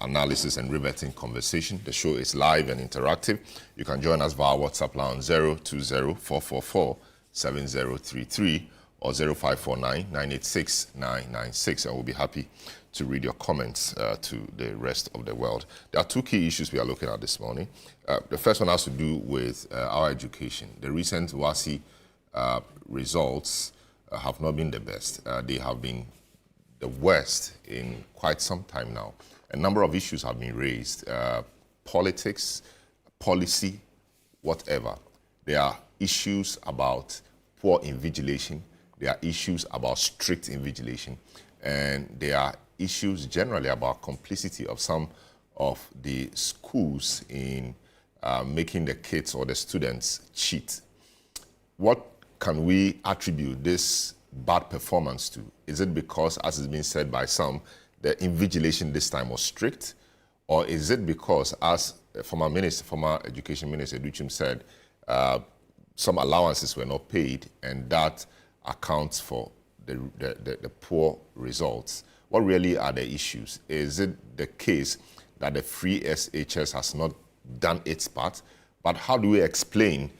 analysis and riveting conversation. The show is live and interactive. You can join us via WhatsApp line 020-444-7033 or 0549-986-996, and we'll be happy to read your comments to the rest of the world. There are two key issues we are looking at this morning. The first one has to do with our education. The recent WASSCE results have not been the best. They have been the worst in quite some time now. A number of issues have been raised, politics, policy, whatever. There are issues about poor invigilation. There are issues about strict invigilation. And there are issues generally about complicity of some of the schools in making the kids or the students cheat. What can we attribute this bad performance to? Is it because, as has been said by some, the invigilation this time was strict? Or is it because, as former Education Minister Duchim said, some allowances were not paid, and that accounts for the poor results? What really are the issues? Is it the case that the free SHS has not done its part? But how do we explain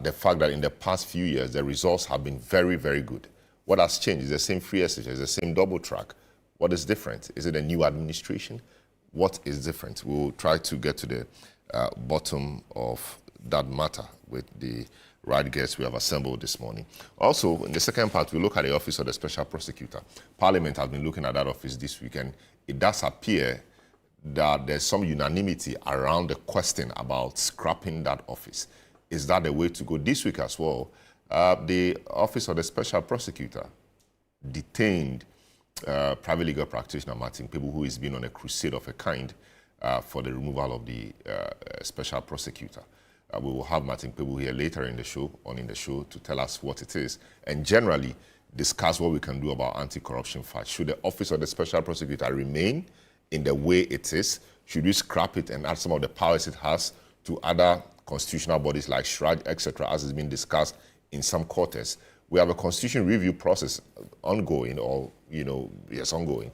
the fact that in the past few years, the results have been very, very good? What has changed? Is the same free SHS, the same double track? What is different? Is it a new administration? What is different? We'll try to get to the bottom of that matter with the right guests we have assembled this morning. Also, in the second part, we look at the Office of the Special Prosecutor. Parliament has been looking at that office this week, and it does appear that there's some unanimity around the question about scrapping that office. Is that the way to go? This week as well, the Office of the Special Prosecutor detained private legal practitioner Martin Pebu, who has been on a crusade of a kind for the removal of the Special Prosecutor. We will have Martin Pebu here later in the show, to tell us what it is, and generally discuss what we can do about anti-corruption fight. Should the Office of the Special Prosecutor remain in the way it is? Should we scrap it and add some of the powers it has to other constitutional bodies like SHRAG, etc., as has been discussed in some quarters? We have a constitution review process ongoing, ongoing.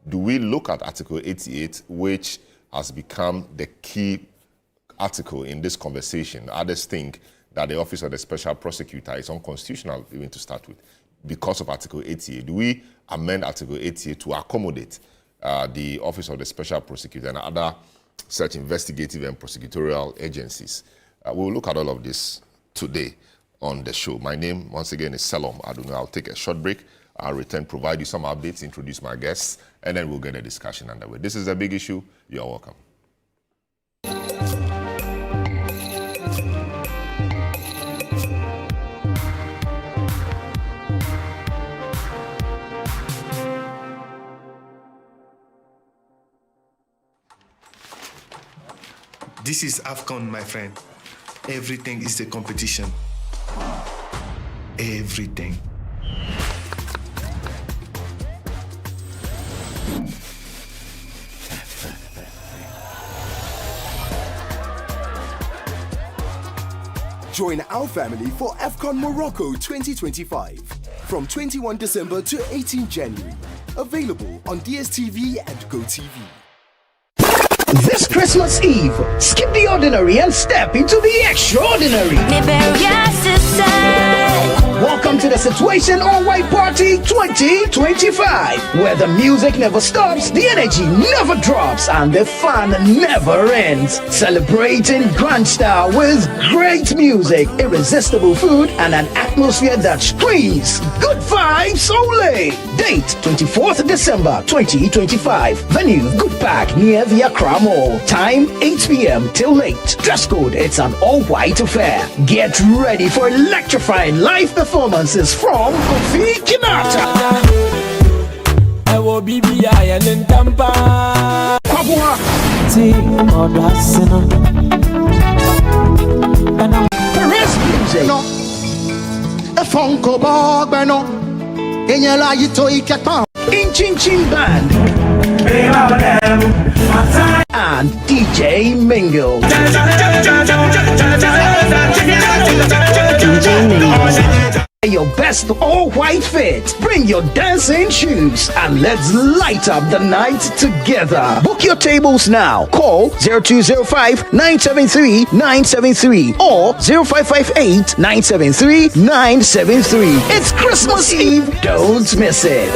Do we look at Article 88, which has become the key article in this conversation? Others think that the Office of the Special Prosecutor is unconstitutional even to start with because of Article 88. Do we amend Article 88 to accommodate the Office of the Special Prosecutor and other such investigative and prosecutorial agencies? We'll look at all of this today on the show. My name, once again, is Selorm Adonoo. I'll take a short break. I'll return, provide you some updates, introduce my guests, and then we'll get a discussion underway. This is a big issue. You're welcome. This is AFCON, my friend. Everything is a competition. Everything. Join our family for AFCON Morocco 2025 from 21 December to 18 January. Available on DSTV and GoTV. This Christmas Eve, skip the ordinary and step into the extraordinary. Welcome to the Situation All White Party 2025, where the music never stops, the energy never drops, and the fun never ends. Celebrating grand style with great music, irresistible food, and an atmosphere that screams good vibes only. Date 24th December 2025. Venue Good Park near the Accra Mall. Time 8 p.m. till late. Dress code, it's an all-white affair. Get ready for electrifying live performances from Kofi Kinata, Kwabua, Perez Music, Inchin Chin Band, and DJ Mingle. DJ Mingle. Your best all-white fit. Bring your dancing shoes and let's light up the night together. Book your tables now. Call 0205-973-973 or 0558-973-973. It's Christmas Eve. Don't miss it.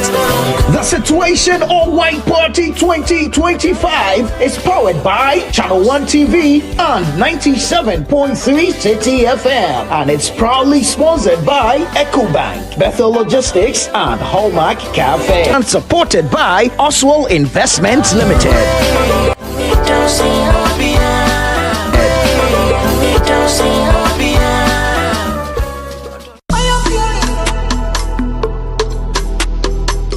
The Situation All-White Party 2025 is powered by Channel 1 TV and 97.3 City FM, and it's proudly sponsored by EcoBank, Bethel Logistics, and Hallmark Cafe, and supported by Oswald Investments Limited.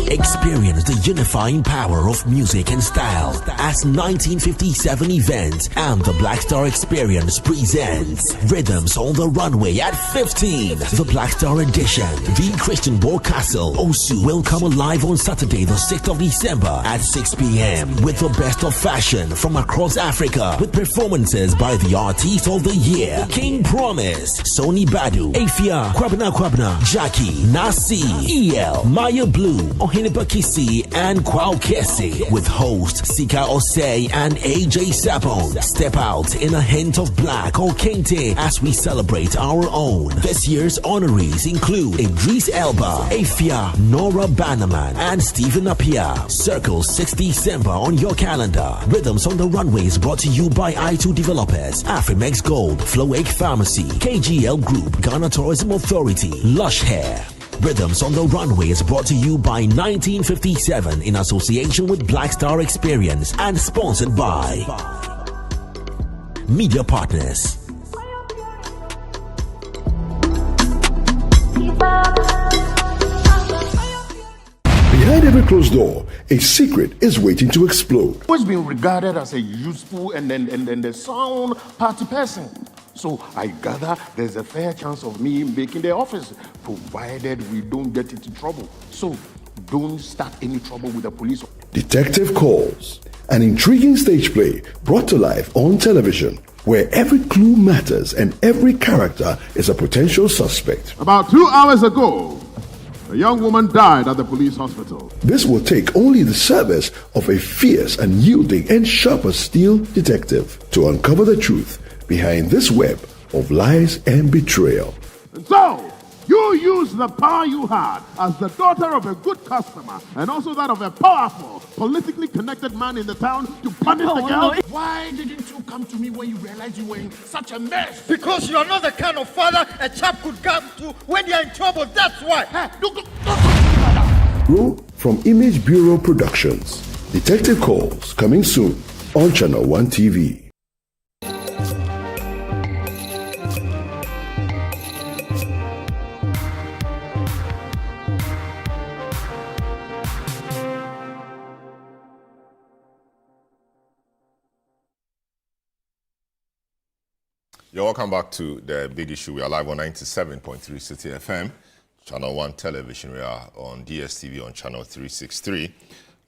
Experience the unifying power of music and style as 1957 event and the Black Star Experience presents Rhythms on the Runway at 15. The Black Star Edition, the Christian Borg Castle, Osu, will come alive on Saturday the 6th of December at 6 p.m. with the best of fashion from across Africa with performances by the Artist of the Year, King Promise, Sony Badu, Afia, Kwabena, Jackie, Nasi, EL, Maya Blue, Ohinipakisi, and Kwao Kesi, with host Sika Osei and AJ Sapon. Step out in a hint of black or kente as we celebrate our own. This year's honorees include Idris Elba, Afia, Nora Bannerman, and Stephen Appiah. Circle 6 December on your calendar. Rhythms on the Runway is brought to you by I2 Developers, Afrimex Gold, Floake Pharmacy, KGL Group, Ghana Tourism Authority, Lush Hair. Rhythms on the Runway is brought to you by 1957 in association with Black Star Experience and sponsored by Media Partners. Behind every closed door, a secret is waiting to explode. Always been regarded as a useful and a sound party person. So I gather there's a fair chance of me making the office, provided we don't get into trouble. So don't start any trouble with the police. Detective Calls, an intriguing stage play brought to life on television, where every clue matters and every character is a potential suspect. About 2 hours ago, a young woman died at the police hospital. This will take only the service of a fierce and yielding and sharp as steel detective to uncover the truth behind this web of lies and betrayal. And so, you used the power you had as the daughter of a good customer and also that of a powerful, politically connected man in the town to punish the girl. Why didn't you come to me when you realized you were in such a mess? Because you are not the kind of father a chap could come to when you're in trouble, that's why. Hey, don't talk to me like that. Grow from Image Bureau Productions. Detective Calls coming soon on Channel 1 TV. You're welcome back to the big issue. We are live on 97.3 City FM, Channel 1 Television. We are on DSTV on Channel 363,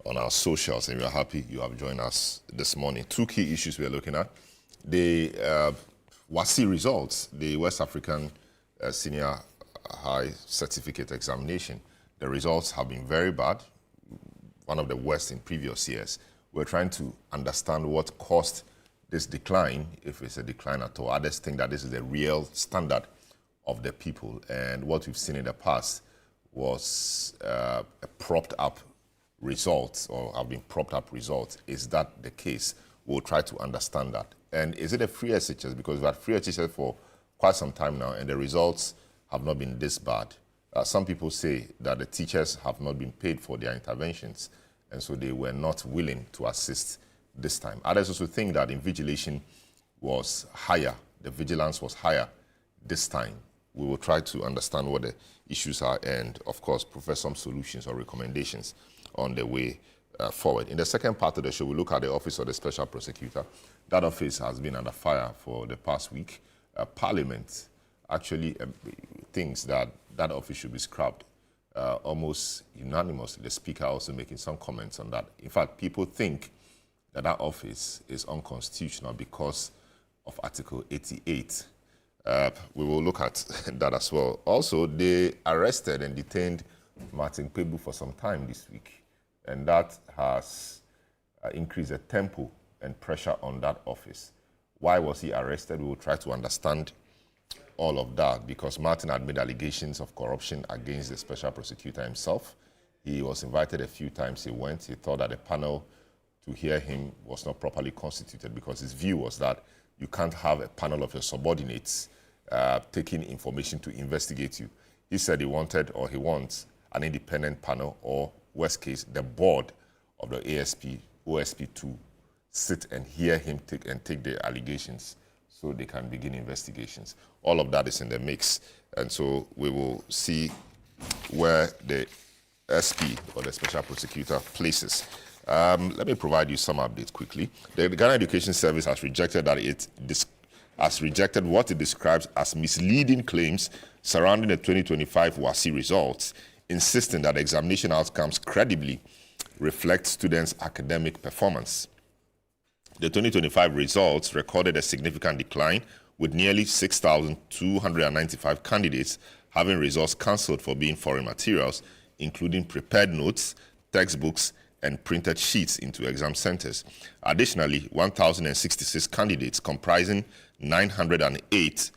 on our socials, and we are happy you have joined us this morning. Two key issues we are looking at. The WASI results, the West African Senior High Certificate Examination. The results have been very bad, one of the worst in previous years. We're trying to understand what caused this decline, if it's a decline at all. Others think that this is the real standard of the people, and what we've seen in the past was a propped up result, or have been propped up results. Is that the case? We'll try to understand that. And is it a free SHS? Because we've had free SHS for quite some time now, and the results have not been this bad. Some people say that the teachers have not been paid for their interventions, and so they were not willing to assist this time. Others also think that invigilation was higher, the vigilance was higher this time. We will try to understand what the issues are and, of course, provide some solutions or recommendations on the way forward. In the second part of the show, we look at the Office of the Special Prosecutor. That office has been under fire for the past week. Parliament actually thinks that that office should be scrapped almost unanimously. The Speaker also making some comments on that. In fact, people think that office is unconstitutional because of Article 88 We will look at that as well. Also, they arrested and detained Martin Pebu for some time this week, and that has increased the tempo and pressure on that office. Why was he arrested? We will try to understand all of that, because Martin had made allegations of corruption against the special prosecutor himself. He was invited a few times. He went. He thought that the panel to hear him was not properly constituted, because his view was that you can't have a panel of your subordinates taking information to investigate you. He said he wanted, or he wants, an independent panel, or worst case, the board of the OSP to sit and hear him take the allegations so they can begin investigations. All of that is in the mix. And so we will see where the SP, or the Special Prosecutor, places. Let me provide you some updates quickly. The Ghana Education Service has rejected what it describes as misleading claims surrounding the 2025 WASSCE results, insisting that examination outcomes credibly reflect students' academic performance. The 2025 results recorded a significant decline, with nearly 6,295 candidates having results cancelled for being foreign materials, including prepared notes, textbooks, and printed sheets into exam centers. Additionally, 1,066 candidates, comprising 908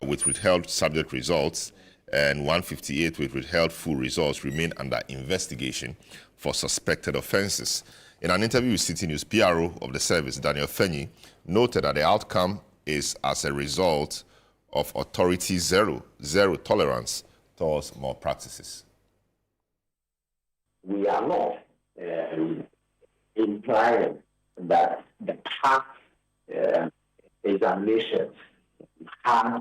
with withheld subject results and 158 with withheld full results, remain under investigation for suspected offenses. In an interview with City News, PRO of the service, Daniel Fenyi, noted that the outcome is as a result of authority zero tolerance towards malpractices. We are not implying that the past examinations had,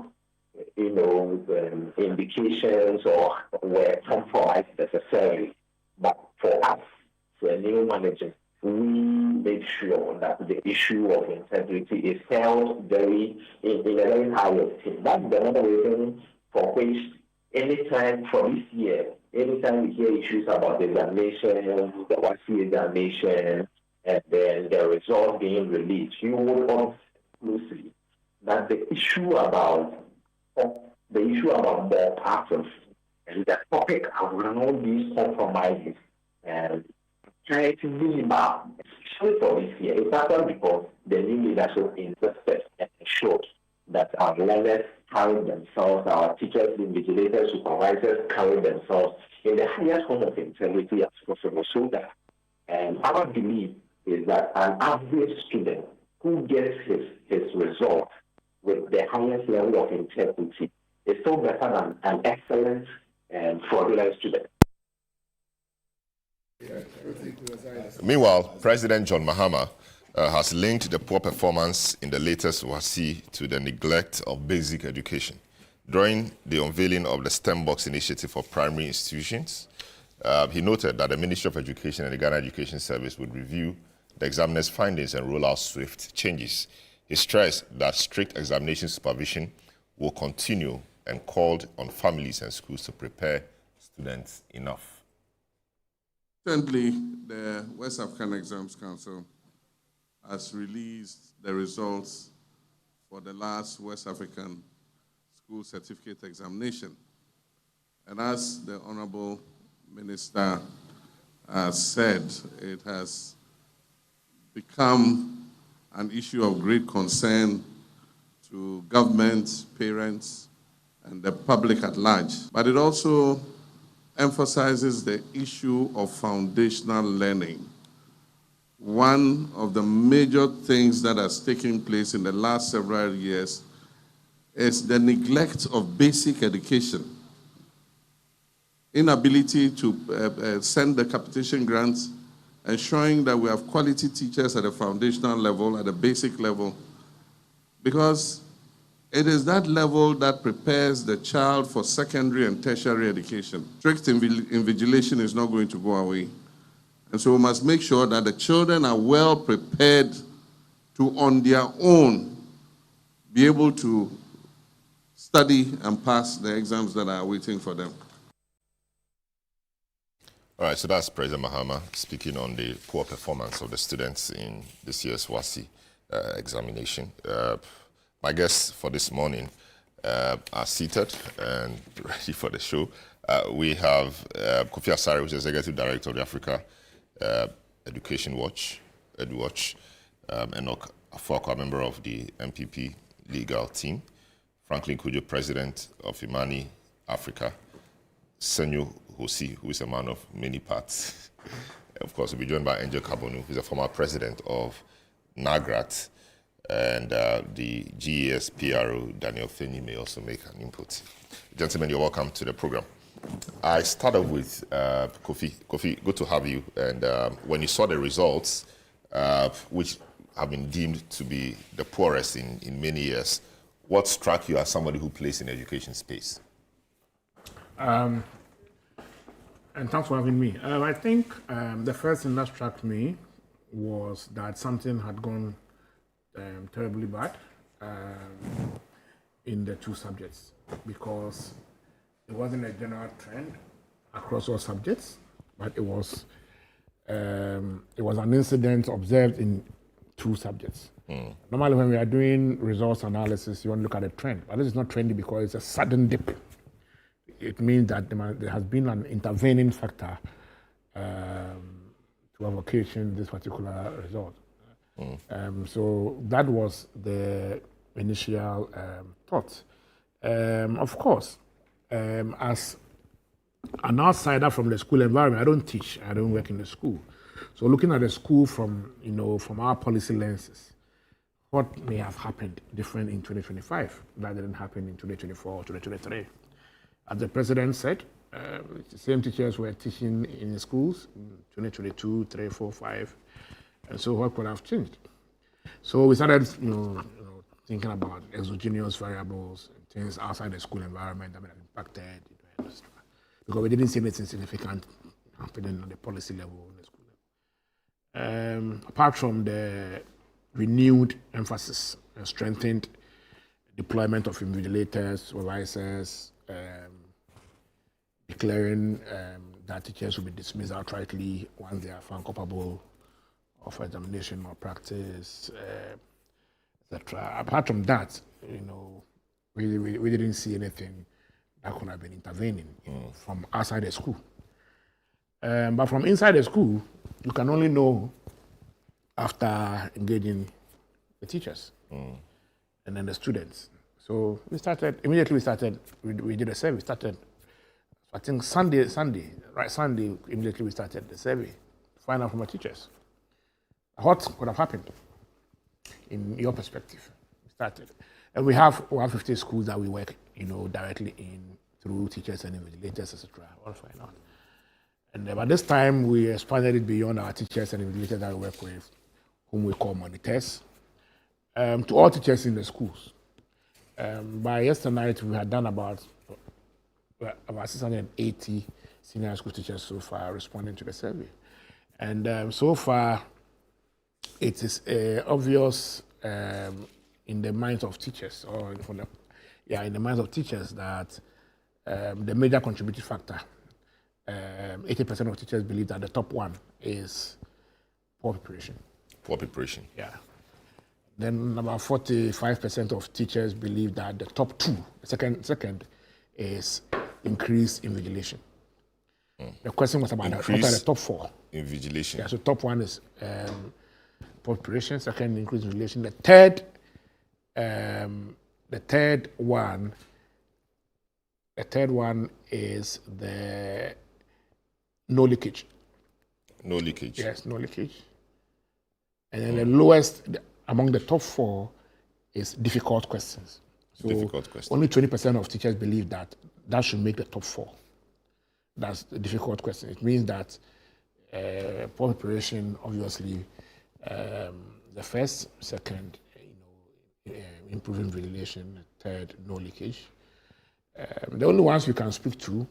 indications or were compromised necessarily. But for us, for a new manager, we make sure that the issue of integrity is held in a very high esteem. That's the other reason for which anytime from this year, anytime we hear issues about the examination, the WASSCE examination, and then the results being released, you will obviously that the issue about more patterns and the topic around these compromises and trying to minimize, especially for this year. It happened because the new leadership invested and ensured that our learners carry themselves, our teachers, invigilators, supervisors carry themselves in the highest form of integrity as possible, so that our belief is that an average student who gets his result with the highest level of integrity is still better than an excellent and fraudulent student. Meanwhile, President John Mahama has linked the poor performance in the latest WASSCE to the neglect of basic education. During the unveiling of the STEM Box initiative for primary institutions, he noted that the Ministry of Education and the Ghana Education Service would review the examiner's findings and roll out swift changes. He stressed that strict examination supervision will continue and called on families and schools to prepare students enough. Recently, the West African Exams Council has released the results for the last West African School Certificate Examination. And as the Honorable Minister has said, it has become an issue of great concern to government, parents, and the public at large. But it also emphasizes the issue of foundational learning. One of the major things that has taken place in the last several years is the neglect of basic education. Inability to send the capitation grants, ensuring that we have quality teachers at the foundational level, at the basic level, because it is that level that prepares the child for secondary and tertiary education. Strict invigilation is not going to go away. And so we must make sure that the children are well prepared to, on their own, be able to study and pass the exams that are waiting for them. All right, so that's President Mahama speaking on the poor performance of the students in this year's WASSCE examination. My guest for this morning are seated and ready for the show. We have Kofi Asare, who's Executive Director of the Africa Education Watch, EduWatch, Enoch Afoko, a member of the MPP legal team, Franklin Kujo, President of Imani Africa, Senyo Hosi, who is a man of many parts. Of course, we'll be joined by Angel Kabonu, who's a former president of NAGRAT, and the GES PRO, Daniel Feni, may also make an input. Gentlemen, you're welcome to the program. I start off with Kofi. Kofi, good to have you. And when you saw the results, which have been deemed to be the poorest in many years, what struck you as somebody who plays in the education space? And thanks for having me. I think the first thing that struck me was that something had gone terribly bad in the two subjects, because it wasn't a general trend across all subjects, but it was an incident observed in two subjects. Normally, when we are doing results analysis, you want to look at a trend, but this is not trendy because it's a sudden dip. It means that there has been an intervening factor to have occasioned this particular result. So that was the initial thought. Of course, as an outsider from the school environment, I don't teach, I don't work in the school. So looking at the school from our policy lenses, what may have happened different in 2025 that didn't happen in 2024 or 2023? As the president said, the same teachers were teaching in the schools in 2022, 3, 4, 5, and so what could have changed? So we started, thinking about exogenous variables and things outside the school environment that may have impacted, because we didn't see anything significant happening on the policy level in the school level. Apart from the renewed emphasis and strengthened deployment of invigilators, supervisors, declaring that teachers will be dismissed outrightly once they are found culpable of examination or practice, etc. Apart from that, we didn't see anything that could have been intervening from outside the school. But from inside the school, you can only know after engaging the teachers and then the students. So we did a survey. We started, I think Sunday, immediately we started the survey to find out from our teachers. What would have happened in your perspective? We started. And we have 150 schools that we work, directly in through teachers and invigilators, etc. All find out. And by this time, we expanded it beyond our teachers and invigilators that we work with, whom we call monitors, to all teachers in the schools. By yesterday night, we had done about 680 senior school teachers so far responding to the survey. And so far, it is obvious in the minds of teachers, in the minds of teachers that the major contributing factor, 80% of teachers believe that the top one is poor preparation. Poor preparation. Yeah. Then about 45% of teachers believe that the top two, second is increased invigilation. The question was about the top four. Invigilation. Yeah, so top one is poor preparation, second increased invigilation. The third one is the no leakage. No leakage. Yes, no leakage. And then the lowest among the top four is difficult questions. So difficult questions. Only 20% of teachers believe that should make the top four. That's the difficult question. It means that poor preparation, obviously, the first, second, improving ventilation, third, no leakage. The only ones we can speak to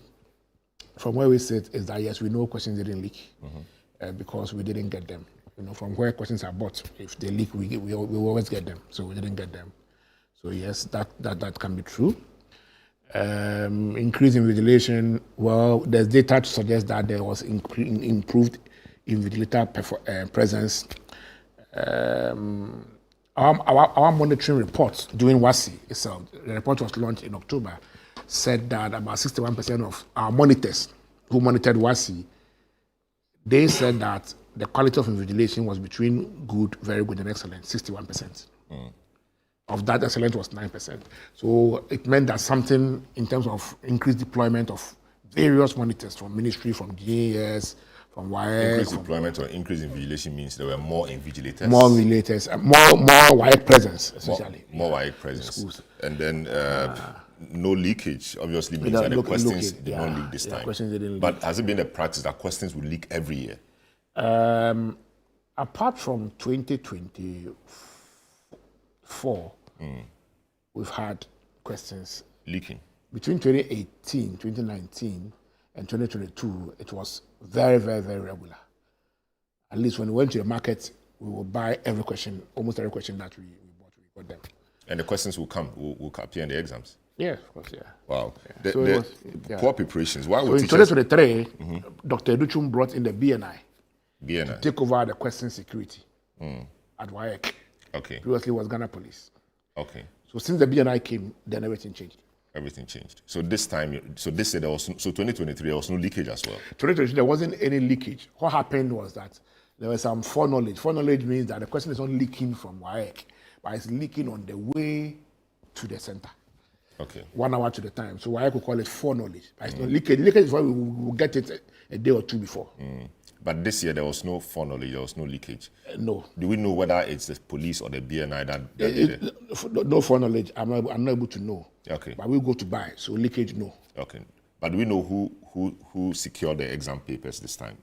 from where we sit is that, yes, we know questions didn't leak because we didn't get them. From where questions are bought, if they leak, we always get them. So we didn't get them. So yes, that can be true. Increase in vigilation, well, there's data to suggest that there was improved invigilator presence our monitoring report during WASI itself, the report was launched in October, said that about 61% of our monitors who monitored WASI, they said that the quality of invigilation was between good, very good, and excellent, 61%. Of that, excellent was 9%. So it meant that something in terms of increased deployment of various monitors from ministry, from GAS, from WIAC. Increased deployment or increase in vigilation means there were more invigilators. More invigilators, more WIAC presence, essentially. More WIAC presence. And then no leakage, obviously, means that the questions did not leak this time. But has it been a practice that questions will leak every year? Apart from 2024, we've had questions leaking. Between 2018, 2019, and 2022, it was very, very, very regular. At least when we went to the market, we would buy every question, almost every question that we bought, we got them. And the questions will come, will appear in the exams? Yeah, of course, yeah. Wow. Yeah. Poor preparations. Why so would in 2023, Dr. Adonoo brought in the BNI. To take over the question security at WIAC. Okay. Previously was Ghana Police. Okay. So since the BNI came, then everything changed. Everything changed. So this time, so this year there was 2023 there was no leakage as well. 2023 there wasn't any leakage. What happened was that there was some foreknowledge. Foreknowledge means that the question is not leaking from WIAC, but it's leaking on the way to the center. Okay. 1 hour to the time. So WIAC will call it foreknowledge. But it's not leakage. Leakage is why we will get it a day or two before. But this year there was no foreknowledge, there was no leakage. No. Do we know whether it's the police or the BNI that did it? No foreknowledge. I'm not able to know. Okay. But we'll go to buy. So leakage, no. Okay. But do we know who secured the exam papers this time?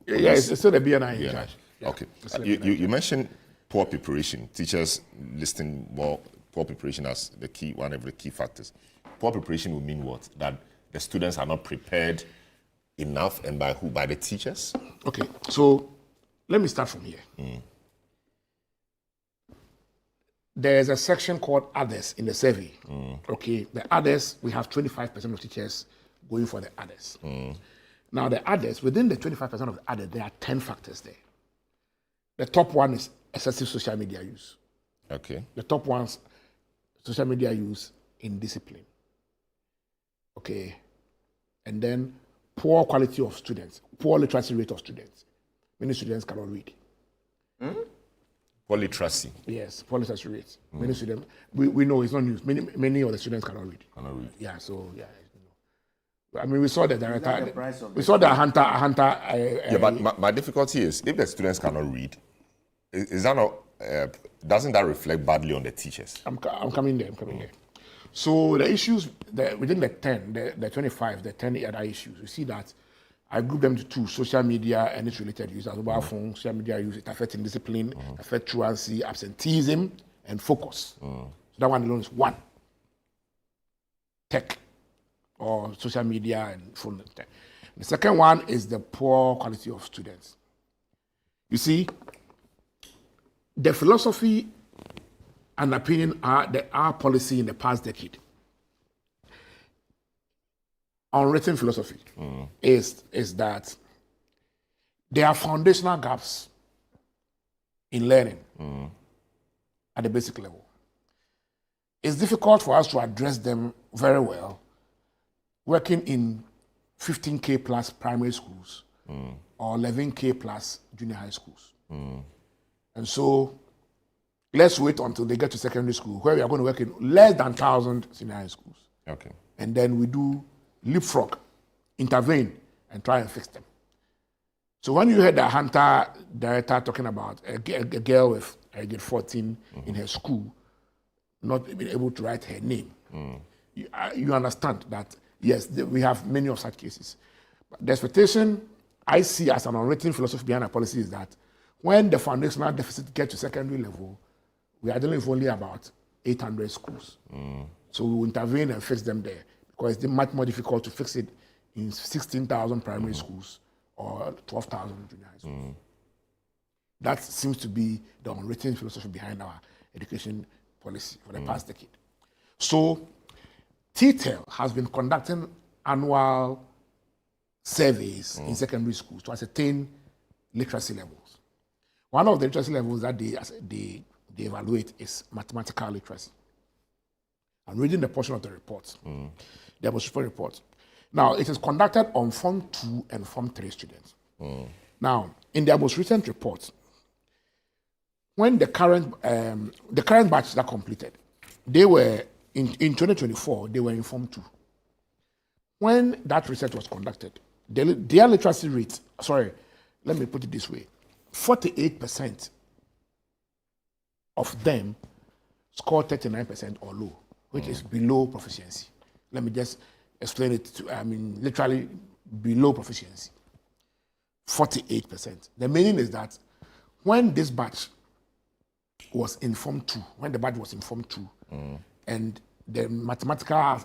It's still the BNI in charge. Yeah. Okay. You mentioned poor preparation. Teachers listing more poor preparation as one of the key factors. Poor preparation will mean what? That the students are not prepared enough, and by who? By the teachers? Okay, so let me start from here. There's a section called others in the survey. Okay, the others, we have 25% of teachers going for the others. Now the others, within the 25% of the others, there are 10 factors there. The top one is excessive social media use. Okay. The top one's social media use in discipline. Okay, and then poor quality of students, poor literacy rate of students. Many students cannot read. Poor literacy? Yes, poor literacy rate. Many students, we know it's not news. Many of the students cannot read. Yeah, so, yeah. I mean, we saw the director, we saw the hunter. Yeah, but my difficulty is, if the students cannot read, is that not, doesn't that reflect badly on the teachers? I'm coming there. So the issues within the 10, the 25, the 10 other issues, you see that I group them to two: social media and its related use. As mobile phone, social media use, it affects discipline, affects truancy, absenteeism, and focus. So that one alone is one. Tech or social media and phone tech. The second one is the poor quality of students. You see, the philosophy and opinion our policy in the past decade. Unwritten philosophy is that there are foundational gaps in learning at the basic level. It's difficult for us to address them very well working in 15K plus primary schools or 11K plus junior high schools. And so let's wait until they get to secondary school, where we are going to work in less than 1,000 senior high schools. Okay. And then we do leapfrog, intervene, and try and fix them. So when you heard the Hunter director talking about a girl with grade 14 in her school not being able to write her name, you understand that, yes, we have many of such cases. But the expectation I see as an unwritten philosophy behind our policy is that when the foundational deficit gets to secondary level, we are dealing with only about 800 schools. So we will intervene and fix them there, because it's much more difficult to fix it in 16,000 primary schools or 12,000 junior high schools. That seems to be the unwritten philosophy behind our education policy for the past decade. So TTEL has been conducting annual surveys in secondary schools to ascertain literacy levels. One of the literacy levels that they they evaluate is mathematical literacy. I'm reading the portion of the report, the demonstration report. Now, it is conducted on Form 2 and Form 3 students. Now, in their most recent report, when the current batch that completed, they were, in 2024, they were in Form 2. When that research was conducted, their literacy rate, let me put it this way, 48% of them scored 39% or low, which is below proficiency. Let me just explain it literally below proficiency. 48%. The meaning is that when this batch was in Form 2, and the mathematical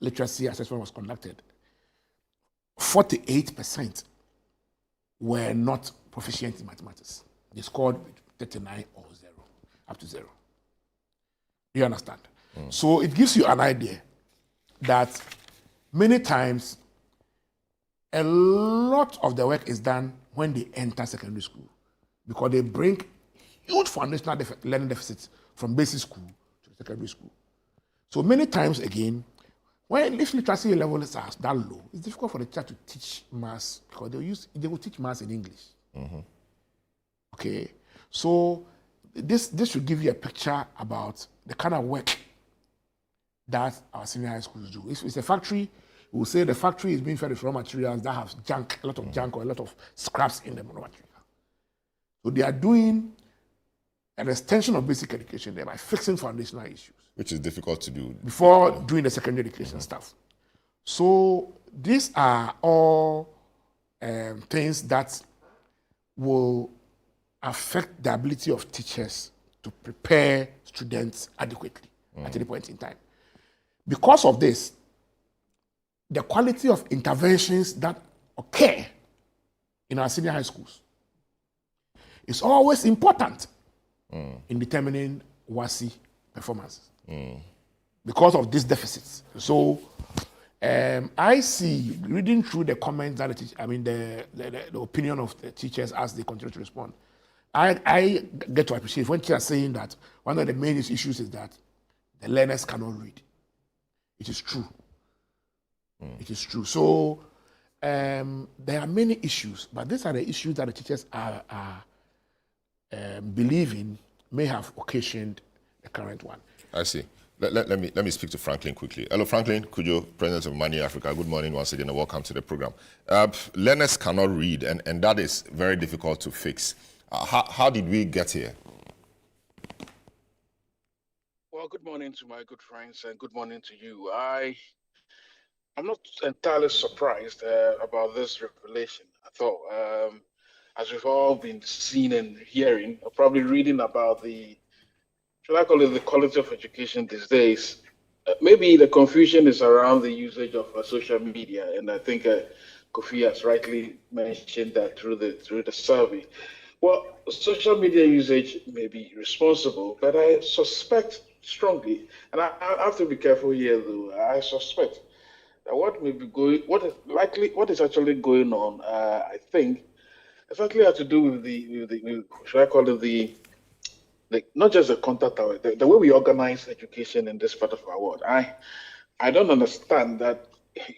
literacy assessment was conducted, 48% were not proficient in mathematics. They scored 39 or 0, up to 0. Do you understand? So it gives you an idea that many times a lot of the work is done when they enter secondary school because they bring huge foundational learning deficits from basic school to secondary school. So many times again, when if literacy level is that low, it's difficult for the teacher to teach maths because they will teach maths in English. Okay, so this should give you a picture about the kind of work that our senior high schools do. If it's a factory, we will say the factory is being fed with raw materials that have junk, a lot of junk or a lot of scraps in the raw material. So they are doing an extension of basic education there by fixing foundational issues. Which is difficult to do. Before doing the secondary education stuff. So these are all things that will affect the ability of teachers to prepare students adequately at any point in time. Because of this, the quality of interventions that occur in our senior high schools is always important in determining WASSCE performances because of these deficits. So I see, reading through the comments that the opinion of the teachers as they continue to respond, I get to appreciate when teachers are saying that one of the main issues is that the learners cannot read. It is true. It is true. So there are many issues, but these are the issues that the teachers are believing may have occasioned the current one. I see. Let me speak to Franklin quickly. Hello, Franklin Kujo, President of Money Africa. Good morning once again and welcome to the program. Learners cannot read, and that is very difficult to fix. How did we get here? Well, good morning to my good friends and good morning to you. I'm not entirely surprised about this revelation at all. As we've all been seeing and hearing, or probably reading about should I call it the quality of education these days, maybe the confusion is around the usage of social media, and I think Kofi has rightly mentioned that through the survey. Well, social media usage may be responsible, but I suspect strongly, and I have to be careful here though, I suspect that what is actually going on, I think, it's actually has to do with the should I call it not just the contact hour, the way we organize education in this part of our world. I don't understand that,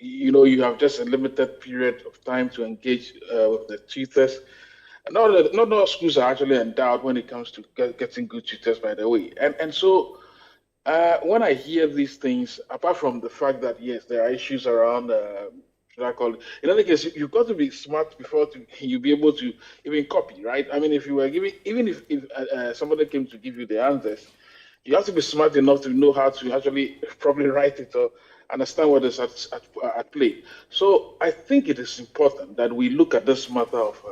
you have just a limited period of time to engage with the tutors. Not all schools are actually endowed when it comes to getting good tutors, by the way. And so when I hear these things, apart from the fact that, yes, there are issues around, should I call it? In any case, you've got to be smart before you be able to even copy, right? I mean, if you were giving, even if somebody came to give you the answers, you have to be smart enough to know how to actually probably write it or understand what is at play. So I think it is important that we look at this matter of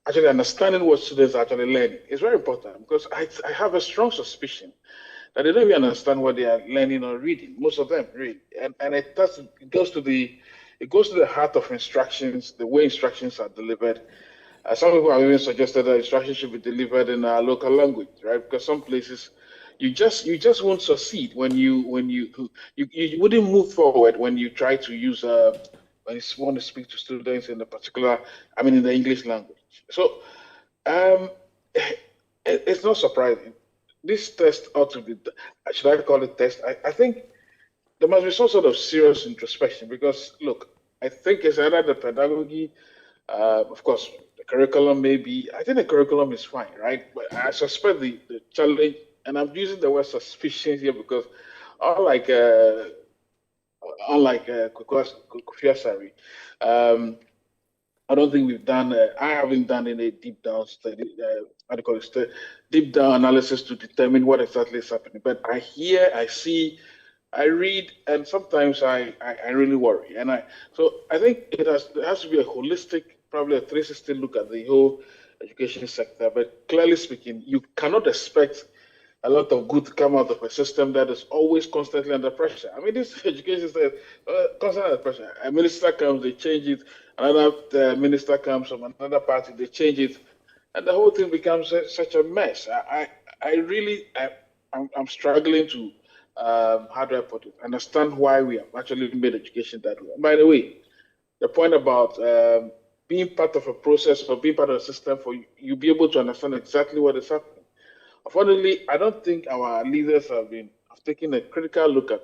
actually understanding what students are actually learning. It's very important because I have a strong suspicion that they don't even understand what they are learning or reading. Most of them read, and it goes to the heart of instructions, the way instructions are delivered. Some people have even suggested that instructions should be delivered in our local language, right? Because some places you just won't succeed when you wouldn't move forward when you try to use when you want to speak to students in in the English language. So it's not surprising this test ought to be, should I call it test? I think there must be some sort of serious introspection because, look, I think it's either the pedagogy, of course, the curriculum may be, I think the curriculum is fine, right? But I suspect the challenge, and I'm using the word suspicion here because unlike, Kofi Asare, I don't think we've done, I haven't done any deep down study, how do you call it, deep down analysis to determine what exactly is happening. But I hear, I see, I read, and sometimes I really worry. So I think there has to be a holistic, probably a 360 look at the whole education sector. But clearly speaking, you cannot expect a lot of good to come out of a system that is always constantly under pressure. I mean, this education system constantly under pressure. A minister comes, they change it. Another minister comes from another party, they change it, and the whole thing becomes such a mess. I'm struggling to how do I put it? Understand why we have actually made education that way. By the way, the point about being part of a process or being part of a system for you be able to understand exactly what is happening. Unfortunately, I don't think our leaders have taken a critical look at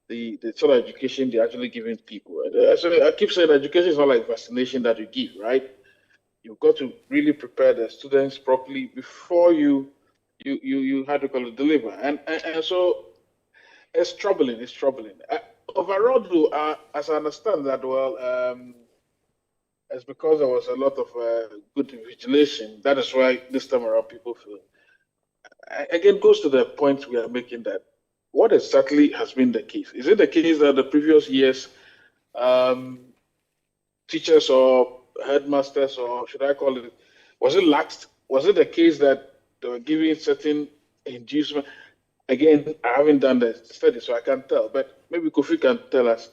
the sort of education they're actually giving people. So I keep saying education is not like vaccination that you give, right? You've got to really prepare the students properly before you how to call it, deliver. And so it's troubling. It's troubling. Overall, though, as I understand that, well, it's because there was a lot of good invigilation. That is why this time around people feel. Again, goes to the point we are making that what exactly has been the case? Is it the case that the previous years, teachers or headmasters, or should I call it, was it laxed? Was it the case that they were giving certain inducement? Again, I haven't done the study, so I can't tell, but maybe Kofi can tell us.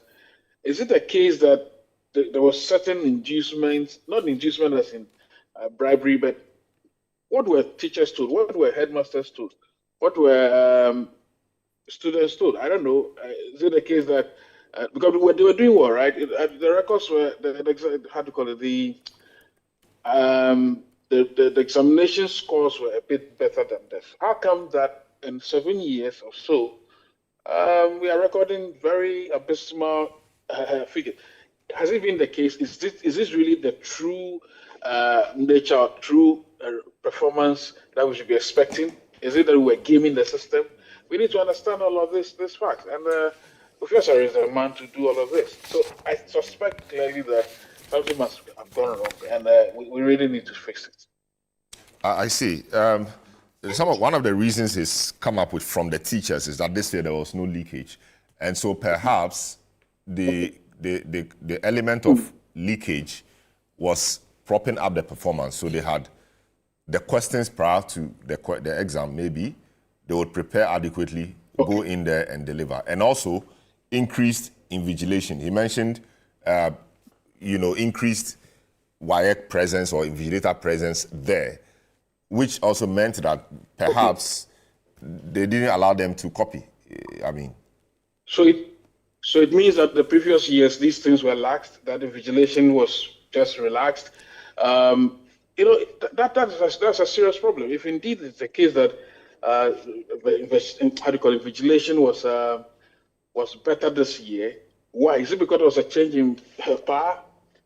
Is it the case that there was certain inducements, not inducement as in bribery, but what were teachers told? What were headmasters told? What were students told? I don't know. Is it the case that because they were doing well, right? The records were how to call it the examination scores were a bit better than this. How come that in 7 years or so we are recording very abysmal figures? Has it been the case? Is this really the true nature or true performance that we should be expecting? Is it that we're gaming the system? We need to understand all of this facts. And Professor is the man to do all of this. So I suspect clearly that something must have gone wrong, and we really need to fix it. I see. One of the reasons is come up with from the teachers is that this year there was no leakage, and so perhaps the element of leakage was propping up the performance. So they had the questions prior to the exam. Maybe they would prepare adequately, go in there and deliver, and also increased invigilation. He mentioned, increased WAEC presence or invigilator presence there, which also meant that perhaps they didn't allow them to copy. So it means that the previous years these things were laxed, that invigilation was just relaxed. That's a serious problem. If indeed it's the case that invigilation was better this year, why? Is it because there was a change in power?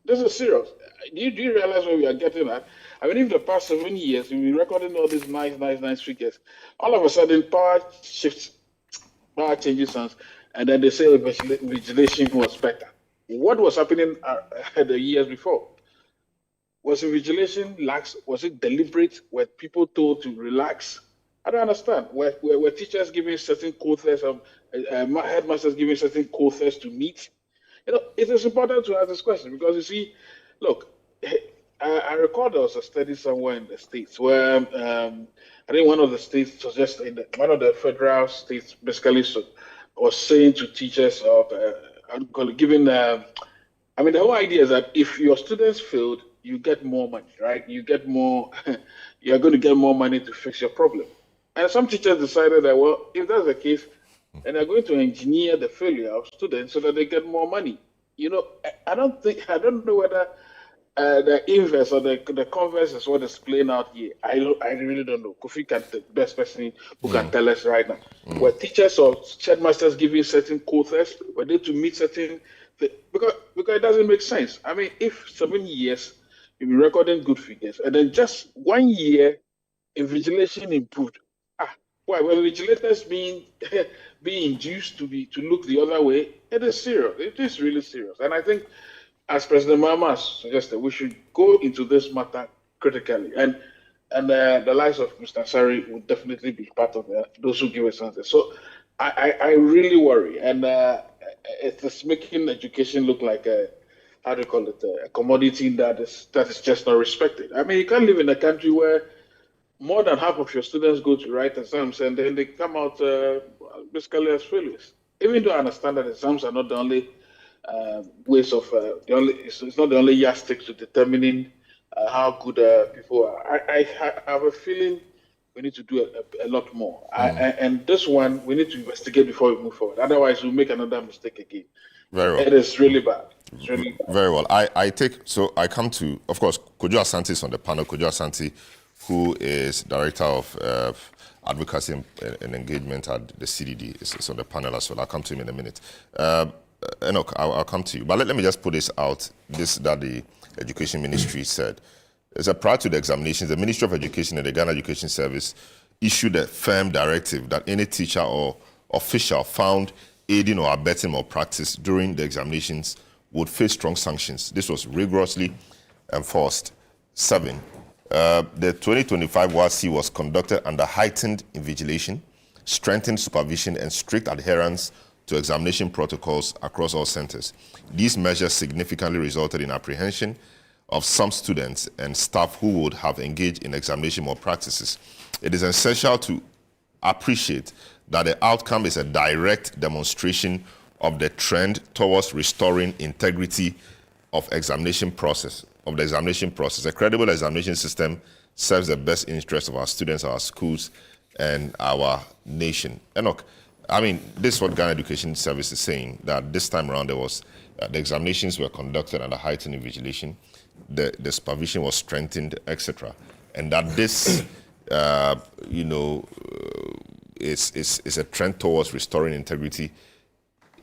This is serious. Do you realize where we are getting at? I mean, if the past 7 years we've been recording all these nice figures, all of a sudden power shifts, power changes hands, and then they say invigilation was better. What was happening the years before? Was invigilation lax? Was it deliberate? Were people told to relax? I don't understand. Were teachers giving certain quotas, headmasters giving certain quotas to meet? It is important to ask this question because you see, look, I recall there was a study somewhere in the States where I think one of the states suggested, one of the federal states basically was saying to teachers of, giving, the whole idea is that if your students failed, you get more money, right? You get more, you're going to get more money to fix your problem. And some teachers decided that, well, if that's the case, and they're going to engineer the failure of students so that they get more money. I don't know whether the inverse or the converse is what is playing out here. I really don't know. Kofi can the best person who can tell us right now. Were teachers or headmasters giving certain quotas? Were they to meet certain because it doesn't make sense. I mean, if 7 years you've been recording good figures, and then just 1 year invigilation improved. Why? When vigilators being being induced to look the other way, it is serious. It is really serious. And I think, as President Mahama has suggested, we should go into this matter critically. And the likes of Mr. Sari would definitely be part of those who give us answers. So I really worry, and it's making education look like a how do you call it, a commodity that is just not respected. I mean, you can't live in a country where more than half of your students go to write exams and then they come out basically as failures. Even though I understand that exams are not the only ways of it's not the only yardstick to determining how good people are. I have a feeling we need to do a lot more. And this one, we need to investigate before we move forward. Otherwise, we'll make another mistake again. Very well. It is really bad. It's really bad. Very well. I come to, of course, Kojo Asante is on the panel. Kojo Asante, who is Director of Advocacy and Engagement at the CDD, is on the panel as well. I'll come to him in a minute. Enoch, I'll come to you. But let me just put this out, that the Education Ministry said. It's a prior to the examinations, the Ministry of Education and the Ghana Education Service issued a firm directive that any teacher or official found aiding or abetting malpractice during the examinations would face strong sanctions. This was rigorously enforced. 7. The 2025 WASI was conducted under heightened invigilation, strengthened supervision, and strict adherence to examination protocols across all centers. These measures significantly resulted in apprehension of some students and staff who would have engaged in examination malpractices. It is essential to appreciate that the outcome is a direct demonstration of the trend towards restoring integrity of the examination process. A credible examination system serves the best interest of our students, our schools, and our nation. Enoch, I mean, this is what Ghana Education Service is saying, that this time around there was, the examinations were conducted under heightened invigilation, the supervision was strengthened, etc. And that this, is a trend towards restoring integrity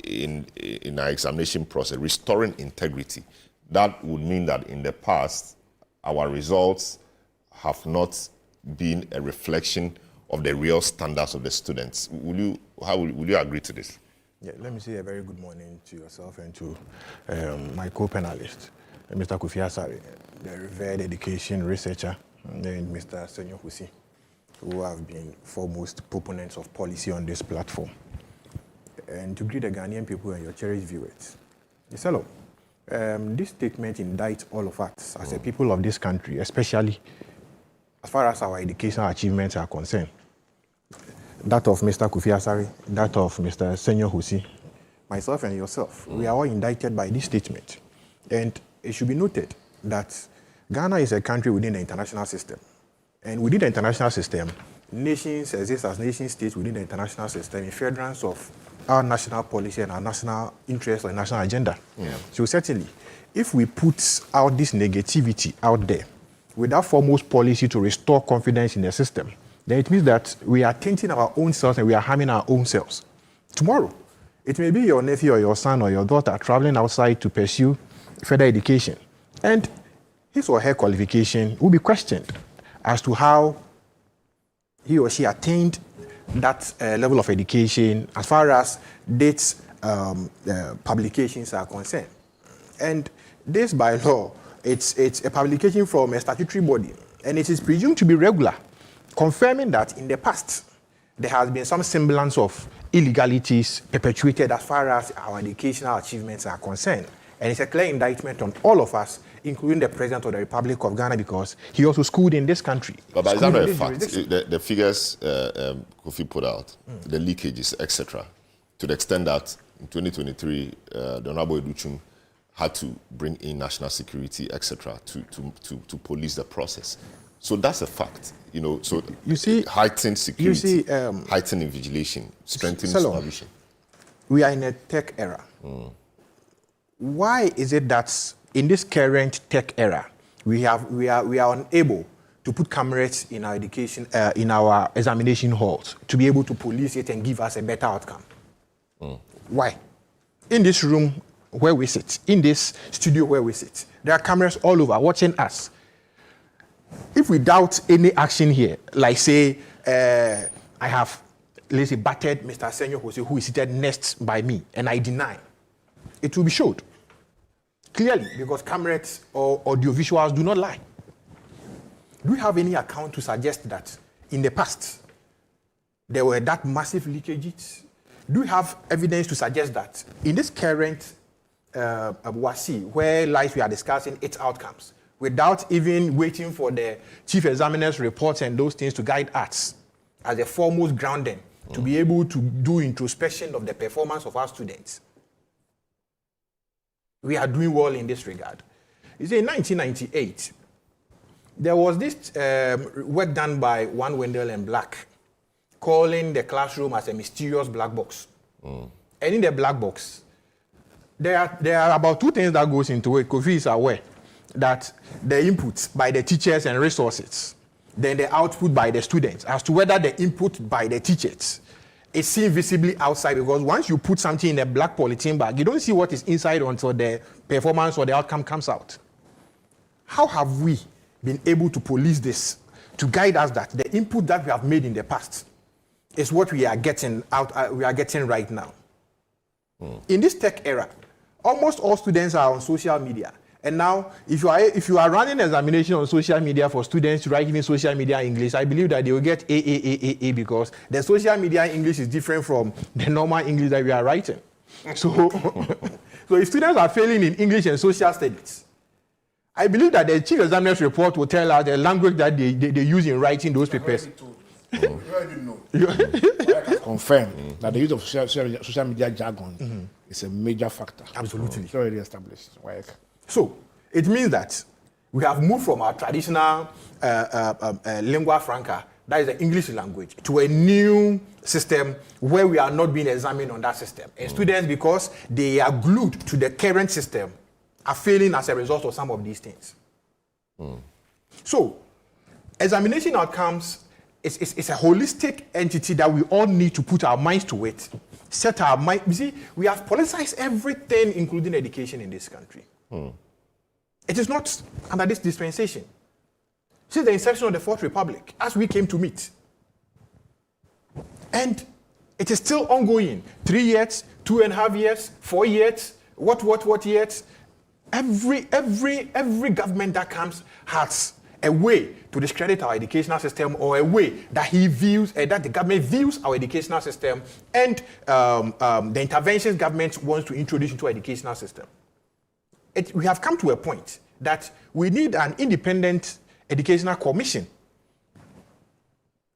in our examination process, restoring integrity. That would mean that in the past, our results have not been a reflection of the real standards of the students. Will you agree to this? Yeah, let me say a very good morning to yourself and to my co-panelist, Mr. Kofi Asare, the revered education researcher, and then Mr. Senyor Husi, who have been foremost proponents of policy on this platform. And to greet the Ghanaian people and your cherished viewers. Selorm, this statement indicts all of us as a people of this country, especially as far as our educational achievements are concerned. That of Mr. Kofi Asare, that of Mr. Senyor Husi, myself and yourself, we are all indicted by this statement. And it should be noted that Ghana is a country within the international system. And within the international system, nations exist as nation states within the international system in furtherance of our national policy and our national interest or national agenda. Yeah. So certainly, if we put out this negativity out there without foremost policy to restore confidence in the system, then it means that we are tainting our own selves and we are harming our own selves. Tomorrow, it may be your nephew or your son or your daughter traveling outside to pursue further education, and his or her qualification will be questioned as to how he or she attained that level of education as far as dates publications are concerned. And this, by law, it's a publication from a statutory body, and it is presumed to be regular, confirming that in the past there has been some semblance of illegalities perpetuated as far as our educational achievements are concerned. And it's a clear indictment on all of us, including the President of the Republic of Ghana, because he also schooled in this country. But is that not a fact? The figures Kofi put out, the leakages, etc., to the extent that in 2023, the Honorable Educhum had to bring in national security, etc., to police the process. So that's a fact, So you see, heightened security, heightened invigilation, strengthened supervision. We are in a tech era. Why is it that in this current tech era, we are unable to put cameras in our education, in our examination halls to be able to police it and give us a better outcome. Why? In this room where we sit, in this studio where we sit, there are cameras all over watching us. If we doubt any action here, like say, I have, let's say, battered Mr. Senyo Jose, who is seated next by me, and I deny, it will be showed clearly, because cameras or audiovisuals do not lie. Do we have any account to suggest that in the past there were that massive leakages? Do we have evidence to suggest that in this current WASI, where lies we are discussing its outcomes, without even waiting for the chief examiner's reports and those things to guide us as a foremost grounding to be able to do introspection of the performance of our students? We are doing well in this regard. You see, in 1998, there was this work done by one Wendell and Black, calling the classroom as a mysterious black box. And in the black box, there are about two things that goes into it. Kofi is aware that the input by the teachers and resources, then the output by the students, as to whether the input by the teachers is seen visibly outside, because once you put something in a black polythene bag, you don't see what is inside until the performance or the outcome comes out. How have we been able to police this to guide us that the input that we have made in the past is what we are getting out, we are getting right now? In this tech era, almost all students are on social media. And now, if you are running an examination on social media for students to write in social media English, I believe that they will get A, because the social media English is different from the normal English that we are writing. So, so if students are failing in English and social studies, I believe that the chief examiner's report will tell us the language that they use in writing those papers. You already know. I can confirm that the use of social media jargon is a major factor. Absolutely. It's already established. So it means that we have moved from our traditional lingua franca, that is the English language, to a new system where we are not being examined on that system. And students, because they are glued to the current system, are failing as a result of some of these things. So examination outcomes is a holistic entity that we all need to put our minds to it, set our mind. You see, we have politicized everything, including education in this country. It is not under this dispensation. Since the inception of the Fourth Republic, as we came to meet. And it is still ongoing. 3 years, 2.5 years, 4 years, what years? Every government that comes has a way to discredit our educational system, or a way that he views, that the government views our educational system, and the interventions government wants to introduce into our educational system. We have come to a point that we need an independent educational commission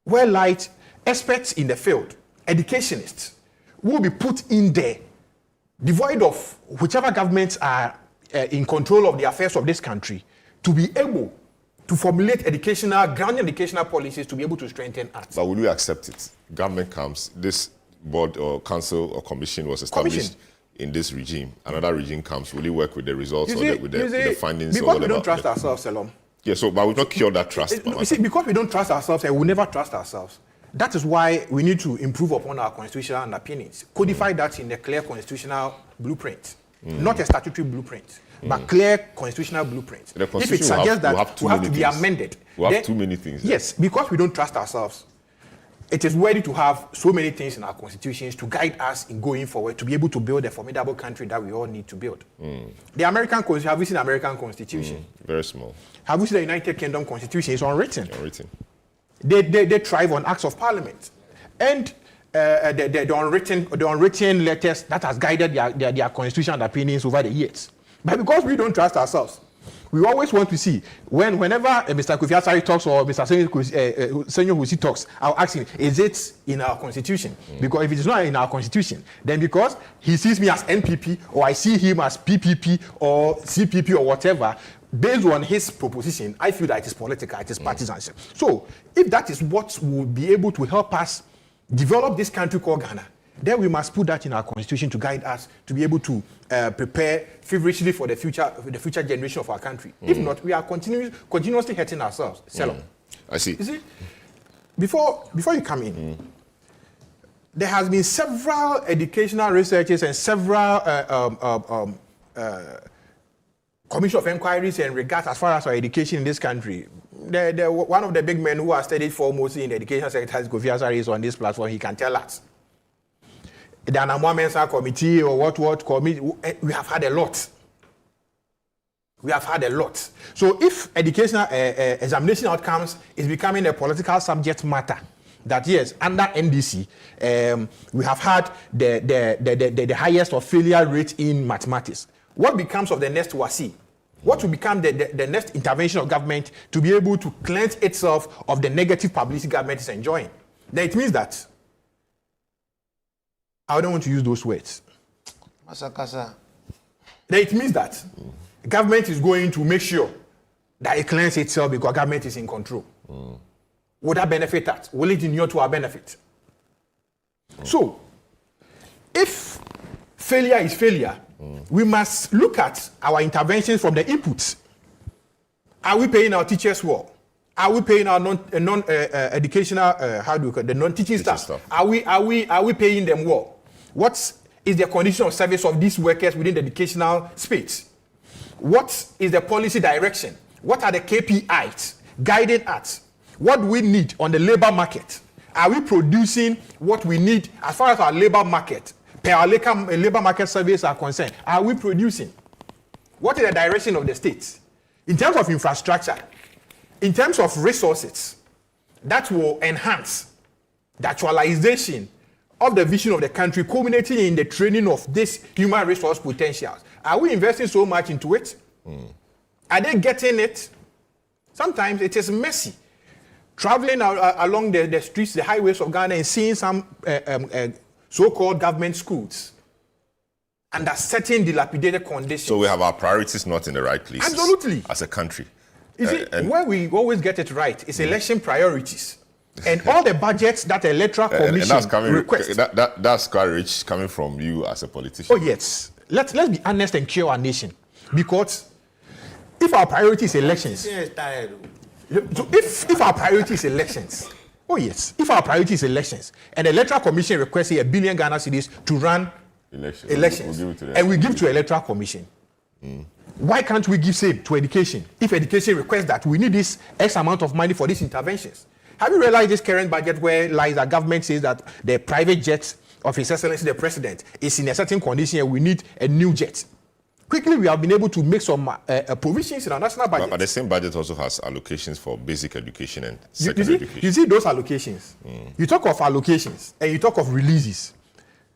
where experts in the field, educationists, will be put in there, devoid of whichever governments are in control of the affairs of this country, to be able to formulate grounding educational policies to be able to strengthen arts. But will you accept it? Government comes, this board or council or commission was established in this regime. Another regime comes, will you work with the results with the findings? Because we don't trust ourselves, Selorm. Yeah, so, but we don't cure that trust. You see, because we don't trust ourselves and we never trust ourselves, that is why we need to improve upon our constitutional underpinnings. Codify that in a clear constitutional blueprint. Not a statutory blueprint, but clear constitutional blueprint. If it suggests that we have to be amended. We have too many things. Yes, because we don't trust ourselves. It is worthy to have so many things in our constitutions to guide us in going forward, to be able to build a formidable country that we all need to build. The American Constitution, have you seen the American Constitution? Very small. Have you seen the United Kingdom Constitution? It's unwritten. They thrive on acts of parliament. And the unwritten letters that has guided their constitutional underpinnings over the years. But because we don't trust ourselves, we always want to see, whenever Mr. Kofi Asari talks or Mr. Senyo Husi talks, I'll ask him, is it in our constitution? Because if it is not in our constitution, then because he sees me as NPP, or I see him as PPP or CPP or whatever, based on his proposition, I feel that it is political, it is partisanship. So if that is what will be able to help us develop this country called Ghana then we must put that in our constitution to guide us to be able to prepare feverishly for the future generation of our country. If not, we are continuously hurting ourselves. Selorm. I see. You see, before you come in, there has been several educational researches and several commission of inquiries in regards as far as our education in this country. One of the big men who has studied foremost in the education sector, Kofi Asare, is on this platform. He can tell us. The Anamwa Mensa Committee or what committee, we have had a lot. We have had a lot. So if educational examination outcomes is becoming a political subject matter, that yes, under NDC, we have had the highest of failure rate in mathematics. What becomes of the next WASI? What will become the next intervention of government to be able to cleanse itself of the negative publicity government is enjoying? Then it means that, I don't want to use those words. Then it means that government is going to make sure that it cleanses itself because government is in control. Would that benefit us? Will it inure to our benefit? So, if failure is failure, we must look at our interventions from the inputs. Are we paying our teachers well? Are we paying our non-educational, the non-teaching staff? Are we paying them well? What is the condition of service of these workers within the educational space? What is the policy direction? What are the KPIs guiding us? What do we need on the labor market? Are we producing what we need as far as our labor market, per our labor market surveys are concerned? Are we producing? What is the direction of the state? In terms of infrastructure, in terms of resources, that will enhance the actualization of the vision of the country, culminating in the training of this human resource potentials. Are we investing so much into it? Are they getting it? Sometimes it is messy. Traveling along the streets, the highways of Ghana and seeing some so-called government schools under certain dilapidated conditions. So we have our priorities not in the right places. Absolutely. As a country. You see, where we always get it right is election priorities. And all the budgets that the Electoral Commission requests. That's courage coming from you as a politician. Oh, yes. Let's be honest and cure our nation. Because if our priority is elections, so if our priority is elections, oh yes, if our priority is elections, and the Electoral Commission requests $1 billion Ghana cedis to run elections, and we give to Electoral Commission, why can't we give same to education? If education requests that we need this X amount of money for these interventions. Have you realized this current budget where lies that government says that the private jet of His Excellency the President is in a certain condition and we need a new jet? Quickly, we have been able to make some provisions in our national budget. But the same budget also has allocations for basic education and secondary education. You see those allocations. You talk of allocations and you talk of releases.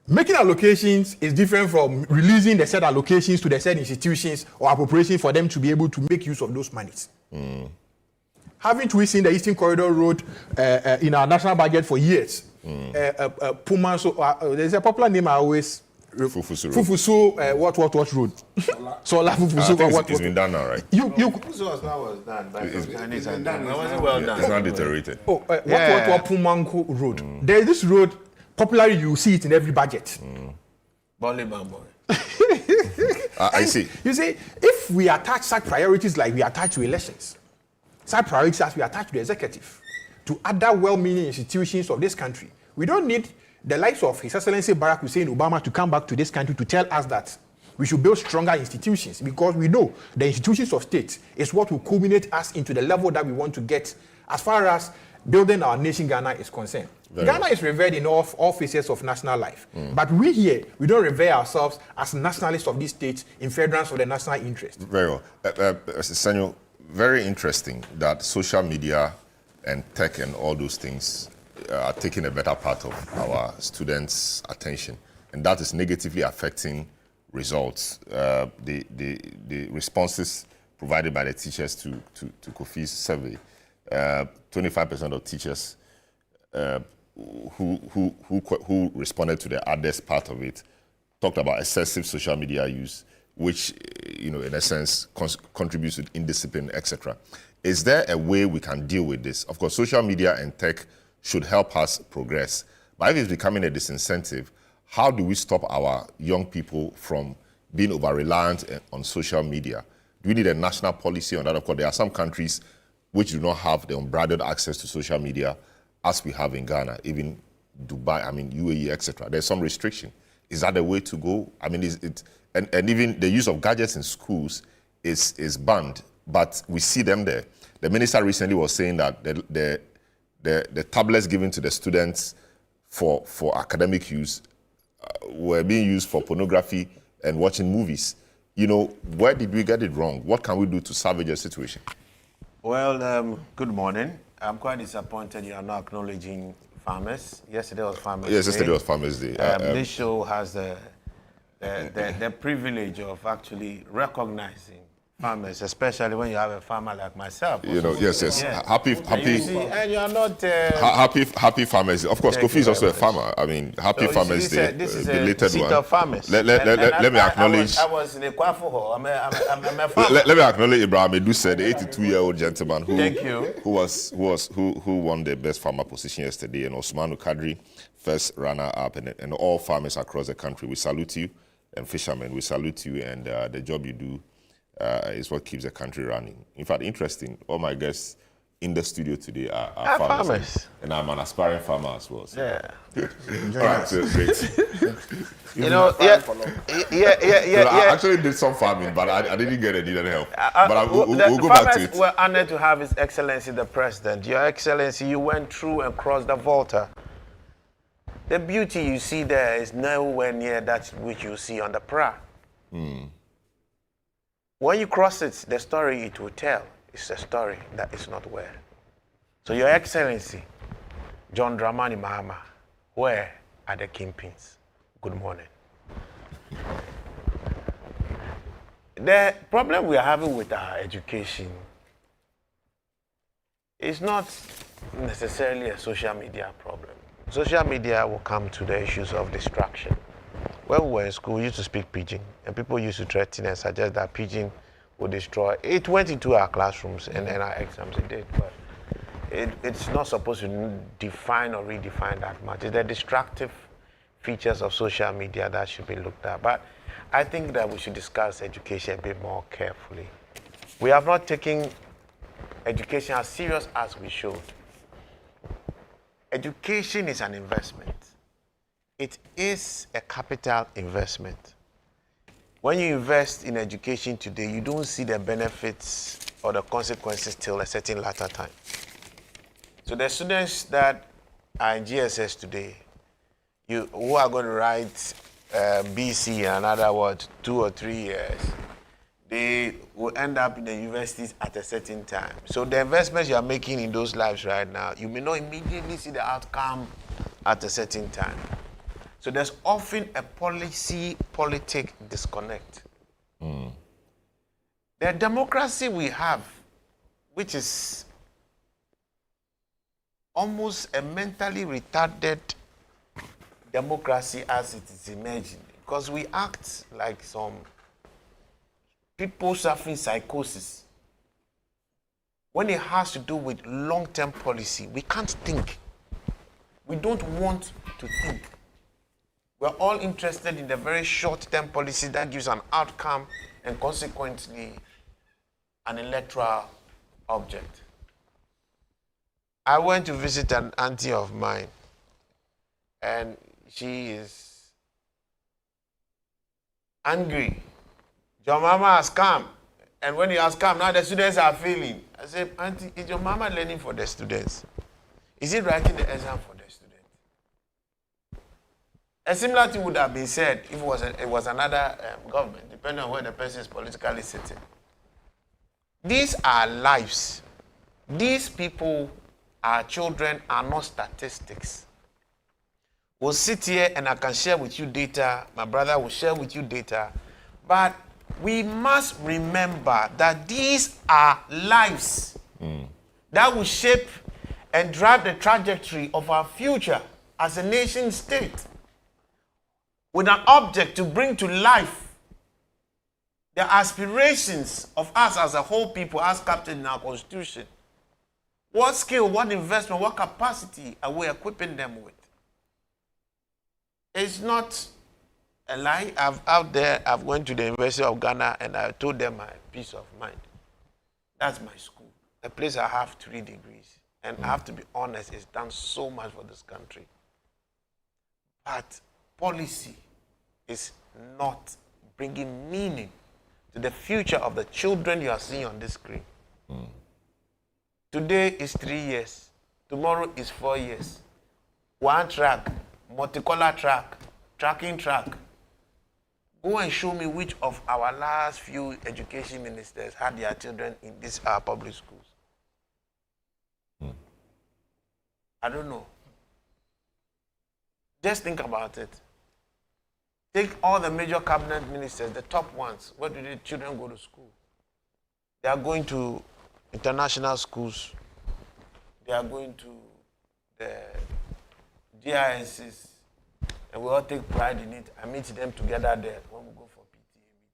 Making allocations is different from releasing the said allocations to the said institutions or appropriation for them to be able to make use of those monies. Haven't we seen the Eastern Corridor Road in our national budget for years? Puma, there's a popular name I always... Fufusu, what road? Solar Fufusu. It's been done now, right? Fufusu was done, but it's been done. It wasn't well done. It's not deteriorated. What Pumanko Road? There is this road, popularly you see it in every budget. I see. You see, if we attach such priorities like we attach to elections, such priorities as we attach to the executive, to other well-meaning institutions of this country, we don't need the likes of His Excellency Barack Hussein Obama to come back to this country to tell us that we should build stronger institutions, because we know the institutions of state is what will culminate us into the level that we want to get as far as building our nation Ghana is concerned. Ghana is revered in all phases of national life. But we here, we don't revere ourselves as nationalists of this state in furtherance of the national interest. Very well. Samuel, very interesting that social media and tech and all those things are taking a better part of our students' attention, and that is negatively affecting results. The responses provided by the teachers to Kofi's survey, 25% of teachers who responded to the others part of it talked about excessive social media use, which, in a sense, contributes to indiscipline, etc. Is there a way we can deal with this? Of course, social media and tech should help us progress. But if it's becoming a disincentive, how do we stop our young people from being over-reliant on social media? Do we need a national policy on that? Of course, there are some countries which do not have the unbridled access to social media as we have in Ghana, even Dubai, UAE, etc. There's some restriction. Is that the way to go? And even the use of gadgets in schools is banned, but we see them there. The minister recently was saying that the tablets given to the students for academic use were being used for pornography and watching movies. Where did we get it wrong? What can we do to salvage a situation? Well, good morning. I'm quite disappointed you are not acknowledging farmers. Yesterday was Farmers Day. Yes, yesterday was Farmers Day. This show has the privilege of actually recognizing farmers, especially when you have a farmer like myself. Yes. Happy. And you are not. Happy Farmers Day. Of course, Kofi is also a farmer. Happy Farmers Day. This is a belated seat one. of farmers. Let me acknowledge. I was in a Kwafu hall. I'm a farmer. Let me acknowledge Ibrahim Edu, the 82-year-old gentleman who won the best farmer position yesterday, and Osmanu Kadri, first runner-up, and all farmers across the country. We salute you, and fishermen, we salute you, and the job you do is what keeps the country running. In fact, interesting, all my guests in the studio today are farmers. And I'm an aspiring farmer as well. So. Yeah. All right, so great. I actually did some farming, but I didn't get any help. But we'll go back to it. We're honored to have His Excellency the President. Your Excellency, you went through and crossed the Volta. The beauty you see there is nowhere near that which you see on the Pra. When you cross it, the story it will tell is a story that is not well. So, Your Excellency, John Dramani Mahama, where are the kingpins? Good morning. The problem we are having with our education is not necessarily a social media problem. Social media will come to the issues of distraction. When we were in school, we used to speak pidgin, and people used to threaten and suggest that pidgin would destroy. It went into our classrooms and our exams, it did, but it's not supposed to define or redefine that much. It's the destructive features of social media that should be looked at. But I think that we should discuss education a bit more carefully. We have not taken education as serious as we should. Education is an investment. It is a capital investment. When you invest in education today, you don't see the benefits or the consequences till a certain later time. So the students that are in GSS today, who are going to write BC in another 2 or 3 years, they will end up in the universities at a certain time. So the investments you are making in those lives right now, you may not immediately see the outcome at a certain time. So there's often a politic disconnect. The democracy we have, which is almost a mentally retarded democracy as it is emerging, because we act like some people suffering psychosis. When it has to do with long-term policy, we can't think. We don't want to think. We're all interested in the very short-term policy that gives an outcome and consequently an electoral object. I went to visit an auntie of mine, and she is angry. Your mama has come, and when he has come, now the students are failing. I said, Auntie, is your mama learning for the students? Is he writing the exam for the students? A similar thing would have been said if it was another government, depending on where the person is politically sitting. These are lives. These people, our children, are not statistics. We'll sit here and I can share with you data, my brother will share with you data, but we must remember that these are lives that will shape and drive the trajectory of our future as a nation state, with an object to bring to life the aspirations of us as a whole people, as captured in our constitution. What skill, what investment, what capacity are we equipping them with? It's not a lie. I've went to the University of Ghana and I told them my peace of mind. That's my school, a place I have 3 degrees. And I have to be honest, it's done so much for this country. But policy is not bringing meaning to the future of the children you are seeing on this screen. Today is 3 years. Tomorrow is 4 years. One track, multicolor track, tracking track. Go and show me which of our last few education ministers had their children in these public schools. I don't know. Just think about it. Take all the major cabinet ministers, the top ones. Where do the children go to school? They are going to international schools. They are going to the GISs. And we all take pride in it. I meet them together there when we go for PTA meeting.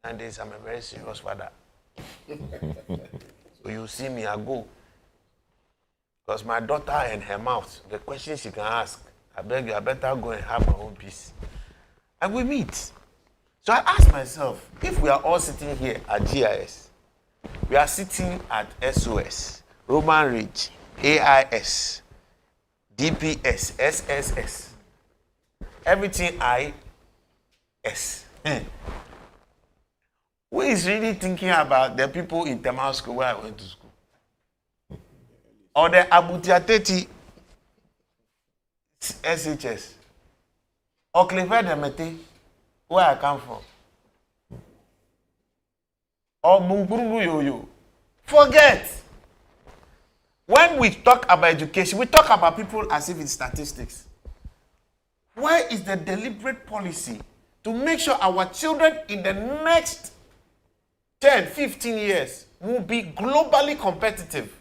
Nowadays, I'm a very serious father. So you see me, I go. Because my daughter and her mouth, the questions she can ask, I beg you, I better go and have my own peace. And we meet. So I ask myself, if we are all sitting here at GIS, we are sitting at SOS, Roman Ridge, AIS, DPS, SSS, everything IS. Who is really thinking about the people in Temal School where I went to school? Or the Abutiateti SHS? Or Clifford Demete, where I come from? Or Munguru Yoyo? Forget! When we talk about education, we talk about people as if it's statistics. Where is the deliberate policy to make sure our children in the next 10, 15 years will be globally competitive?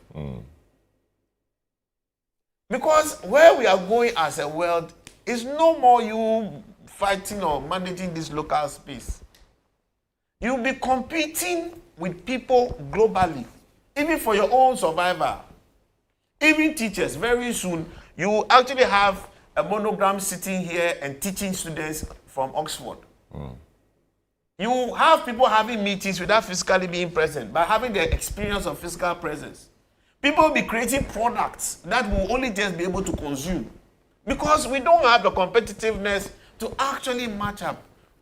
Because where we are going as a world is no more you fighting or managing this local space. You'll be competing with people globally, even for your own survival. Even teachers, very soon, you will actually have a monogram sitting here and teaching students from Oxford. You have people having meetings without physically being present, but having the experience of physical presence. People will be creating products that will only just be able to consume. Because we don't have the competitiveness to actually match up.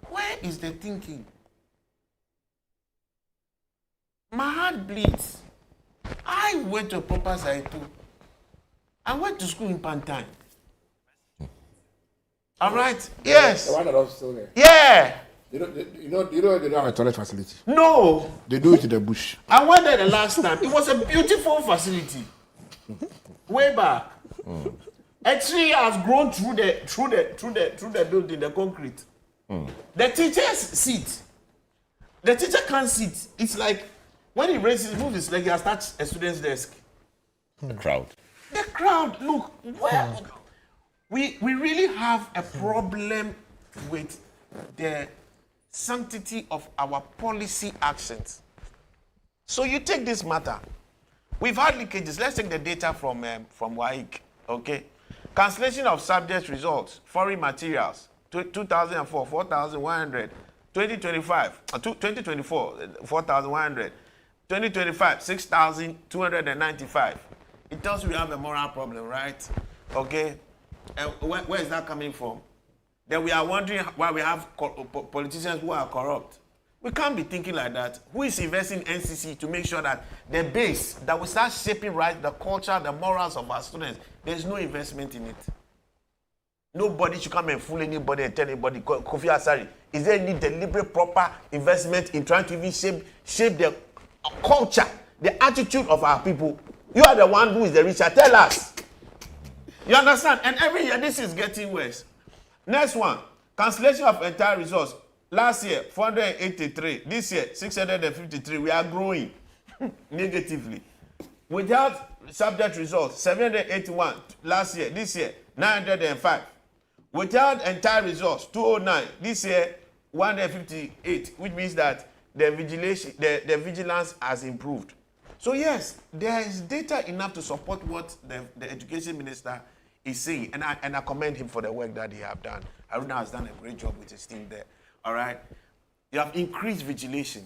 Where is the thinking? My heart bleeds. I went to a proper site too. I went to school in Pantine. All right? Yes. The one that was still there. Yeah. You know they don't have a toilet facility. No. They do it in the bush. I went there the last time. It was a beautiful facility. Way back. A tree has grown through the building, the concrete. The teachers sit. The teacher can't sit. It's like when he raises his move, it's like he has touched a student's desk. The crowd. The crowd, look, where we really have a problem with the sanctity of our policy actions. So you take this matter. We've had leakages. Let's take the data from WAEC. Okay, cancellation of subject results, foreign materials. 2004, 4,100. 2025, 2024, 4,100. 2025, 6,295. It tells you we have a moral problem, right? Okay, and where is that coming from? Then we are wondering why we have politicians who are corrupt. We can't be thinking like that. Who is investing in NCC to make sure that the base, that we start shaping right the culture, the morals of our students, there's no investment in it. Nobody should come and fool anybody and tell anybody, Kofi Asari, is there any deliberate, proper investment in trying to even shape the culture, the attitude of our people? You are the one who is the richer. Tell us. You understand? And every year, this is getting worse. Next one, cancellation of entire results. Last year, 483. This year, 653. We are growing negatively. Without subject results, 781 last year. This year, 905. Without entire results, 209. This year, 158, which means that the vigilance has improved. So yes, there is data enough to support what the education minister is saying, and I commend him for the work that he have done. Aruna has done a great job with his team there. All right, you have increased vigilation.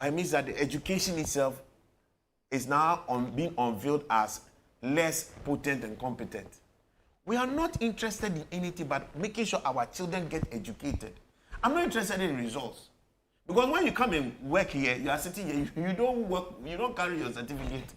It means that the education itself is now being unveiled as less potent and competent. We are not interested in anything but making sure our children get educated. I'm not interested in results. Because when you come and work here, you are sitting here, you don't work, you don't carry your certificate.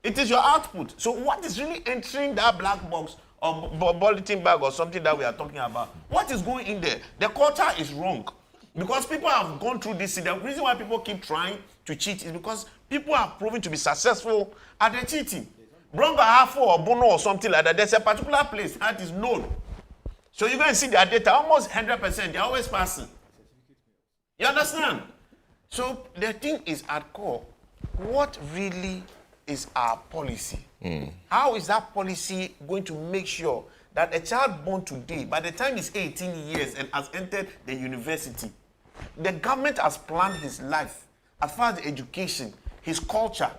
It is your output. So what is really entering that black box or bulletin bag or something that we are talking about? What is going in there? The culture is wrong. Because people have gone through this. The reason why people keep trying to cheat is because people are proven to be successful at the cheating. Bronga Hafo or Bono or something like that, there's a particular place that is known. So you go and see their data, almost 100%, they're always passing. You understand? So the thing is at core, what really is our policy? How is that policy going to make sure that a child born today, by the time he's 18 years and has entered the university, the government has planned his life as far as education, his culture,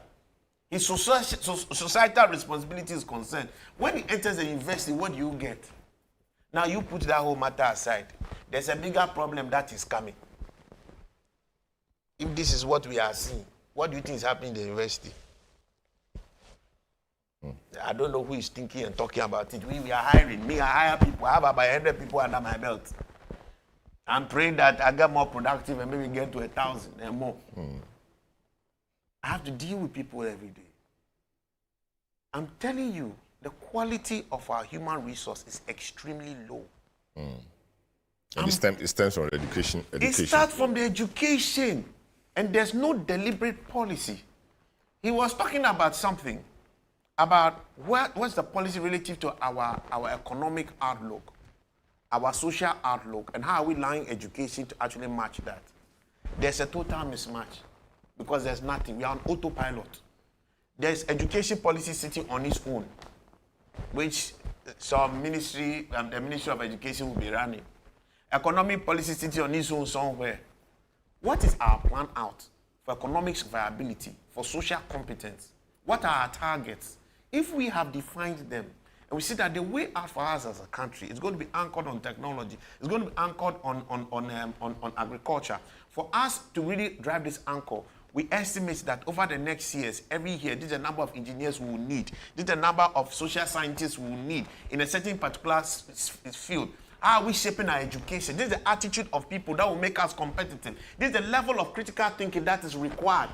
his societal responsibility is concerned. When he enters the university, what do you get? Now you put that whole matter aside. There's a bigger problem that is coming. If this is what we are seeing, what do you think is happening in the university? I don't know who is thinking and talking about it. We are hiring. Me, I hire people. I have about 100 people under my belt. I'm praying that I get more productive and maybe get to 1,000 and more. I have to deal with people every day. I'm telling you, the quality of our human resource is extremely low. And it stems from education. It starts from the education, and there's no deliberate policy. He was talking about something, about what's the policy relative to our economic outlook, our social outlook, and how are we allowing education to actually match that. There's a total mismatch because there's nothing. We are on autopilot. There's education policy sitting on its own, which some ministry, the Ministry of Education will be running. Economic policy sitting on its own somewhere. What is our plan out for economic viability, for social competence? What are our targets? If we have defined them, and we see that the way out for us as a country is going to be anchored on technology, it's going to be anchored on agriculture. For us to really drive this anchor, we estimate that over the next years, every year, this is the number of engineers we will need. This is the number of social scientists we will need in a certain particular field. How are we shaping our education? This is the attitude of people that will make us competitive. This is the level of critical thinking that is required.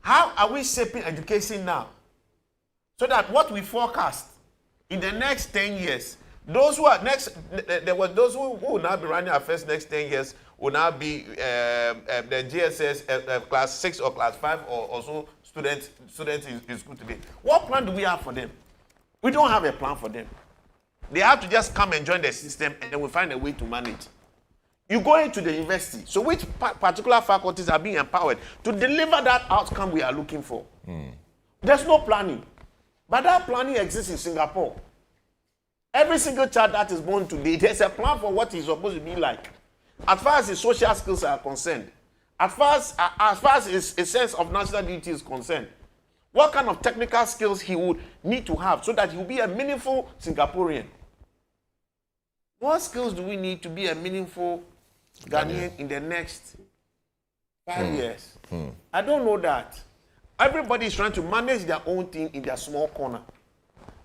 How are we shaping education now? So that what we forecast in the next 10 years, those who are next, there were those who will now be running our first next 10 years will now be the GSS class 6 or class 5 or so students in school today. What plan do we have for them? We don't have a plan for them. They have to just come and join the system, and then we find a way to manage. You go into the university. So which particular faculties are being empowered to deliver that outcome we are looking for? There's no planning. But that planning exists in Singapore. Every single child that is born today, there's a plan for what he's supposed to be like. As far as his social skills are concerned, as far as his sense of national duty is concerned, what kind of technical skills he would need to have so that he will be a meaningful Singaporean. What skills do we need to be a meaningful Ghanaian in the next 5 years? I don't know that. Everybody is trying to manage their own thing in their small corner.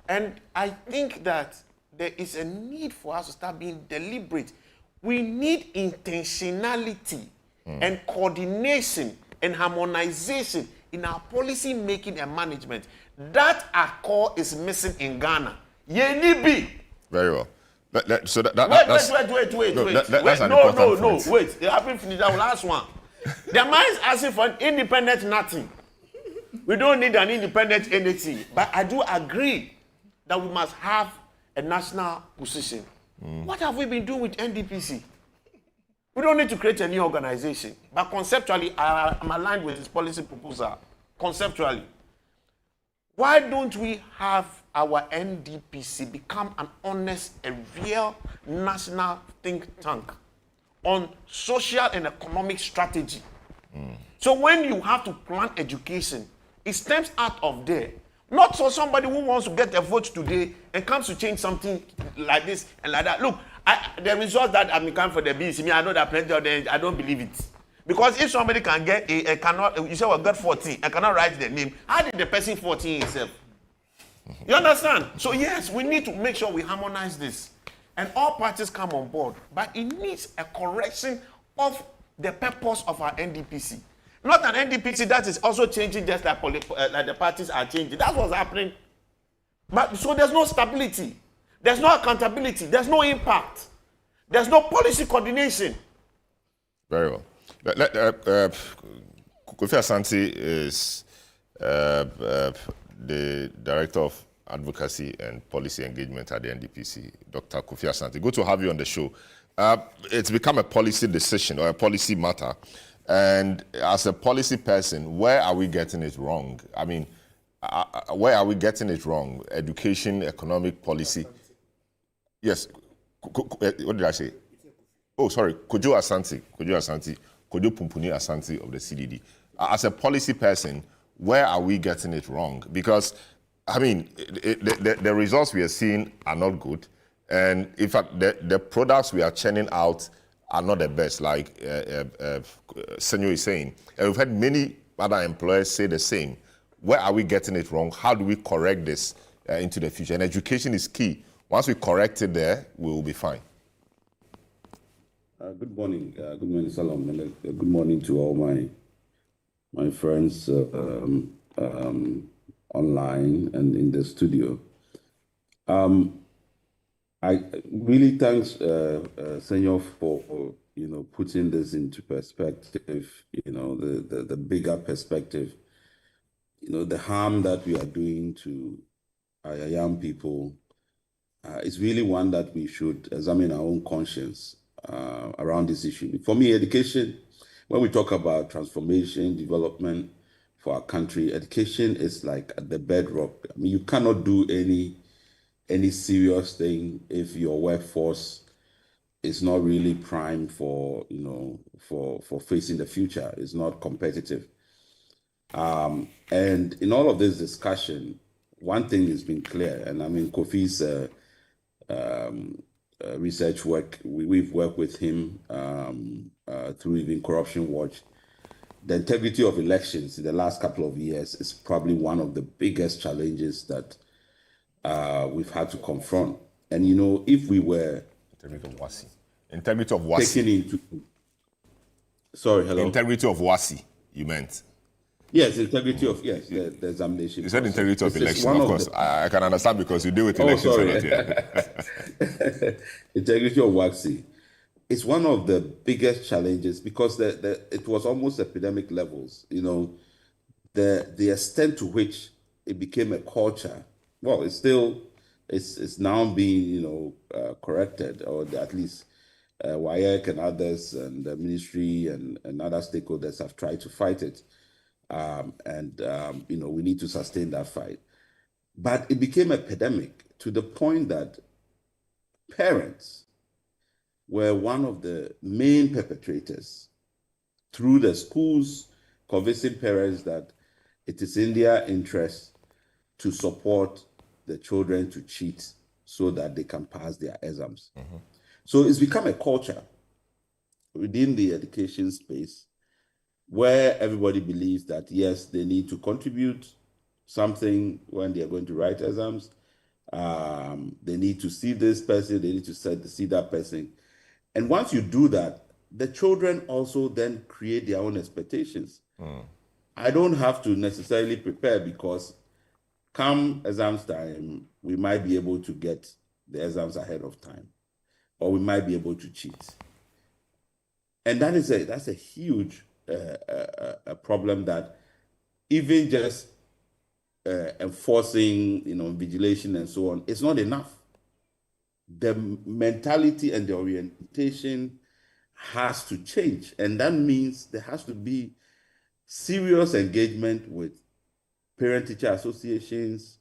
And I think that there is a need for us to start being deliberate. We need intentionality and coordination and harmonization in our policy making and management. That accord is missing in Ghana. Yenibi. Very well. Wait. That's an No, important point. wait. You haven't finished that last one. The man is asking for an independent nothing. We don't need an independent anything. But I do agree that we must have a national position. What have we been doing with NDPC? We don't need to create a new organization. But conceptually, I'm aligned with this policy proposal. Conceptually. Why don't we have our NDPC become an honest, a real national think tank on social and economic strategy? So when you have to plan education, it stems out of there. Not for somebody who wants to get a vote today and comes to change something like this and like that. Look, the results that I'm coming for the BC, me, I know that plenty of them, I don't believe it. Because if somebody can get you say, well, got 14, I cannot write the name. How did the person 14 himself? You understand? So yes, we need to make sure we harmonize this. And all parties come on board. But it needs a correction of the purpose of our NDPC. Not an NDPC that is also changing just like the parties are changing. That's what's happening. But so there's no stability. There's no accountability. There's no impact. There's no policy coordination. Very well. Kofi Asante is the Director of Advocacy and Policy Engagement at the NDPC, Dr. Kofi Asante. Good to have you on the show. It's become a policy decision or a policy matter. And as a policy person, where are we getting it wrong? I mean, where are we getting it wrong? Education, economic policy? Yes. What did I say? Oh, sorry. Kojo Asante. Kojo Pumpuni Asante of the CDD. As a policy person, where are we getting it wrong? Because, I mean, the results we are seeing are not good. And in fact, the products we are churning out are not the best, like Senor is saying. And we've had many other employers say the same. Where are we getting it wrong? How do we correct this into the future? And education is key. Once we correct it there, we will be fine. Good morning. Good morning, Selorm, and good morning to all my friends online and in the studio. I really thanks Senor for putting this into perspective. The bigger perspective. The harm that we are doing to our young people is really one that we should examine our own conscience around this issue. For me, education, when we talk about transformation, development for our country, education is like the bedrock. I mean, you cannot do any serious thing if your workforce is not really primed for facing the future. It's not competitive. And in all of this discussion, one thing has been clear, and I mean Kofi's research work, we've worked with him through even Corruption Watch. The integrity of elections in the last couple of years is probably one of the biggest challenges that we've had to confront. And if we were integrity of WASI. Sorry, hello. Integrity of WASI, you meant. Yes, integrity of the examination. You said integrity of election, of course. I can understand because you deal with elections a lot here. Integrity of WASI. It's one of the biggest challenges because it was almost epidemic levels. The extent to which it became a culture. Well, it's now being corrected, or at least WAEC and others and the ministry and other stakeholders have tried to fight it. We need to sustain that fight. But it became an epidemic to the point that parents were one of the main perpetrators through the schools, convincing parents that it is in their interest to support the children to cheat so that they can pass their exams. Mm-hmm. So it's become a culture within the education space where everybody believes that, yes, they need to contribute something when they are going to write exams. They need to see this person, they need to see that person. And once you do that, the children also then create their own expectations. I don't have to necessarily prepare because come exams time, we might be able to get the exams ahead of time, or we might be able to cheat. And that's a huge a problem that even just enforcing, vigilation and so on, it's not enough. The mentality and the orientation has to change. And that means there has to be serious engagement with parent-teacher associations,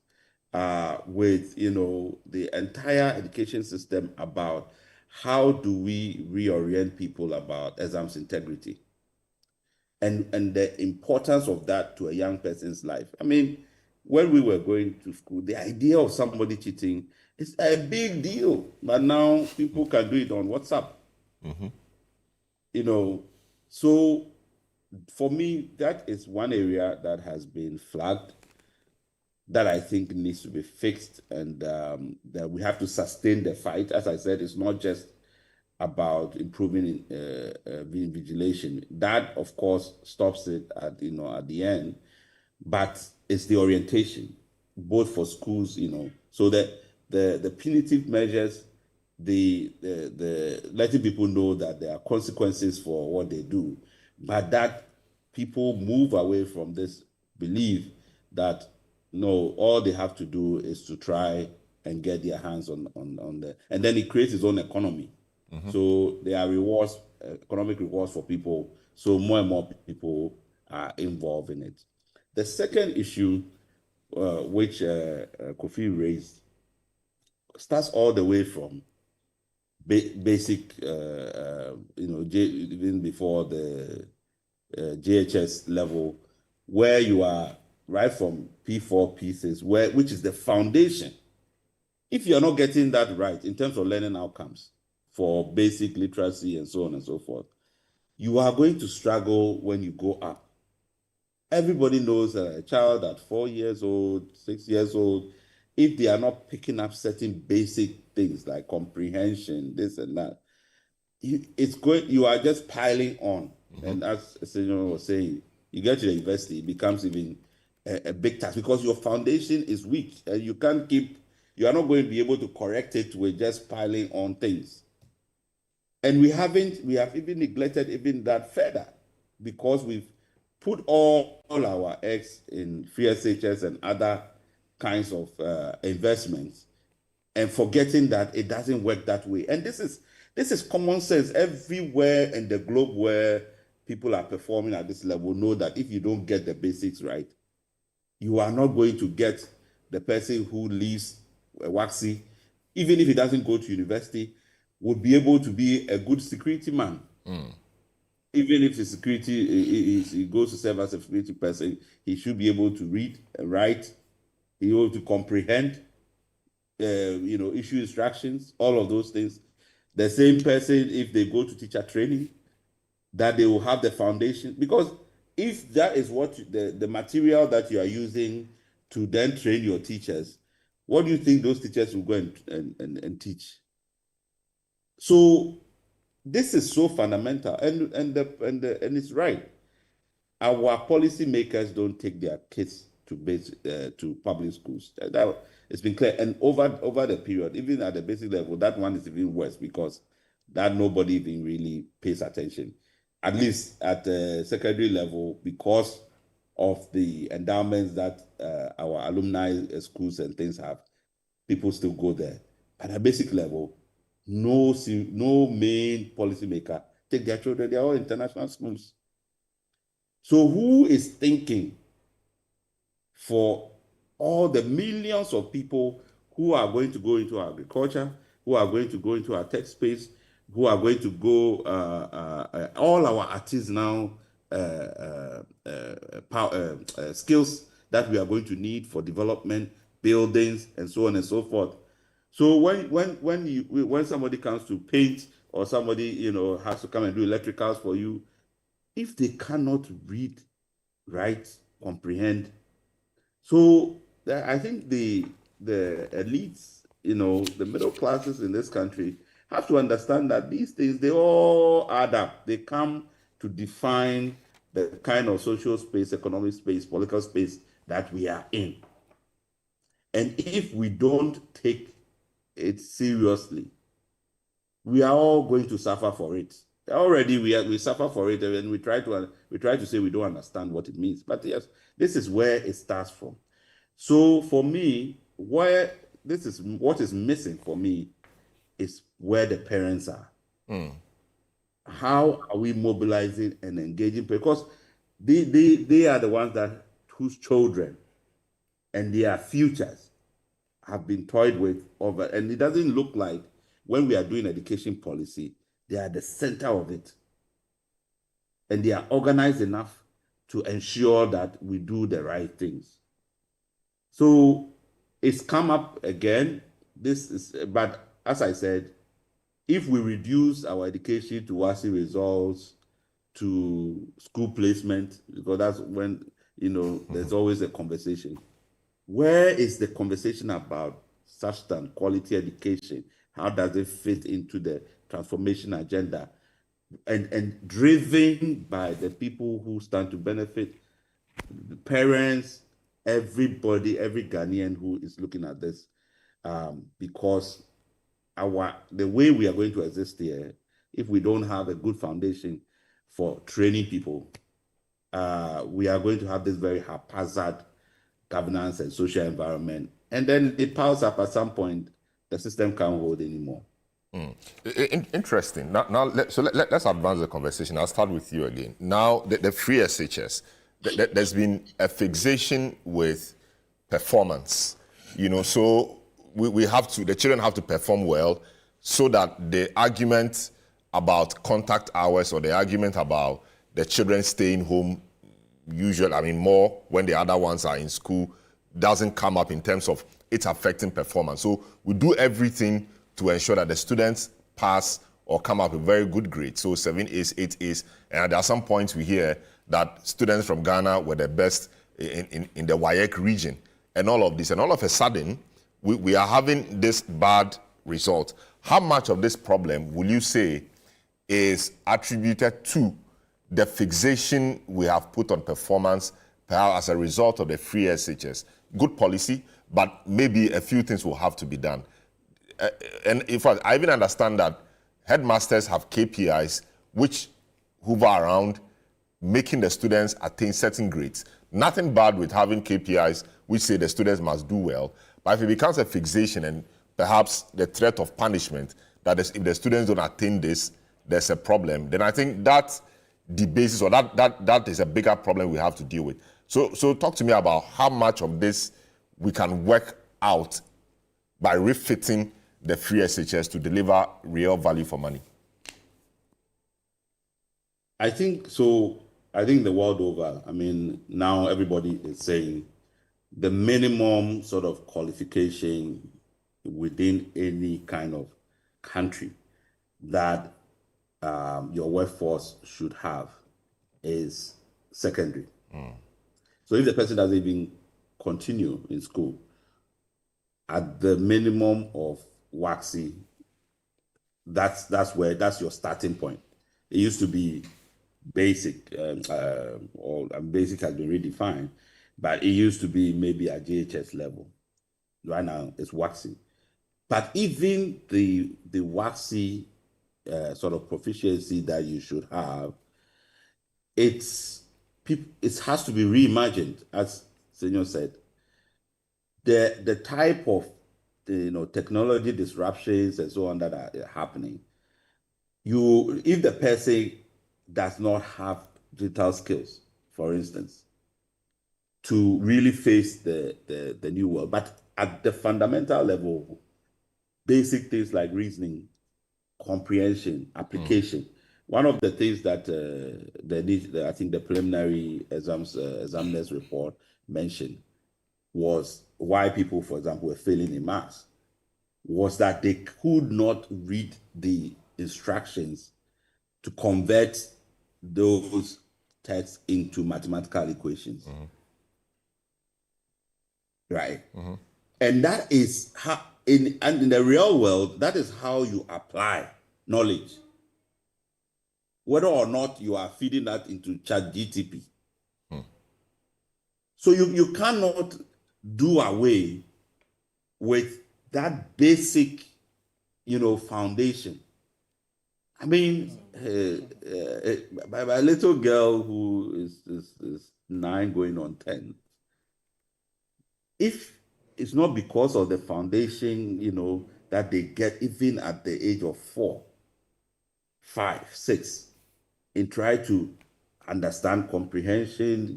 with, the entire education system about how do we reorient people about exams integrity and the importance of that to a young person's life. I mean, when we were going to school, the idea of somebody cheating is a big deal. But now people can do it on WhatsApp. You know, so for me, that is one area that has been flagged that I think needs to be fixed, and that we have to sustain the fight. As I said, it's not just about improving vigilation. That, of course, stops it at the end, but it's the orientation, both for schools, so that the punitive measures, the letting people know that there are consequences for what they do, but that people move away from this belief that no, all they have to do is to try and get their hands on the, and then it creates its own economy. So there are rewards, economic rewards for people. So more and more people are involved in it. The second issue, which Kofi raised, starts all the way from basic, even before the JHS level, where you are right from P4, P6, which is the foundation. If you're not getting that right in terms of learning outcomes for basic literacy and so on and so forth, you are going to struggle when you go up. Everybody knows that a child at 4 years old, 6 years old, if they are not picking up certain basic things like comprehension, this and that, you are just piling on. And as Senor was saying, you get to the university, it becomes even a big task because your foundation is weak and you are not going to be able to correct it with just piling on things. And we have even neglected even that further because we've put all our eggs in free SHS and other kinds of investments and forgetting that it doesn't work that way. And this is common sense everywhere in the globe where people are performing at this level know that if you don't get the basics right, you are not going to get the person who leaves Waxy, even if he doesn't go to university, would be able to be a good security man. Even if his security, he goes to serve as a security person, he should be able to read and write, be able to comprehend, issue instructions, all of those things. The same person, if they go to teacher training, that they will have the foundation. Because if that is what the material that you are using to then train your teachers, what do you think those teachers will go and teach? So this is so fundamental, and it's right. Our policymakers don't take their kids to public schools. It's been clear, and over the period, even at the basic level, that one is even worse because that nobody even really pays attention. At least at the secondary level, because of the endowments that our alumni schools and things have, people still go there. At a basic level, no main policymaker take their children. They're all international schools. So who is thinking for all the millions of people who are going to go into agriculture, who are going to go into our tech space, who are going to go, all our artisanal skills that we are going to need for development, buildings, and so on and so forth. So when somebody comes to paint or somebody has to come and do electricals for you, if they cannot read, write, comprehend, so I think the elites, the middle classes in this country have to understand that these things, they all add up. They come to define the kind of social space, economic space, political space that we are in. And if we don't take it seriously, we are all going to suffer for it. Already we suffer for it, and we try to say we don't understand what it means. But yes, this is where it starts from. So for me, what is missing for me is where the parents are. How are we mobilizing and engaging? Because they are the ones whose children and their futures have been toyed with over, and it doesn't look like when we are doing education policy, they are the center of it. And they are organized enough to ensure that we do the right things. So it's come up again. But as I said, if we reduce our education to WASI results, to school placement, because that's when, there's always a conversation. Where is the conversation about substance, quality education? How does it fit into the transformation agenda? And driven by the people who stand to benefit, the parents, everybody, every Ghanaian who is looking at this, because the way we are going to exist here, if we don't have a good foundation for training people, we are going to have this very haphazard governance and social environment. And then it piles up at some point, the system can't hold anymore. Interesting. Now let's advance the conversation. I'll start with you again. Now, the free SHS, there's been a fixation with performance. So the children have to perform well, so that the argument about contact hours or the argument about the children staying home, more when the other ones are in school, doesn't come up in terms of it's affecting performance. So we do everything to ensure that the students pass or come up with very good grades. So 7 A's, 8 A's. And at some points we hear that students from Ghana were the best in the WAEC region and all of this. And all of a sudden, we are having this bad result. How much of this problem will you say is attributed to the fixation we have put on performance, perhaps as a result of the free SHS? Good policy, but maybe a few things will have to be done. And in fact, I even understand that headmasters have KPIs which hover around making the students attain certain grades. Nothing bad with having KPIs which say the students must do well, but if it becomes a fixation and perhaps the threat of punishment, that is, if the students don't attain this, there's a problem, then I think that debases, or that is a bigger problem we have to deal with. So talk to me about how much of this we can work out by refitting the free SHS to deliver real value for money. I think so. I think the world over, now everybody is saying the minimum sort of qualification within any kind of country that your workforce should have is secondary. So if the person doesn't even continue in school at the minimum of WACSI, that's your starting point. It used to be basic, or basic has been redefined, but it used to be maybe at JHS level. Right now it's WACSI. But even the WACSI sort of proficiency that you should have, it has to be reimagined, as Senor said. The type of technology disruptions and so on that are happening. If the person does not have digital skills, for instance, to really face the new world, but at the fundamental level, basic things like reasoning, comprehension, application. One of the things that I think the preliminary examiners report mentioned was why people, for example, were failing in maths, was that they could not read the instructions to convert those texts into mathematical equations. Right? And that is how, in the real world, that is how you apply knowledge. Whether or not you are feeding that into ChatGTP. So you cannot do away with that basic, foundation. My little girl who is 9 going on 10, if it's not because of the foundation, that they get even at the age of 4, 5, 6, and try to understand comprehension,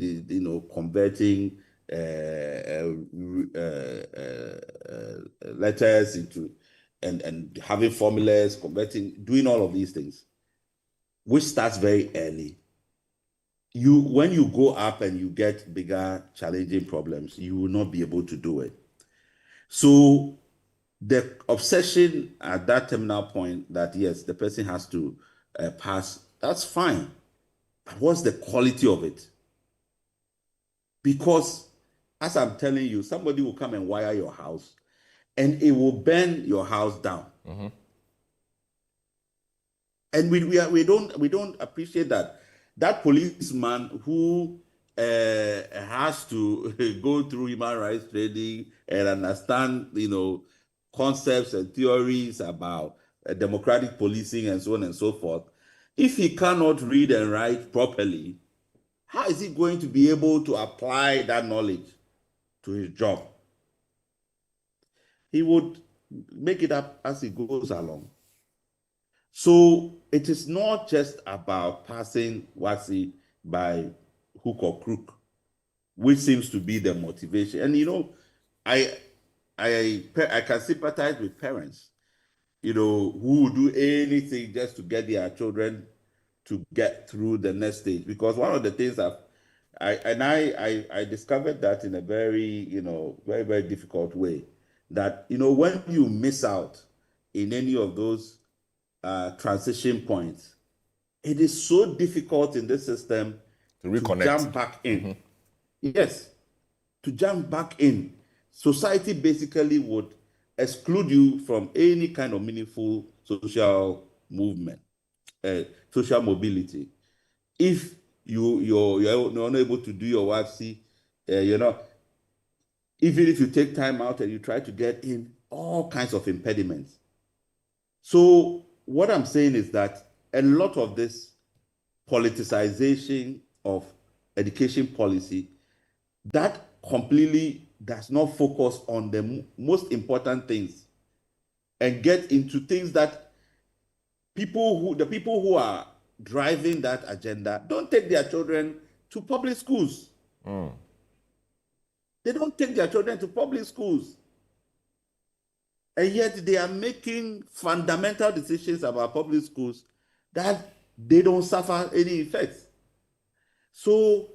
converting letters into and having formulas, doing all of these things, which starts very early. when you go up and you get bigger challenging problems, you will not be able to do it. So the obsession at that terminal point that yes, the person has to pass, that's fine. But what's the quality of it? Because as I'm telling you, somebody will come and wire your house and it will burn your house down. And we don't appreciate that. That policeman who has to go through human rights training and understand, concepts and theories about democratic policing and so on and so forth. If he cannot read and write properly, how is he going to be able to apply that knowledge to his job? He would make it up as he goes along. So it is not just about passing WASI by hook or crook, which seems to be the motivation. And I can sympathize with parents, who will do anything just to get their children to get through the next stage. Because one of the things I discovered that in a very, very, very difficult way, that, when you miss out in any of those transition points, it is so difficult in this system to jump back in. Yes, to jump back in. Society basically would exclude you from any kind of meaningful social movement, social mobility. If you're not able to do your WAPC, even if you take time out and you try to get in, all kinds of impediments. So what I'm saying is that a lot of this politicization of education policy, that completely does not focus on the most important things and get into things that the people who are driving that agenda don't take their children to public schools. They don't take their children to public schools. And yet they are making fundamental decisions about public schools that they don't suffer any effects. So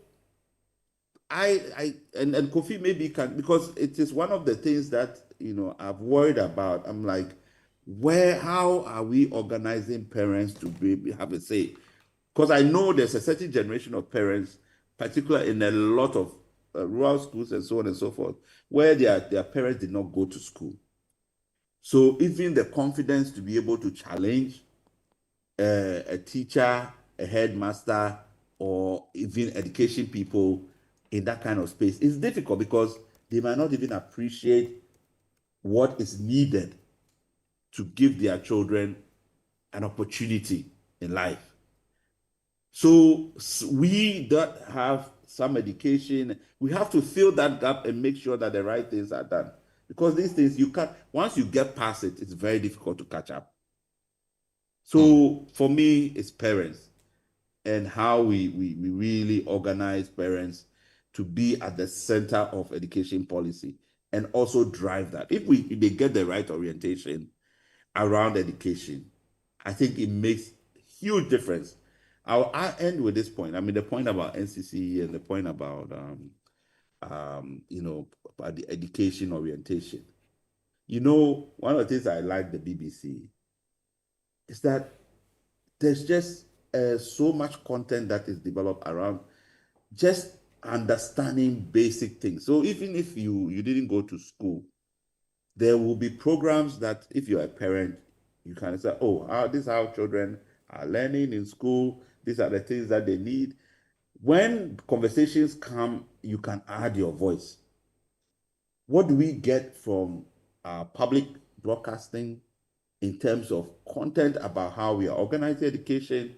and Kofi maybe can, because it is one of the things that I've worried about. I'm like, how are we organizing parents to have a say? Because I know there's a certain generation of parents, particularly in a lot of rural schools and so on and so forth, where their parents did not go to school. So even the confidence to be able to challenge a teacher, a headmaster, or even education people in that kind of space is difficult because they might not even appreciate what is needed to give their children an opportunity in life. So we that have some education, we have to fill that gap and make sure that the right things are done. Because these things, you can't, once you get past it, it's very difficult to catch up. So for me, it's parents and how we really organize parents to be at the center of education policy and also drive that. If they get the right orientation around education, I think it makes huge difference. I'll end with this point. I mean, the point about NCC and the point about about the education orientation. One of the things I like the BBC is that there's just so much content that is developed around just understanding basic things. So even if you didn't go to school, there will be programs that if you're a parent, you can say, this is how children are learning in school. These are the things that they need. When conversations come, you can add your voice. What do we get from public broadcasting in terms of content about how we are organizing education?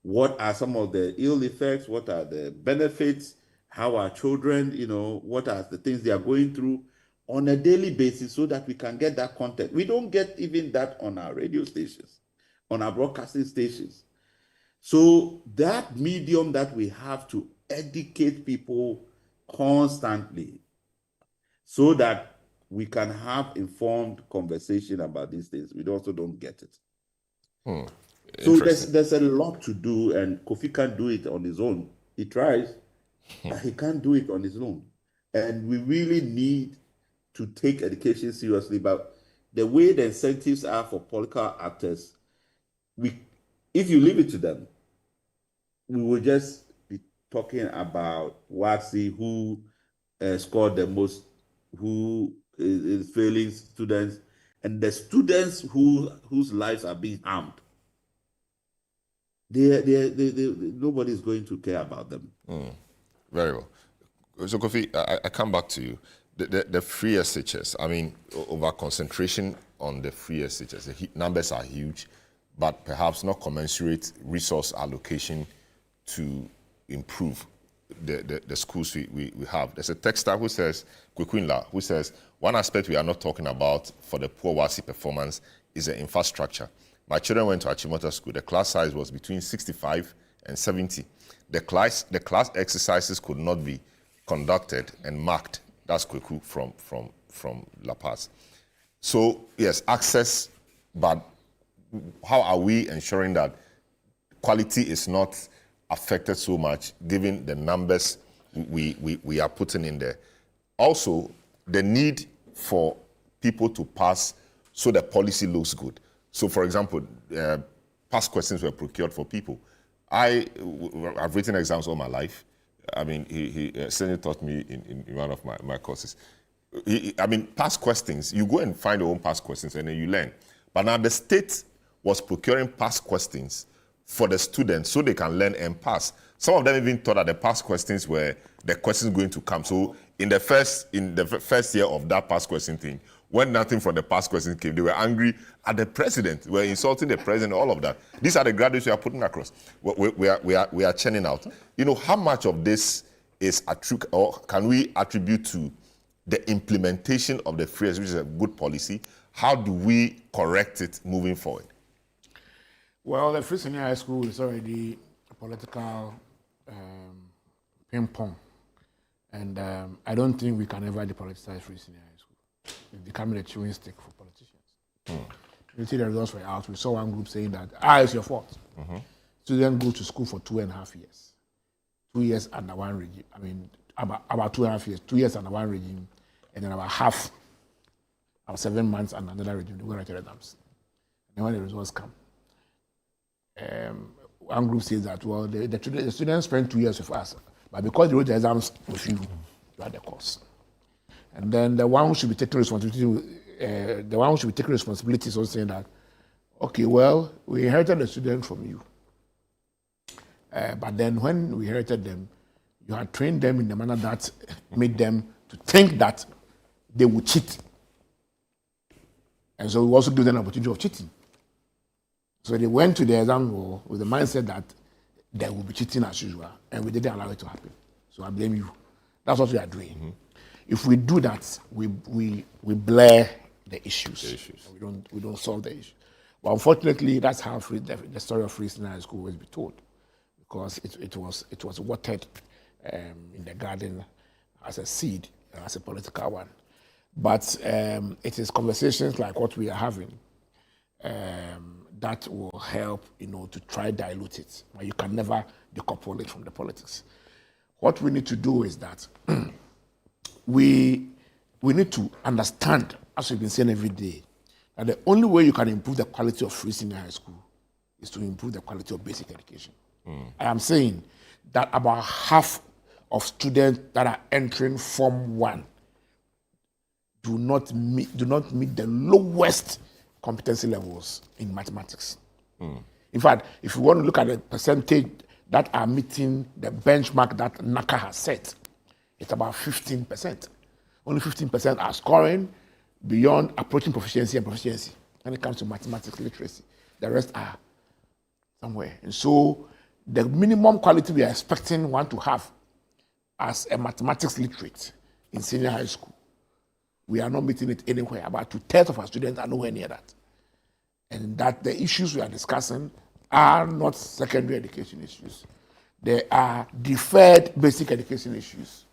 What are some of the ill effects? What are the benefits? How are children, what are the things they are going through on a daily basis so that we can get that content? We don't get even that on our radio stations, on our broadcasting stations. So that medium that we have to educate people constantly so that we can have informed conversation about these things, we also don't get it. So there's a lot to do, and Kofi can't do it on his own. He tries, but he can't do it on his own. And we really need to take education seriously. But the way the incentives are for political actors, if you leave it to them, we will just be talking about Waxy, who scored the most, who is failing students, and the students whose lives are being harmed. Nobody is going to care about them. Very well. So, Kofi, I come back to you. The free SHS, I mean, over concentration on the free SHS, the numbers are huge, but perhaps not commensurate resource allocation to improve the schools we have. There's a texter who says, Kwekwinla, who says, one aspect we are not talking about for the poor WASI performance is the infrastructure. My children went to Achimota School. The class size was between 65 and 70. The class exercises could not be conducted and marked. That's Kweku from La Paz. So, yes, access, but how are we ensuring that quality is not affected so much given the numbers we are putting in there? Also, the need for people to pass so the policy looks good. So, for example, past questions were procured for people. I've written exams all my life. I mean, Senator taught me in one of my courses. Past questions, you go and find your own past questions and then you learn. But now the state was procuring past questions for the students so they can learn and pass. Some of them even thought that the past questions were the questions going to come. So in the first year of that past question thing, when nothing from the past questions came, they were angry at the president, were insulting the president, all of that. These are the graduates we are putting across. We are churning out. You know, how much of this is or can we attribute to the implementation of the free, which is a good policy? How do we correct it moving forward? Well, the free senior high school is already a political ping pong, and I don't think we can ever depoliticize free senior high school. It's becoming a chewing stick for politicians. You see the results were out. We saw one group saying that, it's your fault. Students go to school for 2.5 years. 2 years under one regime. I mean, about 2.5 years. 2 years under one regime, and then about 7 months under another regime. They go write their exams. And then when the results come, one group says that, well, the students spent 2 years with us, but because they wrote the exams with you, you had the course. And then the one who should be taking responsibility, is also saying that, okay, well, we inherited the student from you, but then when we inherited them, you had trained them in a manner that made them to think that they would cheat, and so we also give them an opportunity of cheating. So they went to the exam hall with the mindset that they will be cheating as usual, and we didn't allow it to happen. So I blame you. That's what we are doing. If we do that, we blur the issues. We don't solve the issue. But unfortunately, that's how the story of free senior high school will be told, because it was watered in the garden as a seed, as a political one. But it is conversations like what we are having that will help, to try dilute it. But you can never decouple it from the politics. What we need to do is that we need to understand, as we've been saying every day, that the only way you can improve the quality of free senior high school is to improve the quality of basic education. I am saying that about half of students that are entering Form 1 do not meet the lowest competency levels in mathematics. In fact, if you want to look at the percentage that are meeting the benchmark that NACA has set, it's about 15%. Only 15% are scoring beyond approaching proficiency and proficiency when it comes to mathematics literacy. The rest are somewhere. And so the minimum quality we are expecting one to have as a mathematics literate in senior high school, we are not meeting it anywhere. About 2/3 of our students are nowhere near that. And that the issues we are discussing are not secondary education issues. They are deferred basic education issues,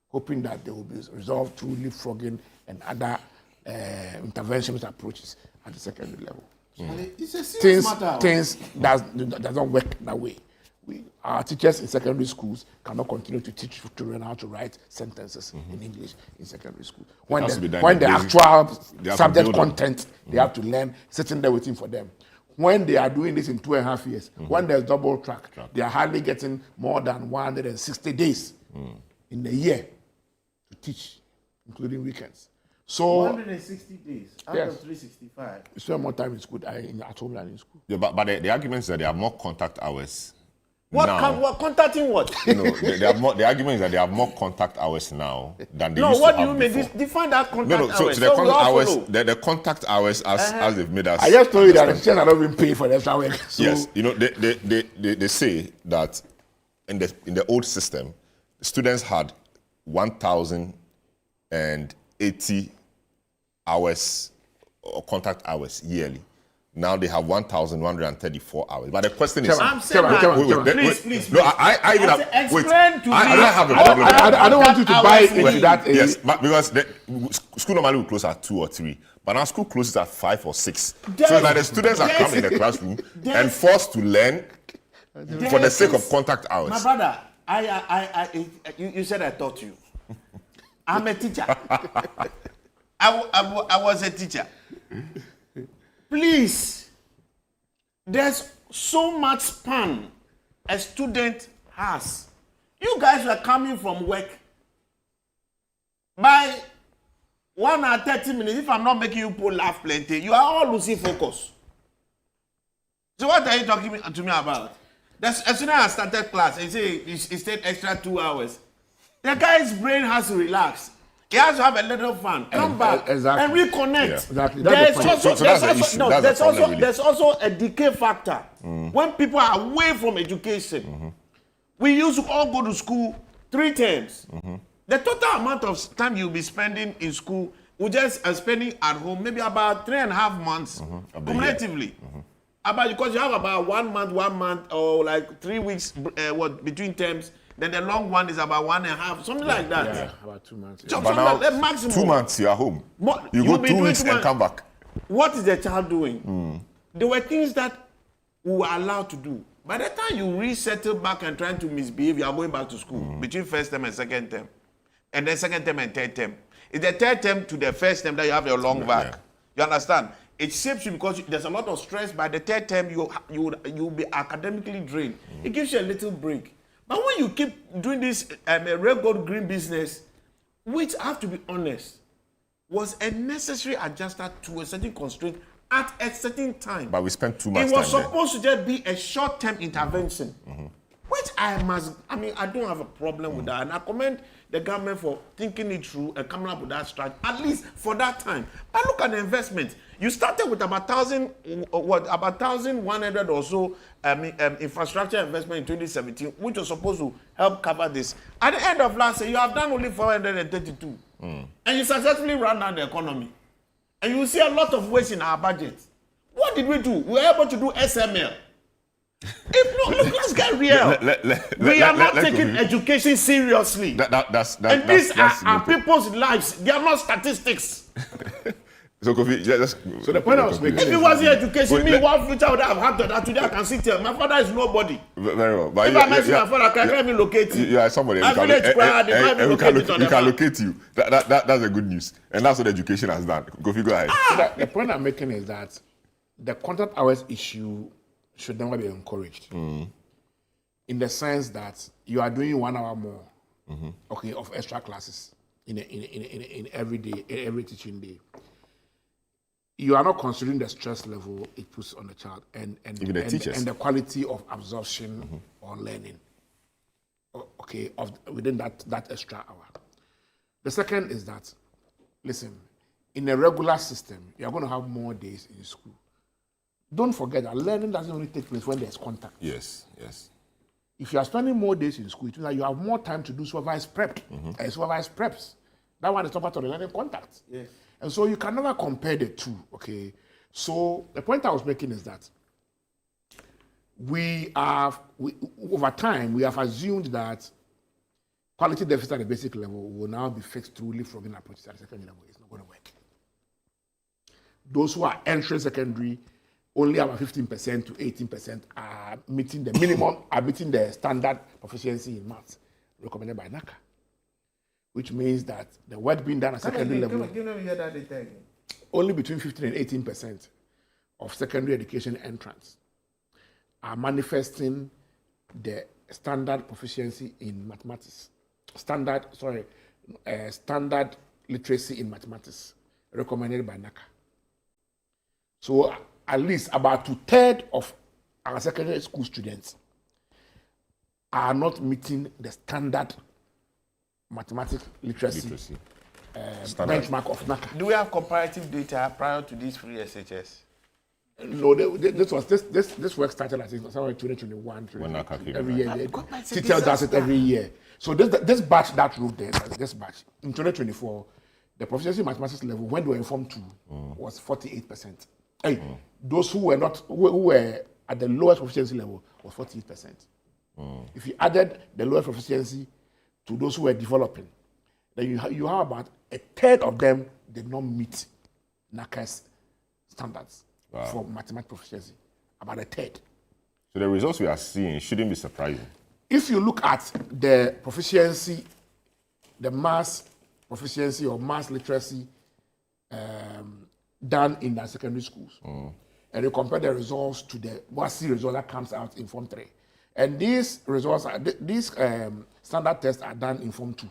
hoping that they will be resolved through leapfrogging and other interventionist approaches at the secondary level. It's a serious matter. Things does not work that way. our teachers in secondary schools cannot continue to teach children how to write sentences in English in secondary school. When the actual subject content they have to learn, sitting there waiting for them. When they are doing this in 2.5 years, when there's double track, they are hardly getting more than 160 days in a year to teach, including weekends. So 160 days out of 365. You spend more time in school at home than in school. Yeah, but the argument is that they have more contact hours. What contacting what? The argument is that they have more contact hours now than they used to have. No, what do you mean? Define that contact hours. So the contact hours, the contact hours as they've made us. I just told you that the teachers are not being paid for the extra work. So yes, they say that in the old system, students had 1,080 hours or contact hours yearly. Now they have 1,134 hours. But the question is, please. No, I even have. Explain to me. I don't have a problem. I don't want you to buy into that. Yes, but because school normally will close at 2 or 3, but now school closes at 5 or 6. So that the students are coming in the classroom and forced to learn for the sake of contact hours. My brother, you said I taught you. I'm a teacher. I was a teacher. Please, there's so much span a student has. You guys were coming from work. By 1 hour 30 minutes, if I'm not making you pull laugh plenty, you are all losing focus. So what are you talking to me about? As soon as I started class, and say he stayed extra 2 hours. The guy's brain has to relax. He has to have a little fun, come back and reconnect. Yeah. Exactly. There's also a decay factor. When people are away from education, we used to all go to school 3 terms. The total amount of time you'll be spending in school, we just spending at home maybe about 3.5 months cumulatively. Because you have about 1 month, or like 3 weeks between terms. Then the long one is about 1.5, something like that. Yeah, about 2 months. Yeah. But now, maximum. 2 months, you are home. You go 2 weeks and come back. What is the child doing? There were things that we were allowed to do. By the time you resettle back and trying to misbehave, you are going back to school between first term and second term. And then second term and third term. It's the third term to the first term that you have your long back. You understand? It shapes you because there's a lot of stress. By the third term, you'll be academically drained. It gives you a little break. But when you keep doing this red gold green business, which I have to be honest, was a necessary adjuster to a certain constraint at a certain time. But we spent too much time. It was supposed to just be a short-term intervention, which I don't have a problem with that. And I commend the government for thinking it through and coming up with that strategy, at least for that time. But look at the investment. You started with about 1,100 or so infrastructure investment in 2017, which was supposed to help cover this. At the end of last year, you have done only 432. And you successfully ran down the economy. And you see a lot of waste in our budget. What did we do? We were able to do SML. Look, let's get real. We are not taking education seriously. And these are people's lives. They are not statistics. So the point I was making. If it was education, what future would I have had that today I can sit here? My father is nobody. Very well. But if I mention my father, I can even locate you. You are somebody. We can locate you. That's the good news. And that's what education has done. Go ahead. The point I'm making is that the contact hours issue should never be encouraged. In the sense that you are doing 1 hour more, of extra classes in every day, every teaching day. You are not considering the stress level it puts on the child and the quality of absorption or learning. Within that extra hour. The second is that, listen, in a regular system, you are going to have more days in school. Don't forget that learning doesn't only take place when there's contact. Yes. If you are spending more days in school, it means that you have more time to do supervised prep and supervised preps. That one is not part of the learning contact. Yes. And so you can never compare the two, okay? So the point I was making is that over time, we have assumed that quality deficit at the basic level will now be fixed through leapfrogging approaches at the secondary level. It's not going to work. Those who are entering secondary, only about 15% to 18% are are meeting the minimum, are meeting the standard proficiency in maths recommended by NACA, which means that the work being done at secondary level, only between 15 and 18% of secondary education entrants are manifesting the standard proficiency in mathematics, standard literacy in mathematics recommended by NACA. So at least about 2/3 of our secondary school students are not meeting the standard mathematics literacy. Benchmark of NACA. Do we have comparative data prior to these free SHS? No, this work started, I think, somewhere in 2021. When NACA came every in, year. CTL does it every year. So this batch that wrote there, this batch, in 2024, the proficiency mathematics level, when they were informed to, was 48%. Those who were at the lowest proficiency level was 48%. If you added the lowest proficiency to those who were developing, then you have about 1/3 of them did not meet NACA's standards for mathematics proficiency. About 1/3. So the results we are seeing shouldn't be surprising. If you look at the proficiency, the maths proficiency or maths literacy done in the secondary schools, and you compare the results to the WASI result that comes out in Form 3, and these results are these standard tests are done in Form 2.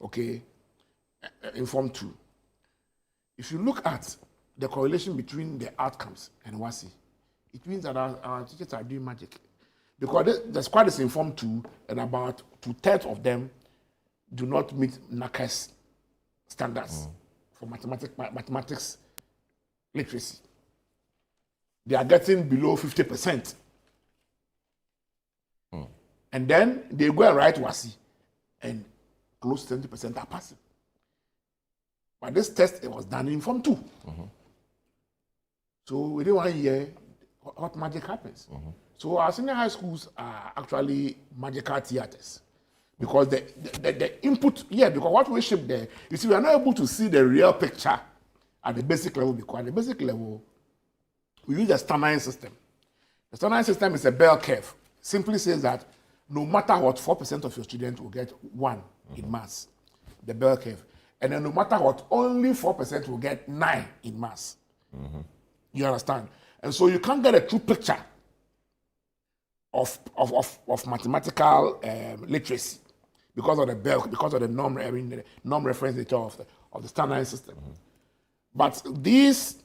Okay, in Form 2. If you look at the correlation between the outcomes and WASI, it means that our teachers are doing magic. Because there's quite this in Form 2, and about 2/3 of them do not meet NACA's standards for mathematics literacy. They are getting below 50%. And then they go and write WASI, and close to 70% are passing. But this test, it was done in Form 2. So within 1 year, what magic happens? So our senior high schools are actually magical theaters. Because the input, because what we ship there, you see, we are not able to see the real picture at the basic level, because at the basic level, we use the standardizing system. The standardizing system is a bell curve. Simply says that no matter what, 4% of your students will get 1 in maths, the bell curve. And then no matter what, only 4% will get 9 in maths. You understand? And so you can't get a true picture of mathematical literacy because of the bell, because of the norm reference nature of the standardizing system. But these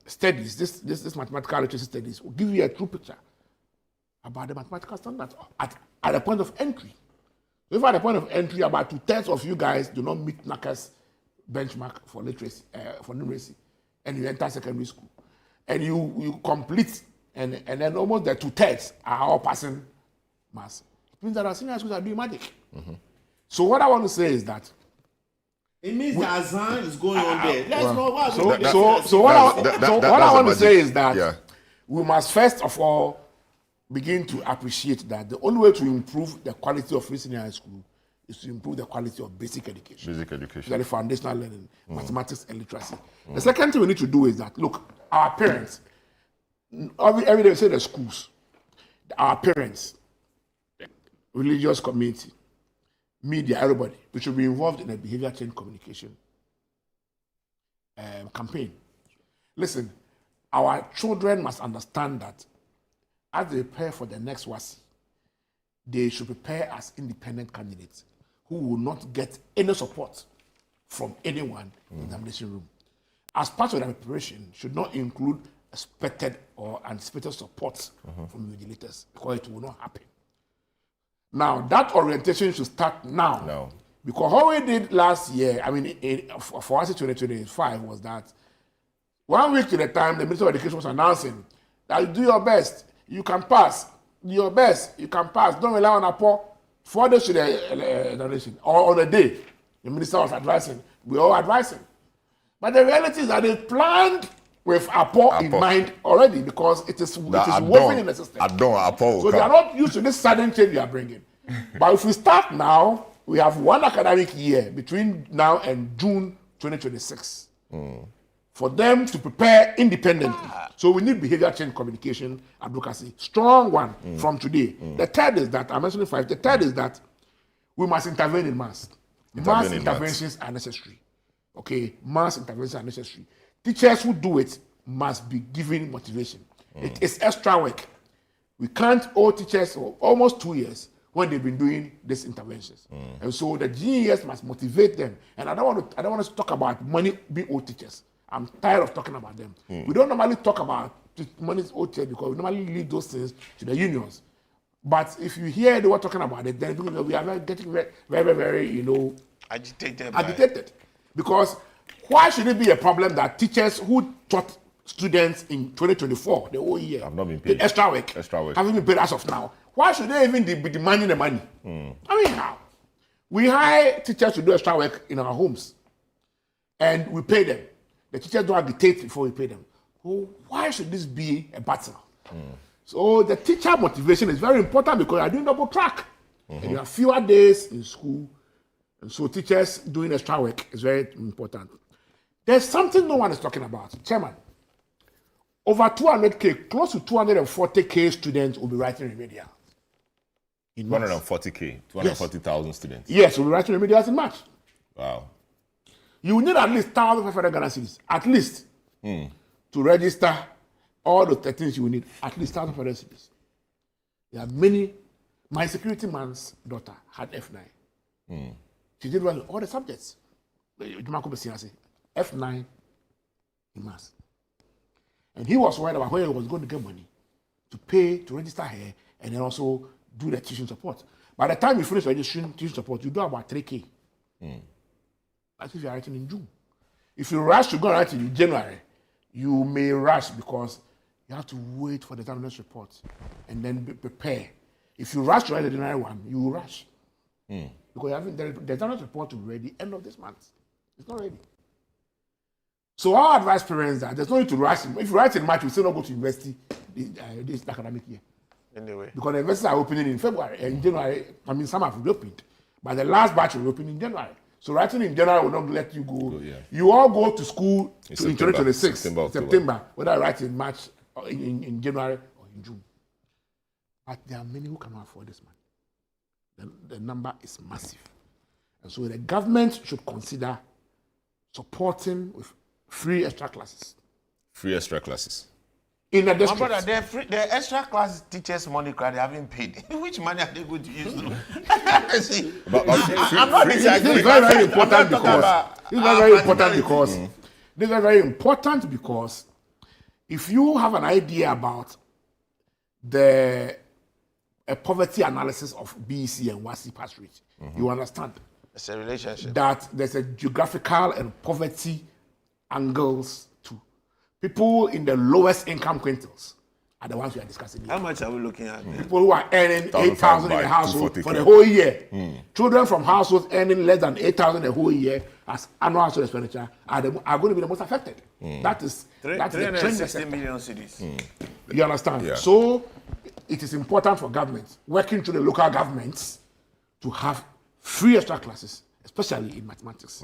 studies, this mathematical literacy studies, will give you a true picture about the mathematical standards at the point of entry. So if at the point of entry, about 2/3 of you guys do not meet NACA's benchmark for literacy, for numeracy, and you enter secondary school, and you complete, and then almost the 2/3 are all passing maths. It means that our senior schools are doing magic. So what I want to say is that it means that Azan is going on there. Let's know what. So what I want to say is that we must first of all begin to appreciate that the only way to improve the quality of senior high school is to improve the quality of basic education. Basic education. That is foundational learning, mathematics and literacy. The second thing we need to do is that, look, our parents, every day we say the schools, our parents, religious community, media, everybody, we should be involved in a behavior change communication campaign. Listen, our children must understand that as they prepare for the next WASI, they should prepare as independent candidates who will not get any support from anyone in the examination room. As part of their preparation, should not include expected or anticipated support from vigilators, because it will not happen. Now, that orientation should start now. No. Because what we did last year, I mean, for WASI 2025, was that 1 week to the time, the Minister of Education was announcing that you do your best, you can pass. Do your best, you can pass. Don't rely on a poor 4 days to the examination, or on a day. The minister was advising. We all advising. But the reality is that they planned with APO in mind already, because it is woven in the system. So they are not used to this sudden change you are bringing. But if we start now, we have 1 academic year between now and June 2026 for them to prepare independently. So we need behavior change, communication, advocacy. Strong one from today. The third is that, I mentioned 5, the third is that we must intervene in mass. Mass interventions are necessary. Okay, mass interventions are necessary. Teachers who do it must be given motivation. It is extra work. We can't owe teachers for almost 2 years when they've been doing these interventions. And so the GES must motivate them. And I don't want us to talk about money being owed teachers. I'm tired of talking about them. We don't normally talk about money owed teachers because we normally leave those things to the unions. But if you hear they were talking about it, then we are getting very, very, very, agitated. Because why should it be a problem that teachers who taught students in 2024, the whole year, have not been paid extra work, haven't been paid as of now? Why should they even be demanding the money? I mean, how? We hire teachers to do extra work in our homes, and we pay them. The teachers don't agitate before we pay them. So why should this be a battle? So the teacher motivation is very important because you are doing double track. And you have fewer days in school. And so teachers doing extra work is very important. There's something no one is talking about. Chairman, over 200K, close to 240K students will be writing remedial. 240K, 240,000 students. Yes, we'll be writing remedials in March. Wow. You need at least 1,500 Ghana cedis, at least, to register all the 13 you will need, at least 1,500 cedis. There are many. My security man's daughter had F9. She did well in all the subjects. F9 in maths. And he was worried about where he was going to get money to pay, to register her, and then also do the tuition support. By the time you finish registering tuition support, you do about 3K. That's if you're writing in June. If you rush to go write in January, you may rush because you have to wait for the examiner's report and then prepare. If you rush to write the January one, you will rush. Because the examiner's report will be ready end of this month. It's not ready. So our advice parents that there's no need to rush. If you write in March, you still not go to university this academic year. Anyway. Because the universities are opening in February and January. I mean, some have reopened, but the last batch will open in January. So writing in January will not let you go. You all go to school in 2026, September, whether I write in March, or in January or in June. But there are many who cannot afford this money. The number is massive. And so the government should consider supporting with free extra classes. Free extra classes. In the district. My brother, the extra class teachers' money card they haven't paid. Which money are they going to use? See, I'm not disagreeing. This is very, very important because this is very important because if you have an idea about the poverty analysis of BEC and WASI pass rate, you understand. It's a relationship. That there's a geographical and poverty angles too. People in the lowest income quintiles are the ones we are discussing here. How much are we looking at? People who are earning 8,000 in a household for the whole year. Children from households earning less than 8,000 a whole year as annual household expenditure are going to be the most affected. That is the trend. 360 million cities. You understand? Yeah. So it is important for governments working through the local governments to have free extra classes, especially in mathematics.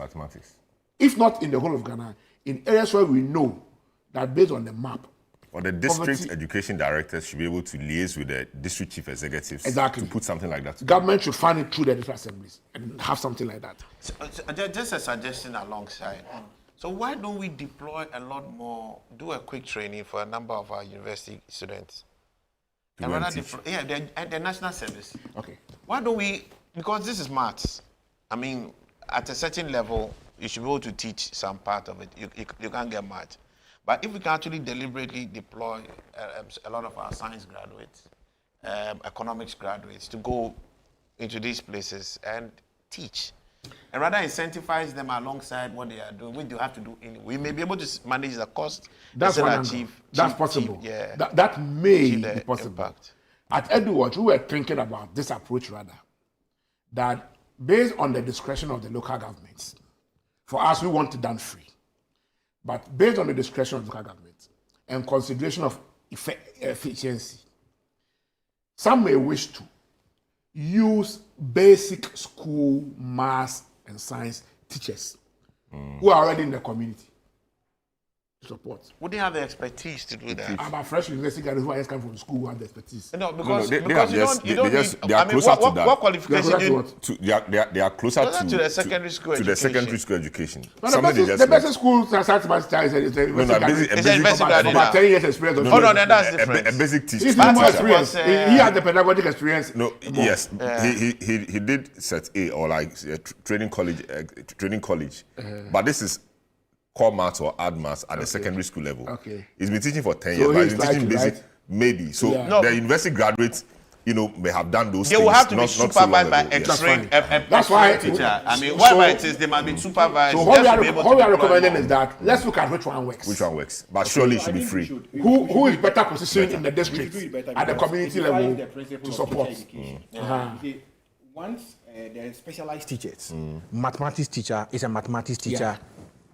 If not in the whole of Ghana, in areas where we know that based on the map. Or the district education directors should be able to liaise with the district chief executives to put something like that together. Government should fund it through the district assemblies and have something like that. So, just a suggestion alongside. So why don't we deploy a lot more, do a quick training for a number of our university students? And rather the national service. Okay. Why don't we, because this is maths. I mean, at a certain level, you should be able to teach some part of it. You can't get math. But if we can actually deliberately deploy a lot of our science graduates, economics graduates to go into these places and teach, and rather incentivize them alongside what they are doing, which they have to do anyway, we may be able to manage the cost. That's possible. That may be possible. Impact. At Edward, we were thinking about this approach rather, that based on the discretion of the local governments, for us, we want it done free. But based on the discretion of the local government and consideration of efficiency, some may wish to use basic school maths and science teachers who are already in the community support. Would they have the expertise to do that? I'm a fresh university graduate who I just come from school who have the expertise. No, because they because have you just- don't you don't they just- need. they are I mean, closer what, to what, that. what qualification? They are you- closer To, they are closer Closer to the secondary school to the education. secondary school education. But Something they the just best left. school starts my child is a No, no, a basic It's a basic about graduate. 10 years experience. Oh, no, then that's a different. basic teacher. He's more But experience. was, He has the pedagogic experience. No, yes, he did set A or like training college, but this is core maths or add maths at the secondary school level. Okay. He's been teaching for 10 So years, but he's he's been teaching likely, basic right? maybe. So Yeah. No. the university graduates, may have done those They things. will have to be not so long supervised by ago. a Yes. trained That's why- teacher. I mean, so- whatever it is, they must be supervised. So just what to be able we to are deploy recommending more. is that let's look at which one works. Which one works? But surely it should be free. Who is better positioned in the district We should do it better at the because community it level defines the principle to of support? teacher education. Uh-huh. You see, once there are specialized teachers, Mathematics teacher is a mathematics teacher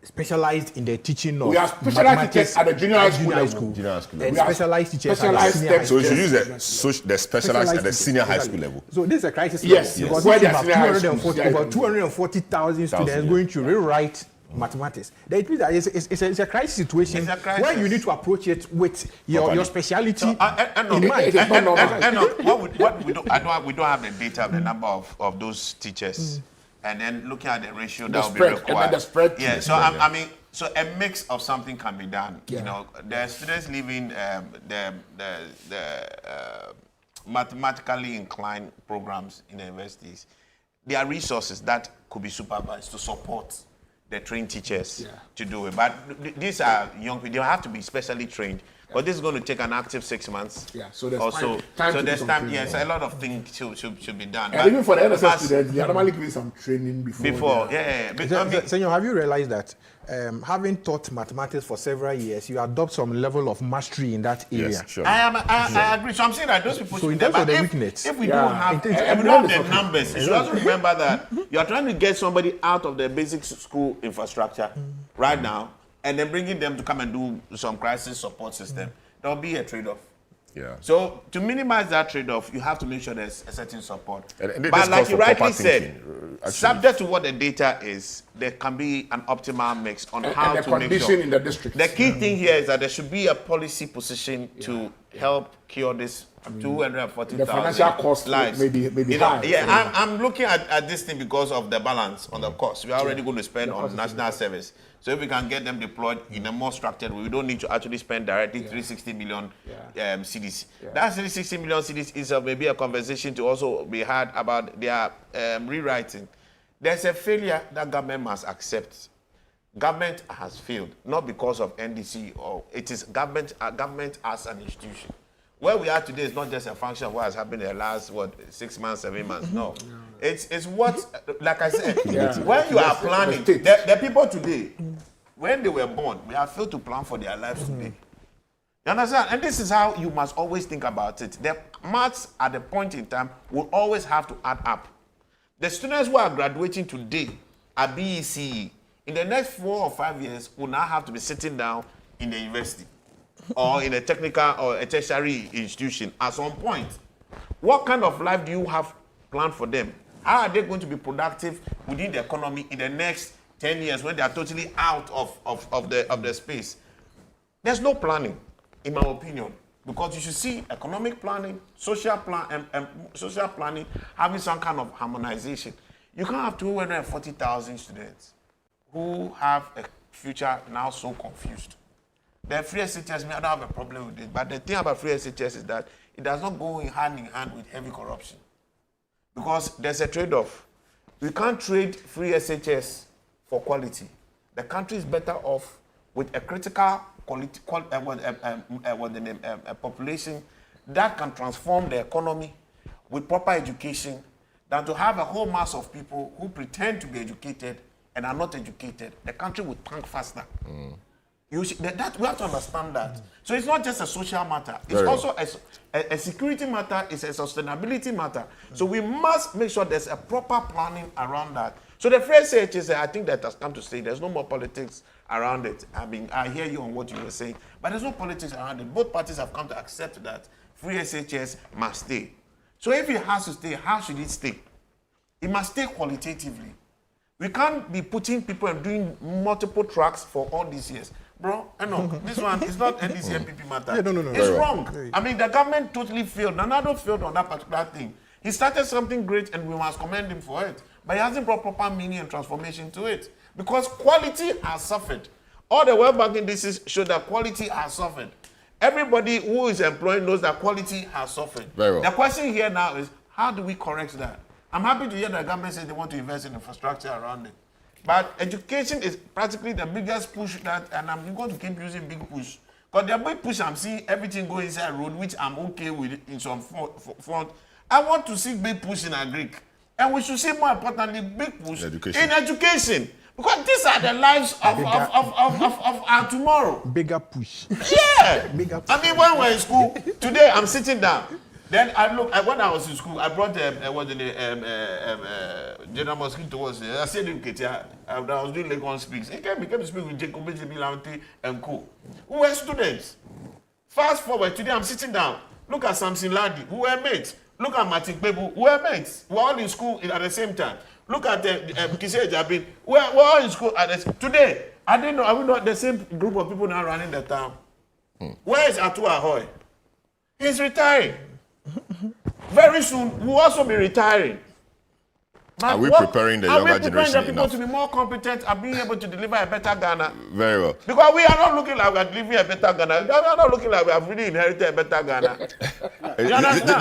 specialized in the teaching of We have specialized mathematics teachers at the junior high school level. Junior high school And We have specialized teachers specialized at the senior high text- So you should school. use the specialized at the senior high school level. So this is a crisis. Yes, level, yes. because Where if they you are have senior high schools, 240, yeah, about 240,000 students yeah. going to rewrite mathematics. That means that it's a crisis situation It's a crisis. where you need to approach it with your speciality So, in mind. we don't have the data of the number of those teachers, and then looking at the ratio that will be spread, and required. then the spread. Yeah, so I mean, so a mix of something can be done. Yeah. You know, the students leaving the mathematically inclined programs in the universities, there are resources that could be supervised to support the trained teachers to do it. But these are young people; they have to be specially trained. But this is going to take an active 6 months. Yeah, so there's also, time so to do there's some time. training. Yes, a lot of things should be done. And But even for the NSS must- students, they are normally giving some training before. Senor, have you realized that having taught mathematics for several years, you adopt some level of mastery in that area? Yes, sure. I agree. So I'm saying that those people So in should. terms But of the if, weakness, if we yeah, don't have, in terms- if we don't have the numbers, you should also remember that you are trying to get somebody out of the basic school infrastructure right now, and then bringing them to come and do some crisis support system. There'll be a trade-off. Yeah. So to minimize that trade-off, you have to make sure there's a certain support. And this But like calls you for rightly proper said, thinking, actually. subject to what the data is, there can be an optimal mix on how And the to make condition sure. in the district. The key thing here is that there should be a policy position to help cure this 240,000 The financial cost lives. may be You know, high. yeah, I'm looking at this thing because of the balance on the cost. We are already going to spend on national service. So if we can get them deployed in a more structured way, we don't need to actually spend directly 360 million CDs. That 360 million CDs is maybe a conversation to also be had about their rewriting. There's a failure that government must accept. Government has failed, not because of NDC or it is government as an institution. Where we are today is not just a function of what has happened in the last 6 months, 7 months. No, it's what, like I said, when you are planning, the people today, when they were born, we have failed to plan for their lives today. You understand? And this is how you must always think about it. The maths at the point in time will always have to add up. The students who are graduating today at BECE, in the next 4 or 5 years, will now have to be sitting down in the university or in a technical or a tertiary institution at some point. What kind of life do you have planned for them? How are they going to be productive within the economy in the next 10 years when they are totally out of the space? There's no planning, in my opinion, because you should see economic planning, social planning, having some kind of harmonization. You can't have 240,000 students who have a future now so confused. The free SHS, I don't have a problem with it, but the thing about free SHS is that it does not go hand in hand with heavy corruption. Because there's a trade-off. We can't trade free SHS for quality. The country is better off with a critical population that can transform the economy with proper education than to have a whole mass of people who pretend to be educated and are not educated. The country will tank faster. We have to understand that. So it's not just a social matter. It's also a security matter. It's a sustainability matter. So we must make sure there's a proper planning around that. So the first stage is, I think that has come to stay. There's no more politics around it. I mean, I hear you on what you were saying, but there's no politics around it. Both parties have come to accept that free SHS must stay. So if it has to stay, how should it stay? It must stay qualitatively. We can't be putting people and doing multiple tracks for all these years. Bro, no, this one is not NDC MPP matter. Yeah, no. It's wrong. I mean, the government totally failed. Nanado failed on that particular thing. He started something great and we must commend him for it. But he hasn't brought proper meaning and transformation to it. Because quality has suffered. All the World Bank indices show that quality has suffered. Everybody who is employed knows that quality has suffered. Very well. The question here now is, how do we correct that? I'm happy to hear the government say they want to invest in infrastructure around it. But education is practically the biggest push that, and I'm going to keep using big push. Because the big push, I'm seeing everything go inside road, which I'm okay with in some front. I want to see big push in Agric. And we should see, more importantly, big push in education. Because these are the lives of our tomorrow. Bigger push. Yeah. Bigger push. I mean, when we're in school, today I'm sitting down. Then I look, when I was in school, I brought General Mosquito was I said I was doing Legon Speaks. He came to speak with Jacob Bilante and co. We were students. Fast forward, today I'm sitting down. Look at Samson Ladi, who were mates. Look at Martin Bebu, who were mates. We're all in school at the same time. Look at Kisei Jabin, we're all in school at the same time. Today, I didn't know, are we not the same group of people now running the town? Where is Atu Ahoy? He's retiring. Very soon, we'll also be retiring. Are we preparing the younger generation Are we preparing the people enough? to be more competent and being able to deliver a better Ghana? Very well. Because we are not looking like we are delivering a better Ghana. We are not looking like we have really inherited a better Ghana.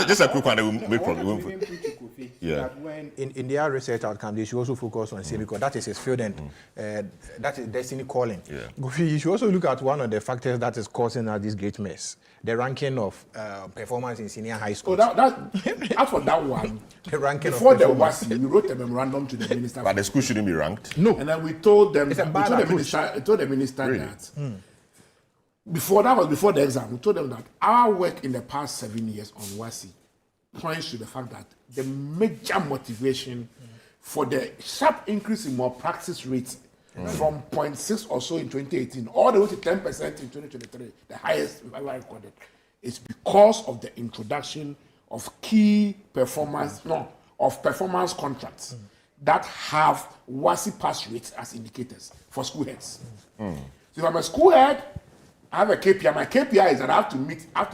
Just a quick one. Yeah. When in their research outcome, they should also focus on saying, because that is his field and that is destiny calling. Yeah. You should also look at one of the factors that is causing us this great mess: the ranking of performance in senior high school. As for that one, the ranking before of the WASI, we wrote a memorandum to the minister. But the school shouldn't be ranked. No. And then we told them, It's a bad approach. told the minister Really? that before the exam, we told them that our work in the past 7 years on WASI points to the fact that the major motivation for the sharp increase in malpractice rates from 0.6 or so in 2018 all the way to 10% in 2023, the highest we've ever recorded, is because of the introduction of performance contracts that have WASI pass rates as indicators for school heads. So if I'm a school head, I have a KPI. My KPI is that I have to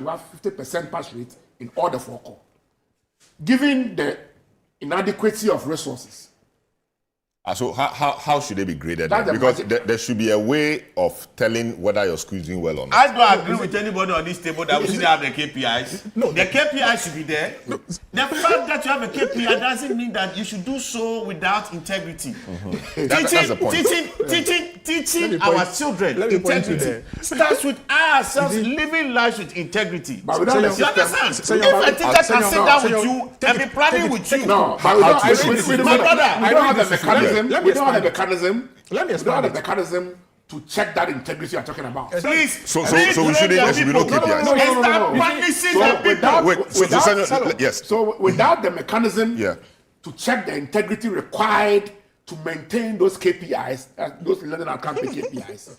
have 50% pass rate in order for call. Given the inadequacy of resources. So how should they be graded? That's Because there should be a way of telling whether your school is doing well or not. I don't agree with anybody on this table that we shouldn't have the KPIs. No, the KPIs should be there. No. The fact that you have a KPI doesn't mean that you should do so without integrity. That's the point. Teaching our children integrity starts with ourselves living lives with integrity. But we don't you understand? If a teacher can sit down with you and be planning with you, no, but we don't have the mechanism. Let me We don't have the expand. mechanism. Let me We don't have expand the it. mechanism to check that integrity you're talking about. please. So there should be no KPIs. No. So without the mechanism to check the integrity required to maintain those KPIs, those learning outcome KPIs,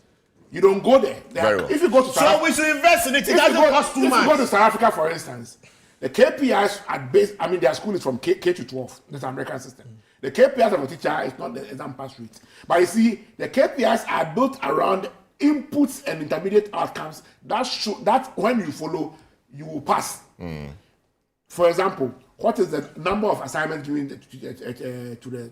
you don't go there. If you go to So we should invest in it. It doesn't cost too much. If you go to South Africa, for instance, the KPIs are based, their school is from K to 12. That's the American system. The KPIs of a teacher is not the exam pass rate. But you see, the KPIs are built around inputs and intermediate outcomes that when you follow, you will pass. For example, what is the number of assignments given to the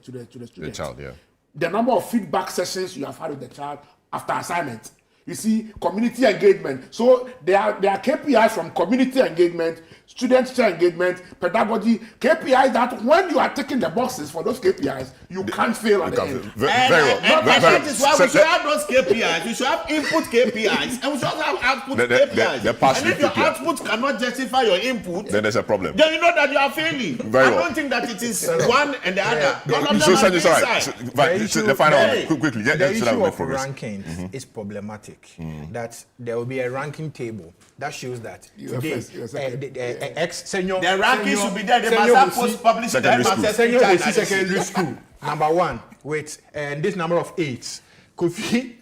student? The child, yeah. The number of feedback sessions you have had with the child after assignment. You see, community engagement. So there are KPIs from community engagement, student-teacher engagement, pedagogy, KPIs that when you are taking the boxes for those KPIs, you can't fail at the end. That is why we should have those KPIs. We should have input KPIs and we should also have output KPIs. And if your output cannot justify your input, then there's a problem. Then you know that you are failing. Very I well. don't think that it is one and the other. All of them So are inside. the final one, quickly. The issue of rankings is problematic. That there will be a ranking table that shows that today the ranking should be there. They must have post-published secondary school number 1 with this number of 8. Kofi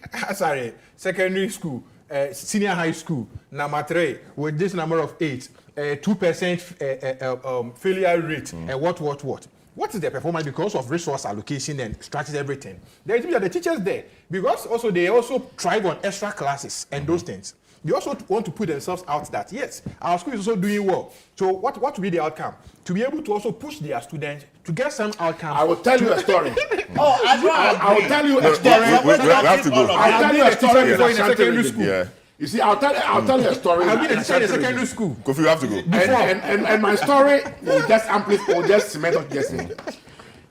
secondary school, senior high school number 3 with this number of 8, 2% failure rate, and what. what is the performance because of resource allocation and strategy, everything. There is the teachers there because also they also thrive on extra classes and those things. They also want to put themselves out that yes, our school is also doing well. So what will be the outcome? To be able to also push their students to get some outcome. I will tell you a story. I will tell you a story. We have to go. I'll tell you a story before in secondary school. Yeah. You see, I'll tell you a story. I'll be the teacher in secondary school. Kofi, you have to go. And my story will just amplify, will just cement what you're saying.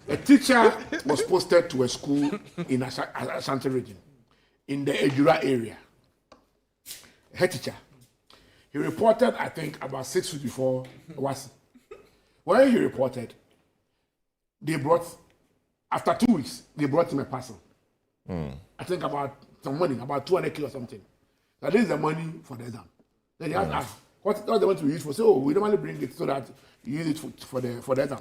A teacher was posted to a school in Ashanti region, in the Ejura area. A head teacher. He reported, I think, about 6 weeks before was. When he reported, they brought, after 2 weeks, they brought him a parcel. I think about some money, about 200K or something. So this is the money for the exam. Then they ask, what they want to use for? So we normally bring it so that you use it for the exam.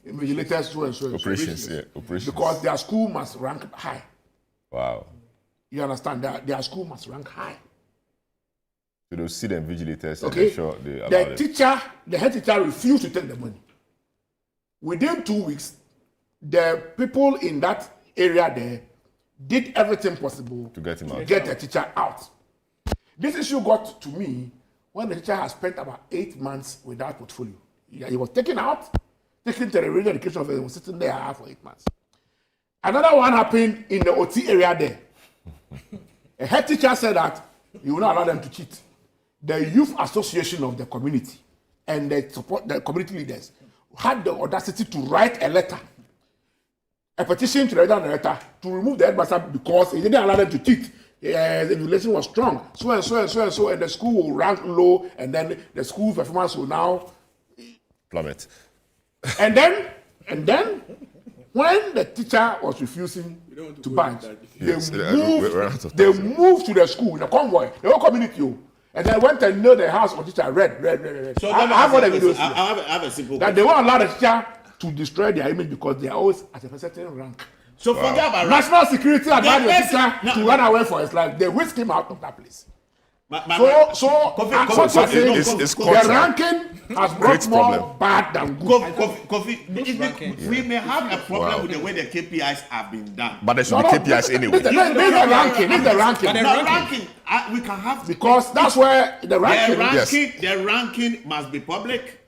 Invigilators, so and so. Operations, yeah. Operations. Because their school must rank high. Wow. You understand that their school must rank high. So they'll see the invigilators okay. and make sure they allow the head teacher refused to take the money. Within 2 weeks, the people in that area there did everything possible to get him out. To get the teacher out. This issue got to me when the teacher has spent about 8 months without portfolio. He was taken out, taken to the regional education office, and was sitting there for 8 months. Another one happened in the OT area there. A head teacher said that he will not allow them to cheat. The youth association of the community and the community leaders had the audacity to write a letter, a petition to the director to remove the headmaster because he didn't allow them to cheat. The relation was strong, so and so and so and so, and the school will rank low, and then the school's performance will now plummet. And then, when the teacher was refusing to budge, they moved to the school in a convoy, the whole community. And then went and know the house of teacher read. So I have a simple that they won't allow the teacher to destroy their image because they are always at a certain rank. So forget about national security advised the teacher to run away for his life. They whisked him out of that place. The ranking has brought more bad than good. We may have a problem with the way the KPIs have been done. But there should be KPIs anyway. This is the ranking. We can have because that's where the ranking. The ranking must be public.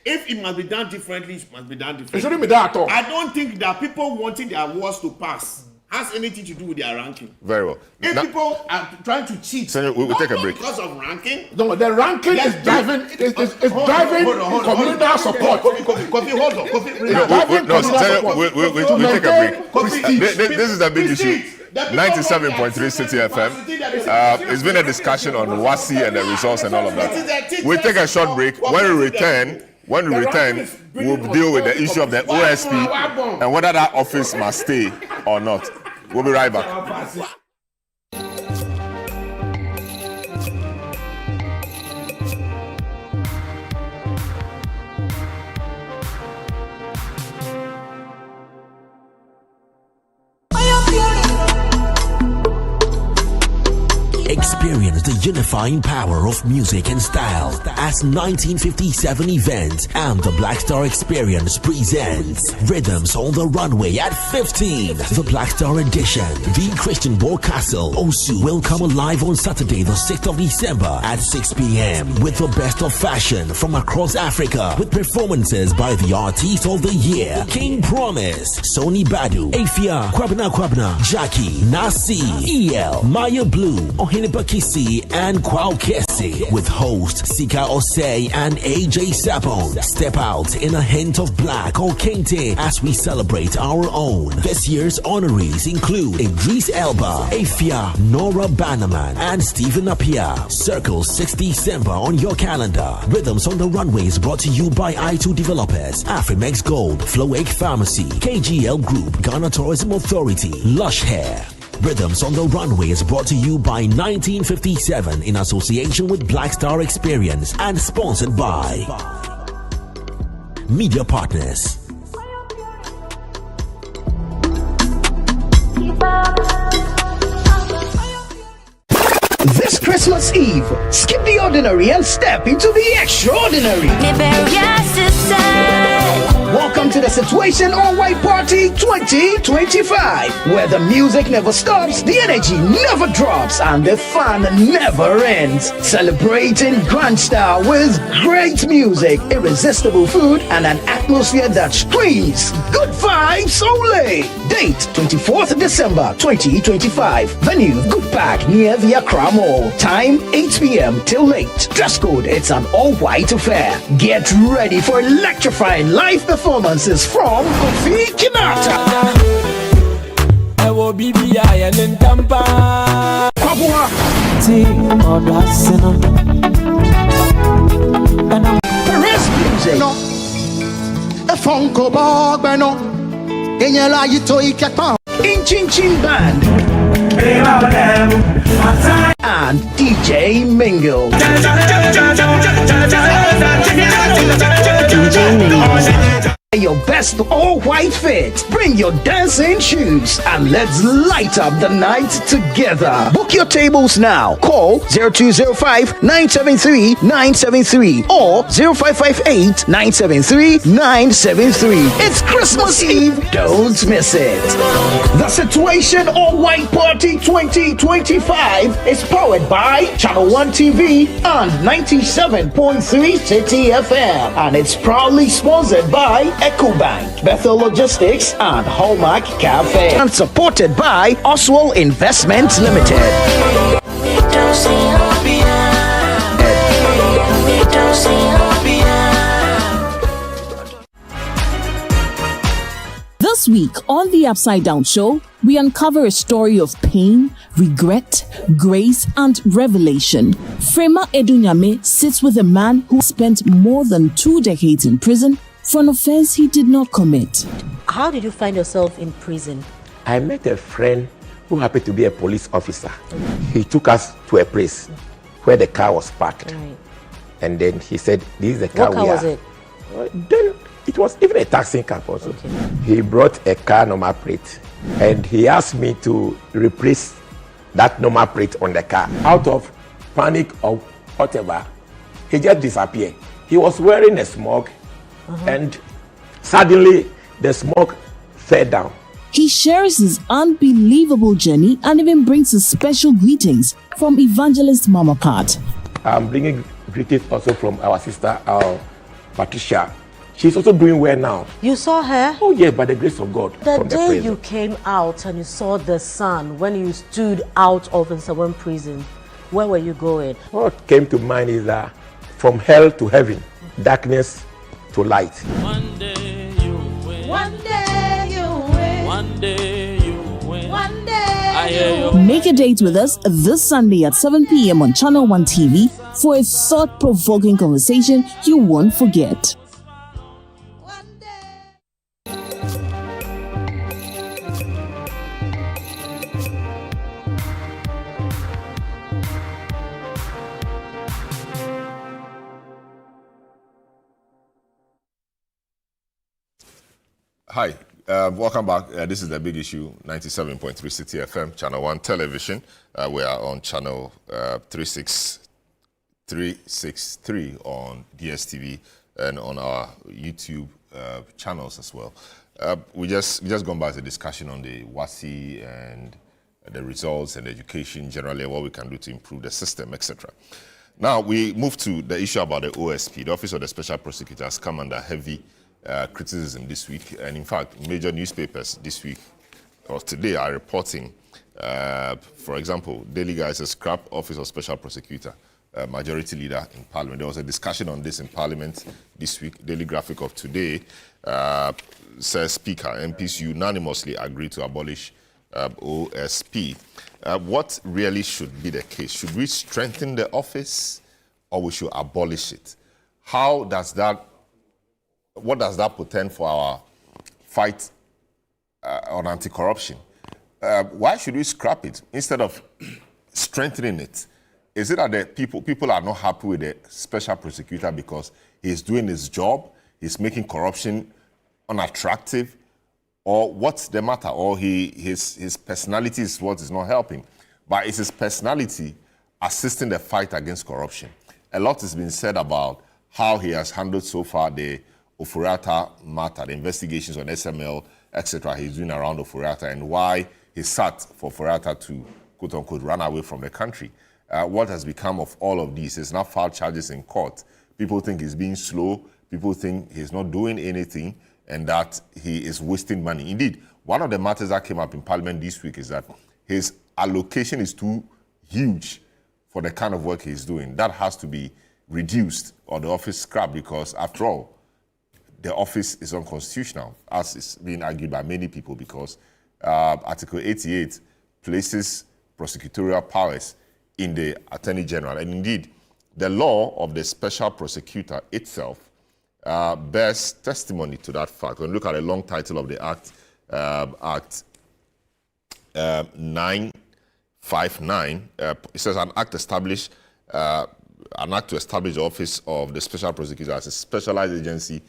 If it must be done differently, it must be done differently. It shouldn't be done at all. I don't think that people wanting their awards to pass has anything to do with their ranking. Very well. If people are trying to cheat, we'll take a break. Because of ranking. No, the ranking is driving. It's driving communal support. Kofi, hold on. We'll take a break. This is a big issue. 97.3 City FM. It's been a discussion on WASI and the results and all of that. We'll take a short break. When we return, we'll deal with the issue of the OSP and whether that office must stay or not. We'll be right back. Experience the unifying power of music and style as 1957 event and the Black Star Experience presents Rhythms on the Runway at 15. The Black Star Edition. The Christian Borg Castle, Osu, will come alive on Saturday the 6th of December at 6 p.m. with the best of fashion from across Africa with performances by the Artist of the Year, King Promise, Sony Badu, Afia, Kwabena, Jackie, Nasi, EL, Maya Blue, Bakisi and Kwao Kesi with host Sika Osei and AJ Sapon. Step out in a hint of black or kente as we celebrate our own. This year's honorees include Idris Elba, Afia, Nora Bannerman, and Stephen Appiah. Circle 6 December on your calendar. Rhythms on the Runway is brought to you by I2 Developers, Afrimex Gold, Floake Pharmacy, KGL Group, Ghana Tourism Authority, Lush Hair. Rhythms on the Runway is brought to you by 1957 in association with Black Star Experience and sponsored by Media Partners. This Christmas Eve, skip the ordinary and step into the extraordinary. Welcome to the Situation All White Party 2025, where the music never stops, the energy never drops, and the fun never ends. Celebrating grand style with great music, irresistible food, and an atmosphere that screams good vibes only. Date 24th December 2025. Venue Good Park near the Accra Mall. Time 8 p.m. till late. Dress code, it's an all-white affair. Get ready for electrifying live performances from Kofi Kinata. Perez Music. In Chin Chin Band. And DJ Mingle. Your best all-white fit. Bring your dancing shoes and let's light up the night together. Book your tables now. Call 0205-973-973 or 0558-973-973. It's Christmas Eve. Don't miss it. The Situation All-White Party 2025 is powered by Channel 1 TV and 97.3 City FM. And it's proudly sponsored by EcoBank, Bethel Logistics, and Hallmark Cafe, and supported by Oswald Investments Limited. This week on The Upside Down Show, we uncover a story of pain, regret, grace, and revelation. Selorm Adonoo sits with a man who spent more than 2 decades in prison for an offense he did not commit. How did you find yourself in prison? I met a friend who happened to be a police officer. He took us to a place where the car was parked. Right. And then he said, this is the car What car we are. was it? Then it was even a taxi cab also. Okay. He brought a car number plate and he asked me to replace that number plate on the car. Out of panic or whatever, he just disappeared. He was wearing a smock and suddenly the smoke fell down. He shares his unbelievable journey and even brings his special greetings from evangelist Mama Pat. I'm bringing greetings also from our sister, Patricia. She's also doing well now. You saw her? Oh yeah, by the grace of God. The from day the you came out and you saw the sun, when you stood out of Selorm prison, where were you going? What came to mind is that from hell to heaven, darkness to light. One day you win. One day you win. One day you win. One day you win. Make a date with us this Sunday at 7 p.m. on Channel 1 TV for a thought-provoking conversation you won't forget. Hi, welcome back. This is The Big Issue, 97.3 City FM, Channel 1 Television. We are on Channel 363 on DSTV and on our YouTube channels as well. We just gone back to the discussion on the WASI and the results and education generally, and what we can do to improve the system, etc. Now, we move to the issue about the OSP. The Office of the Special Prosecutor has come under heavy criticism this week, and in fact, major newspapers this week or today are reporting, for example, Daily Guide says scrap Office of Special Prosecutor, Majority Leader in Parliament. There was a discussion on this in Parliament this week. Daily Graphic of today says Speaker, MPs unanimously agree to abolish OSP. What really should be the case? Should we strengthen the office or we should abolish it? How does that What does that portend for our fight on anti-corruption? Why should we scrap it instead of strengthening it? Is it that the people are not happy with the special prosecutor because he's doing his job, he's making corruption unattractive, or what's the matter? Or his personality is what is not helping? But it's his personality assisting the fight against corruption. A lot has been said about how he has handled so far the Oforiatta matter, the investigations on SML, etc. he's doing around Oforiatta, and why he sat for Oforiatta to, quote-unquote, run away from the country. What has become of all of these? He's now filed charges in court. People think he's being slow. People think he's not doing anything and that he is wasting money. Indeed, one of the matters that came up in Parliament this week is that his allocation is too huge for the kind of work he's doing. That has to be reduced or the office scrapped because, after all, the office is unconstitutional, as is being argued by many people, because Article 88 places prosecutorial powers in the Attorney General. And indeed, the law of the special prosecutor itself bears testimony to that fact. When you look at the long title of the Act, Act 959, it says an act to establish the office of the special prosecutor as a specialized agency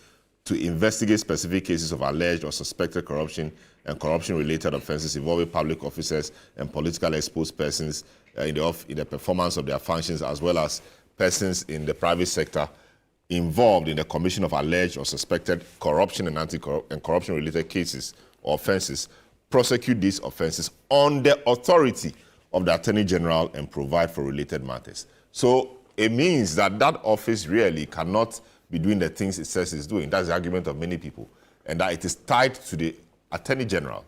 to investigate specific cases of alleged or suspected corruption and corruption-related offences involving public officers and politically exposed persons in the performance of their functions, as well as persons in the private sector involved in the commission of alleged or suspected corruption and corruption-related cases or offences, prosecute these offences on the authority of the Attorney General and provide for related matters. So it means that that office really cannot be doing the things it says it's doing. That's the argument of many people. And that it is tied to the Attorney General.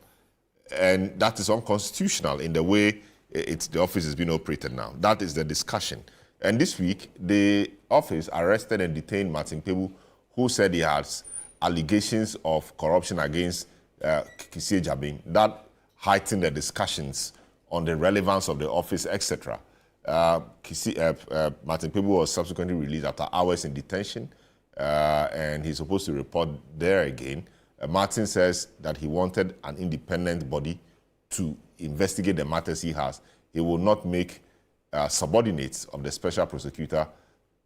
And that is unconstitutional in the way the office is being operated now. That is the discussion. And this week, the office arrested and detained Martin Pebu, who said he has allegations of corruption against Kisi Jabin. That heightened the discussions on the relevance of the office, etc. Martin Pebu was subsequently released after hours in detention, and he's supposed to report there again. Martin says that he wanted an independent body to investigate the matters he has. He will not make subordinates of the special prosecutor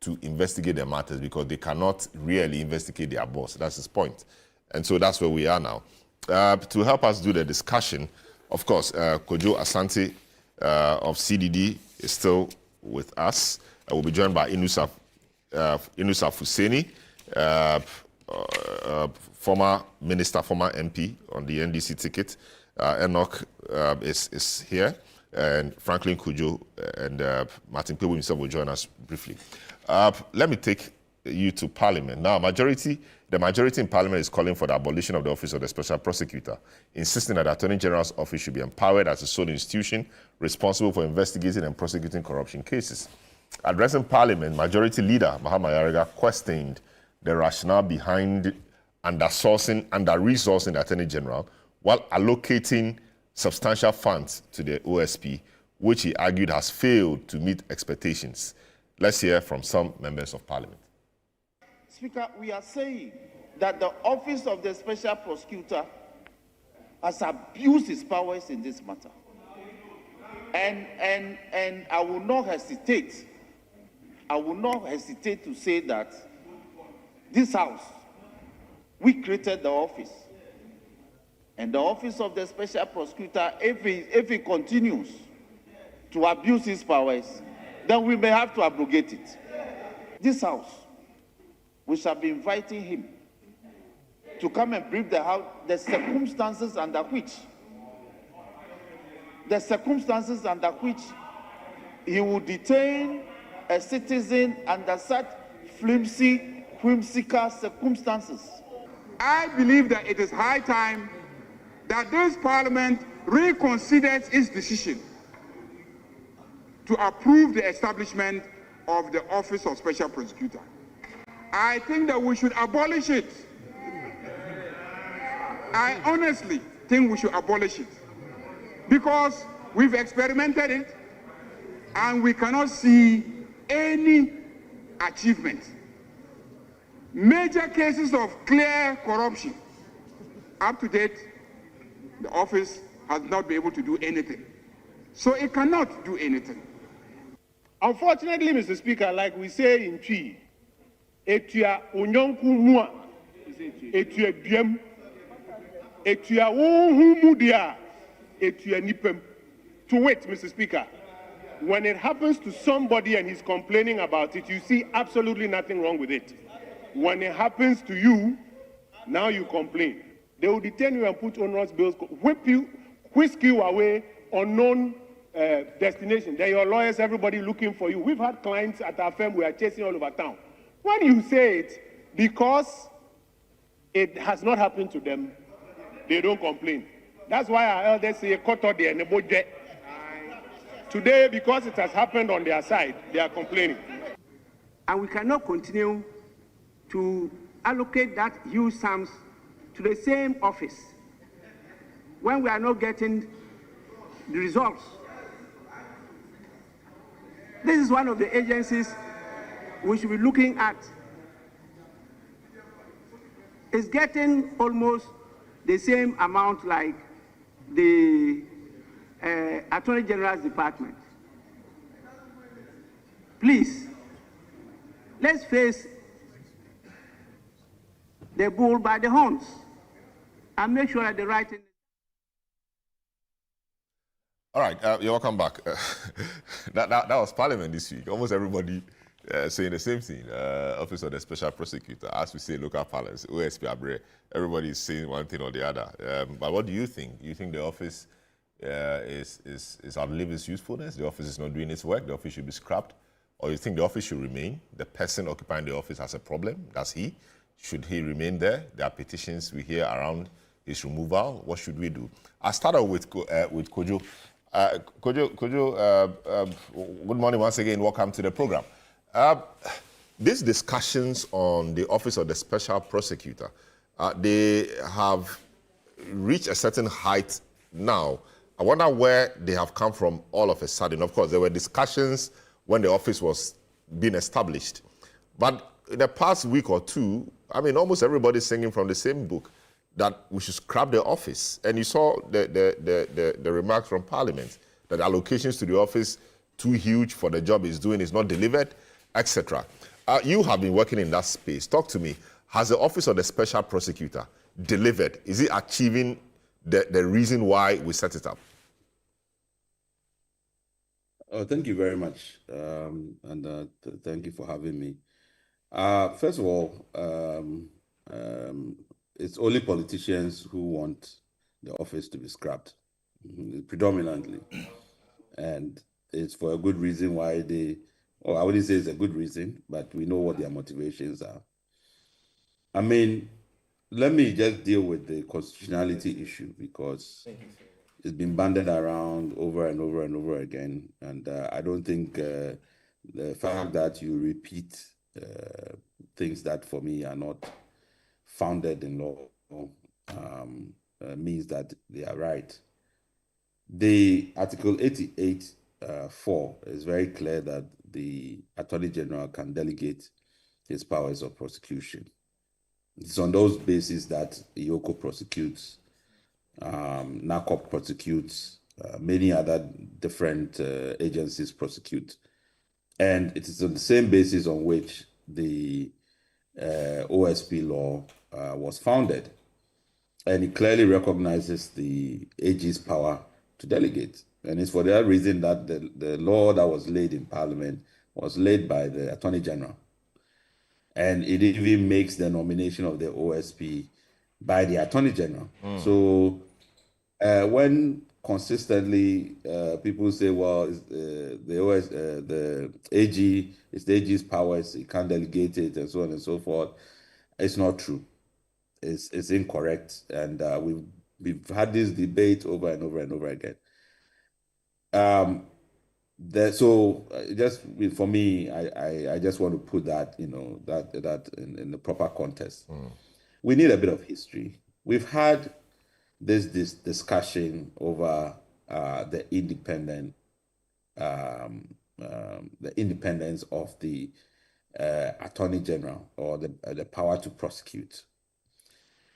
to investigate the matters because they cannot really investigate their boss. That's his point. And so that's where we are now. To help us do the discussion, of course, Kojo Asante of CDD is still with us. We'll be joined by Inusa Fuseni, former minister, former MP on the NDC ticket. Enoch is here, and Franklin Kujo and Martin Pebu himself will join us briefly. Let me take you to Parliament. Now, the majority in Parliament is calling for the abolition of the office of the Special Prosecutor, insisting that the Attorney General's office should be empowered as a sole institution responsible for investigating and prosecuting corruption cases. Addressing Parliament, Majority Leader Mahama Yarega questioned the rationale behind under-resourcing the Attorney General while allocating substantial funds to the OSP, which he argued has failed to meet expectations. Let's hear from some members of Parliament. Speaker, we are saying that the office of the Special Prosecutor has abused its powers in this matter. And I will not hesitate. I will not hesitate to say that this House, we created the office. And the office of the Special Prosecutor, if it continues to abuse his powers, then we may have to abrogate it. This House, we shall be inviting him to come and brief the House the circumstances under which he will detain a citizen under such whimsical circumstances. I believe that it is high time that this Parliament reconsiders its decision to approve the establishment of the Office of Special Prosecutor. I think that we should abolish it. I honestly think we should abolish it because we've experimented it and we cannot see any achievement. Major cases of clear corruption. Up to date, the office has not been able to do anything. So it cannot do anything. Unfortunately, Mr. Speaker, like we say in Twi, etua unyonku mua, etua biem, etua uhumudia, etua nipem. To wait, Mr. Speaker, when it happens to somebody and he's complaining about it, you see absolutely nothing wrong with it. When it happens to you, now you complain. They will detain you and put onerous bills, whisk you away, unknown destination. Then your lawyers, everybody looking for you. We've had clients at our firm we are chasing all over town. When you say it, because it has not happened to them, they don't complain. That's why our elders say, today, because it has happened on their side, they are complaining. And we cannot continue to allocate that huge sums to the same office when we are not getting the results. This is one of the agencies we should be looking at. It's getting almost the same amount like the Attorney General's Department. Please, let's face the bull by the horns and make sure that the right thing. All right, you're welcome back. That was Parliament this week. Almost everybody saying the same thing. Office of the Special Prosecutor, as we say, local parlance, OSP Abre, everybody is saying one thing or the other. But what do you think? You think the office is outlived its usefulness? The office is not doing its work? The office should be scrapped? Or you think the office should remain? The person occupying the office has a problem? That's he. Should he remain there? There are petitions we hear around his removal. What should we do? I started with Kojo. Kojo, good morning once again. Welcome to the program. These discussions on the Office of the Special Prosecutor, they have reached a certain height now. I wonder where they have come from all of a sudden. Of course, there were discussions when the office was being established. But in the past week or two, I mean, almost everybody's singing from the same book that we should scrap the office. And you saw the remarks from Parliament that allocations to the office too huge for the job it's doing, is not delivered, etc. You have been working in that space. Talk to me. Has the Office of the Special Prosecutor delivered? Is it achieving the reason why we set it up? Oh, thank you very much. Thank you for having me. First of all, it's only politicians who want the office to be scrapped, predominantly. And it's for a good reason why I wouldn't say it's a good reason, but we know what their motivations are. I mean, let me just deal with the constitutionality issue, because it's been banded around over and over and over again. And I don't think the fact that you repeat things that for me are not founded in law means that they are right. The Article 88(4) is very clear that the Attorney General can delegate his powers of prosecution. It's on those bases that IOCO prosecutes, NACOP prosecutes, many other different agencies prosecute. And it is on the same basis on which the OSP law was founded. And it clearly recognizes the AG's power to delegate. And it's for that reason that the law that was laid in Parliament was laid by the Attorney General. And it even makes the nomination of the OSP by the Attorney General. So when consistently people say, well, the AG, it's the AG's powers, he can't delegate it, and so on and so forth, it's not true. It's incorrect. And we've had this debate over and over and over again. Just for me, I just want to put that, that in the proper context. We need a bit of history. We've had this discussion over the independence of the Attorney General, or the power to prosecute.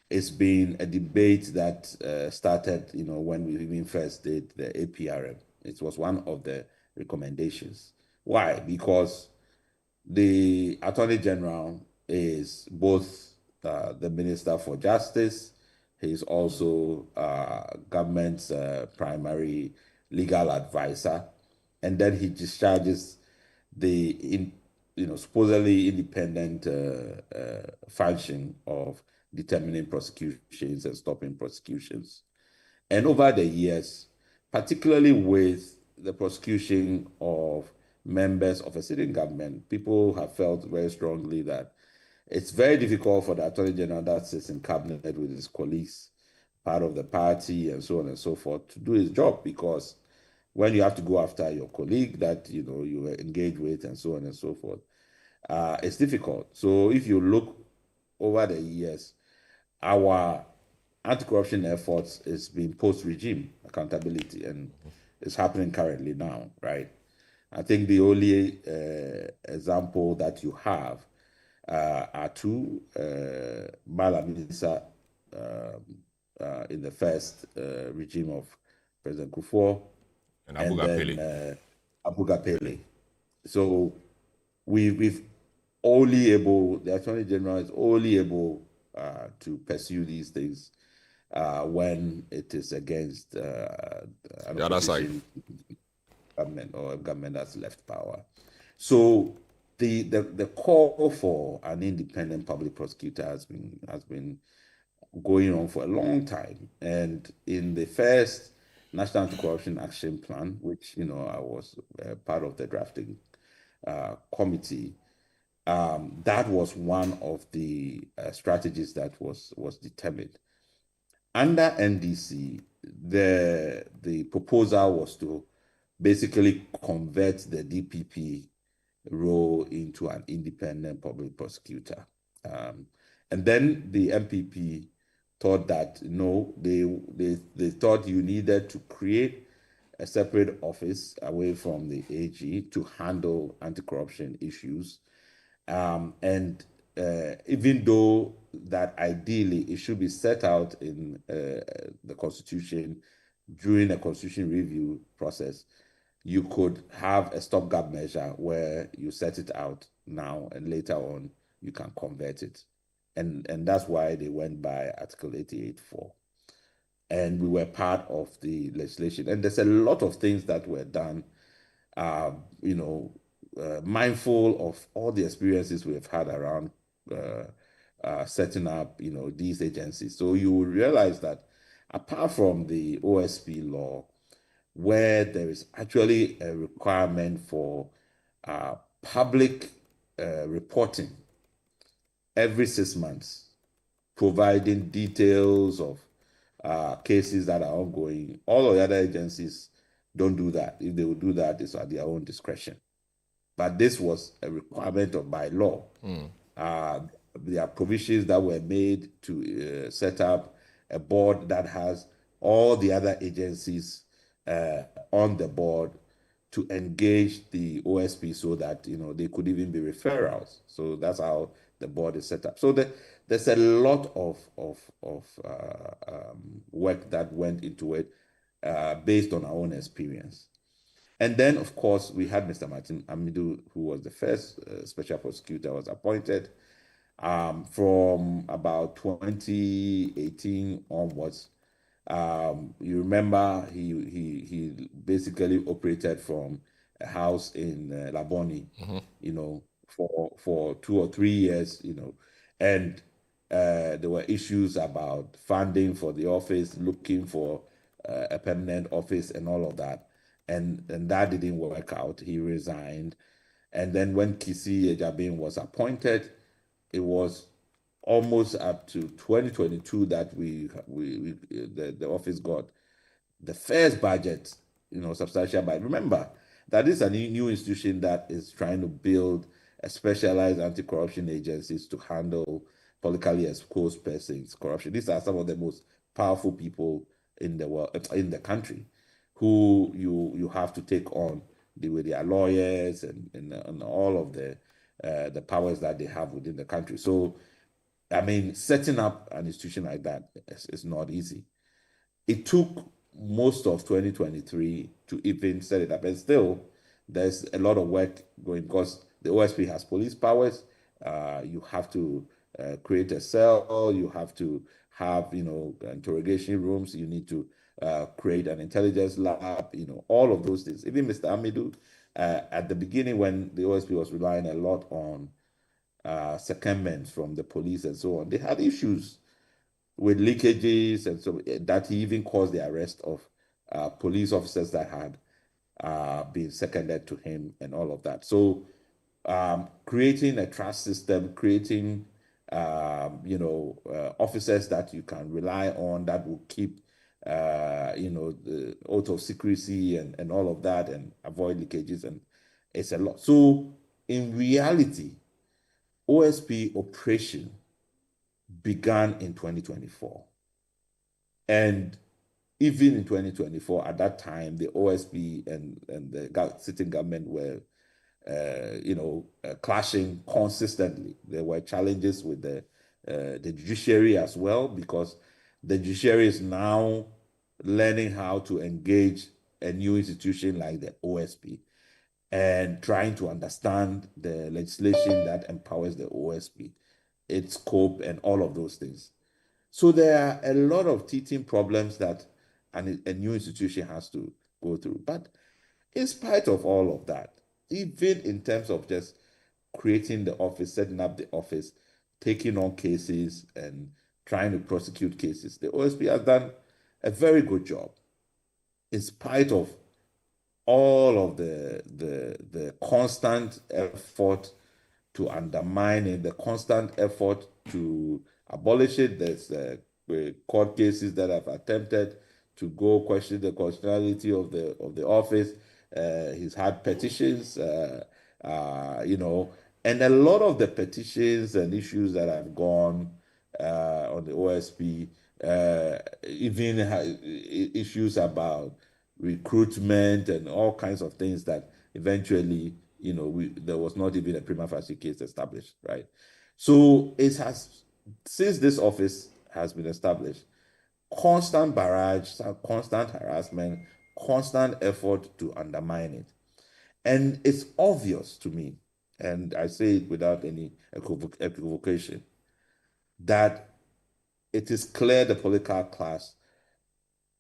It's been a debate that started, when we even first did the APRM. It was one of the recommendations. Why? Because the Attorney General is both the Minister for Justice. He's also government's primary legal advisor. And then he discharges the supposedly independent function of determining prosecutions and stopping prosecutions. And over the years, particularly with the prosecution of members of a sitting government, people have felt very strongly that it's very difficult for the Attorney General that sits in cabinet with his colleagues, part of the party, and so on and so forth, to do his job, because when you have to go after your colleague that you engage with and so on and so forth, it's difficult. So if you look over the years, our anti-corruption efforts is being post-regime accountability, and it's happening currently now, right? I think the only example that you have are two, Malamisa in the first regime of President Kufuor, and then Abuga Pele. So we've only able, the Attorney General is only able to pursue these things when it is against an opposition government or a government that's left power. So the call for an independent public prosecutor has been going on for a long time. And in the first National Anti-Corruption Action Plan, which I was part of the drafting committee, that was one of the strategies that was determined. Under NDC, the proposal was to basically convert the DPP role into an independent public prosecutor. And then the MPP thought that no, they thought you needed to create a separate office away from the AG to handle anti-corruption issues. And even though that ideally it should be set out in the Constitution during a Constitution review process, you could have a stopgap measure where you set it out now and later on you can convert it. And that's why they went by Article 88.4. And we were part of the legislation. And there's a lot of things that were done, mindful of all the experiences we've had around setting up, these agencies. So you will realize that apart from the OSP law, where there is actually a requirement for public reporting every 6 months, providing details of cases that are ongoing. All of the other agencies don't do that. If they would do that, it's at their own discretion. But this was a requirement of by law. There are provisions that were made to set up a board that has all the other agencies on the board to engage the OSP so that they could even be referrals. So that's how the board is set up. So there's a lot of work that went into it based on our own experience. And then, of course, we had Mr. Martin Amidou, who was the first special prosecutor was appointed from about 2018 onwards. You remember he basically operated from a house in Laboni, for 2 or 3 years, and there were issues about funding for the office, looking for a permanent office and all of that. And that didn't work out. He resigned. And then when Kisi Ejabin was appointed, it was almost up to 2022 that the office got the first budget, substantial budget. Remember that this is a new institution that is trying to build a specialized anti-corruption agencies to handle politically exposed persons, corruption. These are some of the most powerful people in the world, in the country, who you have to take on with their lawyers and all of the powers that they have within the country. So, I mean, setting up an institution like that is not easy. It took most of 2023 to even set it up, and still there's a lot of work going because the OSP has police powers. You have to create a cell. You have to have interrogation rooms. You need to create an intelligence lab. All of those things. Even Mr. Amidou at the beginning when the OSP was relying a lot on secondments from the police and so on, they had issues with leakages, and so that he even caused the arrest of police officers that had been seconded to him and all of that. So creating a trust system, creating officers that you can rely on that will keep the oath of secrecy and all of that and avoid leakages, and it's a lot. So in reality, OSP operation began in 2024. And even in 2024, at that time, the OSP and the sitting government were, clashing consistently. There were challenges with the judiciary as well, because the judiciary is now learning how to engage a new institution like the OSP and trying to understand the legislation that empowers the OSP, its scope, and all of those things. So there are a lot of teething problems that a new institution has to go through. But in spite of all of that, even in terms of just creating the office, setting up the office, taking on cases and trying to prosecute cases, the OSP has done a very good job in spite of all of the constant effort to undermine it, the constant effort to abolish it. There's court cases that have attempted to go question the constitutionality of the office. He's had petitions, and a lot of the petitions and issues that have gone on the OSP, even issues about recruitment and all kinds of things that eventually, there was not even a prima facie case established, right? So it has, since this office has been established, constant barrage, constant harassment, constant effort to undermine it. And it's obvious to me, and I say it without any equivocation, that it is clear the political class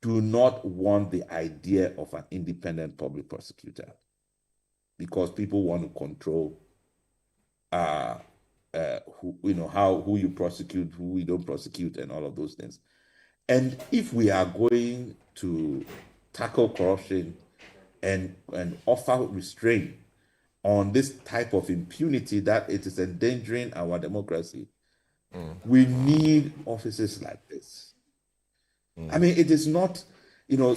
do not want the idea of an independent public prosecutor, because people want to control who you prosecute, who you don't prosecute, and all of those things. And if we are going to tackle corruption and offer restraint on this type of impunity that it is endangering our democracy, we need offices like this. I mean, it is not,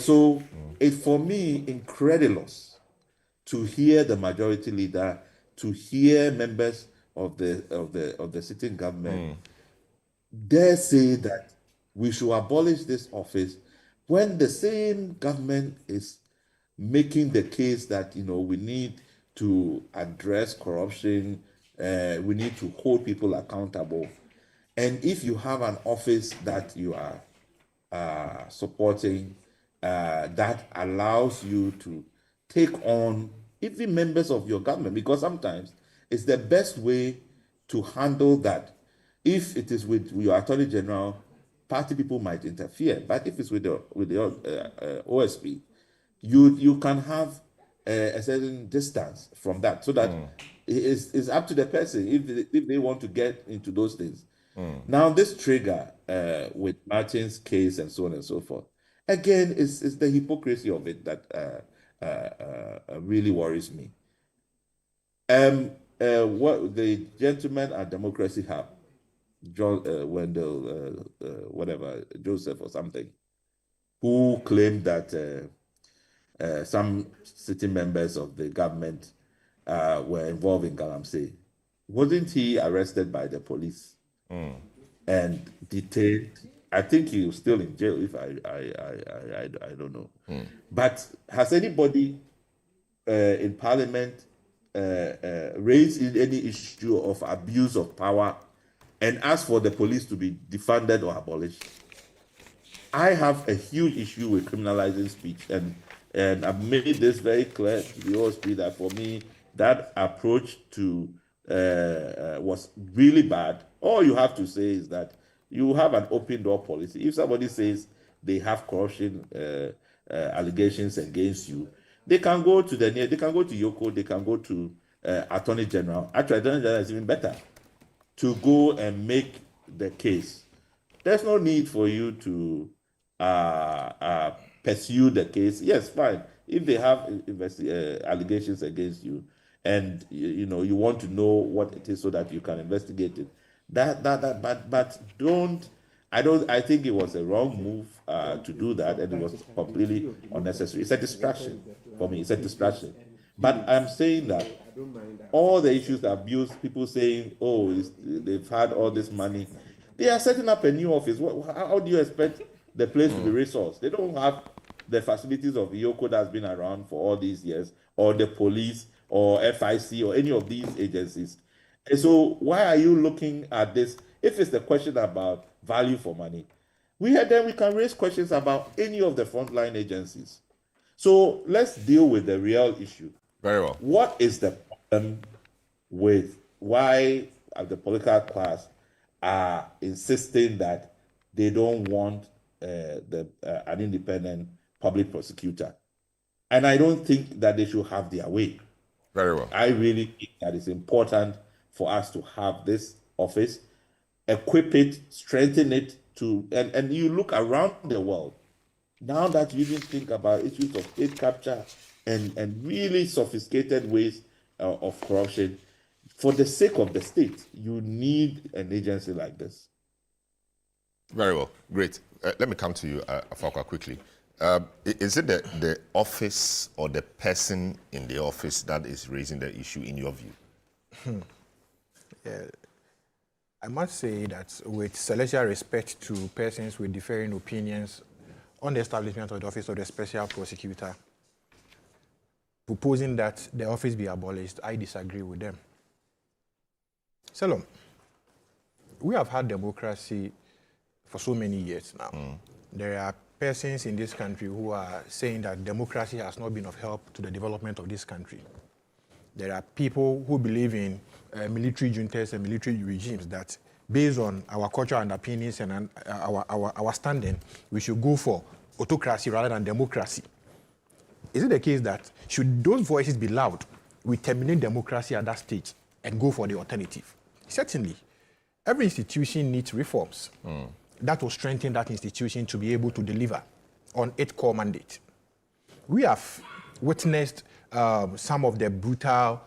so it's for me incredulous to hear the majority leader, to hear members of the sitting government dare say that we should abolish this office when the same government is making the case that we need to address corruption, we need to hold people accountable. And if you have an office that you are supporting, that allows you to take on even members of your government, because sometimes it's the best way to handle that. If it is with your attorney general, party people might interfere, but if it's with the OSP, you can have a certain distance from that, so that it's up to the person if they want to get into those things. Now, this trigger with Martin's case and so on and so forth, again, is the hypocrisy of it that really worries me. What the gentleman at Democracy Hub, Wendell, Joseph or something, who claimed that some sitting members of the government were involved in Galamsey. Wasn't he arrested by the police and detained? I think he was still in jail. If I don't know. But has anybody in Parliament raised any issue of abuse of power and asked for the police to be defunded or abolished? I have a huge issue with criminalizing speech, and I've made this very clear to the OSP that for me, that approach to was really bad. All you have to say is that you have an open door policy. If somebody says they have corruption allegations against you, They can go to they can go to Yoko, they can go to Attorney General. Actually, Attorney General is even better to go and make the case. There's no need for you to pursue the case. Yes, fine. If they have allegations against you, and you want to know what it is so that you can investigate it, but don't. I think it was a wrong move to do that, and it was completely unnecessary. It's a distraction for me. It's a distraction. But I'm saying that all the issues, the abuse, people saying, oh, they've had all this money, they are setting up a new office. How do you expect the place to be resourced? They don't have the facilities of Yoko that's been around for all these years, or the police, or FIC, or any of these agencies. And so why are you looking at this? If it's the question about value for money, we can raise questions about any of the frontline agencies. So let's deal with the real issue. Very well. What is the problem with why the political class are insisting that they don't want an independent public prosecutor? And I don't think that they should have their way. Very well. I really think that it's important for us to have this office, equip it, strengthen it and you look around the world, now that you even think about issues of state capture and really sophisticated ways of corruption, for the sake of the state, you need an agency like this. Very well. Great. Let me come to you, Afakwa, quickly. Is it the office or the person in the office that is raising the issue in your view? I must say that with celestial respect to persons with differing opinions on the establishment of the office of the special prosecutor, proposing that the office be abolished, I disagree with them. Selorm, we have had democracy for so many years now. There are persons in this country who are saying that democracy has not been of help to the development of this country. There are people who believe in military juntas and military regimes that, based on our cultural underpinnings and our standing, we should go for autocracy rather than democracy. Is it the case that, should those voices be loud, we terminate democracy at that stage and go for the alternative? Certainly. Every institution needs reforms that will strengthen that institution to be able to deliver on its core mandate. We have witnessed some of the brutal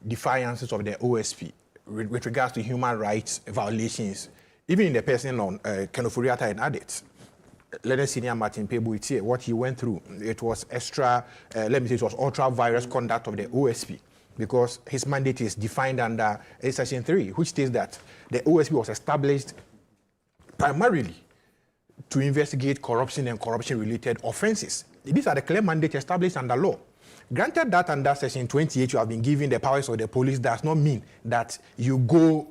defiances of the OSP with regards to human rights violations, even in the person on Kenoforiata and Adet. Let us senior Martin Pebu, what he went through, it was it was ultra-virus conduct of the OSP, because his mandate is defined under Section 3, which states that the OSP was established primarily to investigate corruption and corruption-related offenses. These are the clear mandates established under law. Granted that under Section 28 you have been given the powers of the police does not mean that you go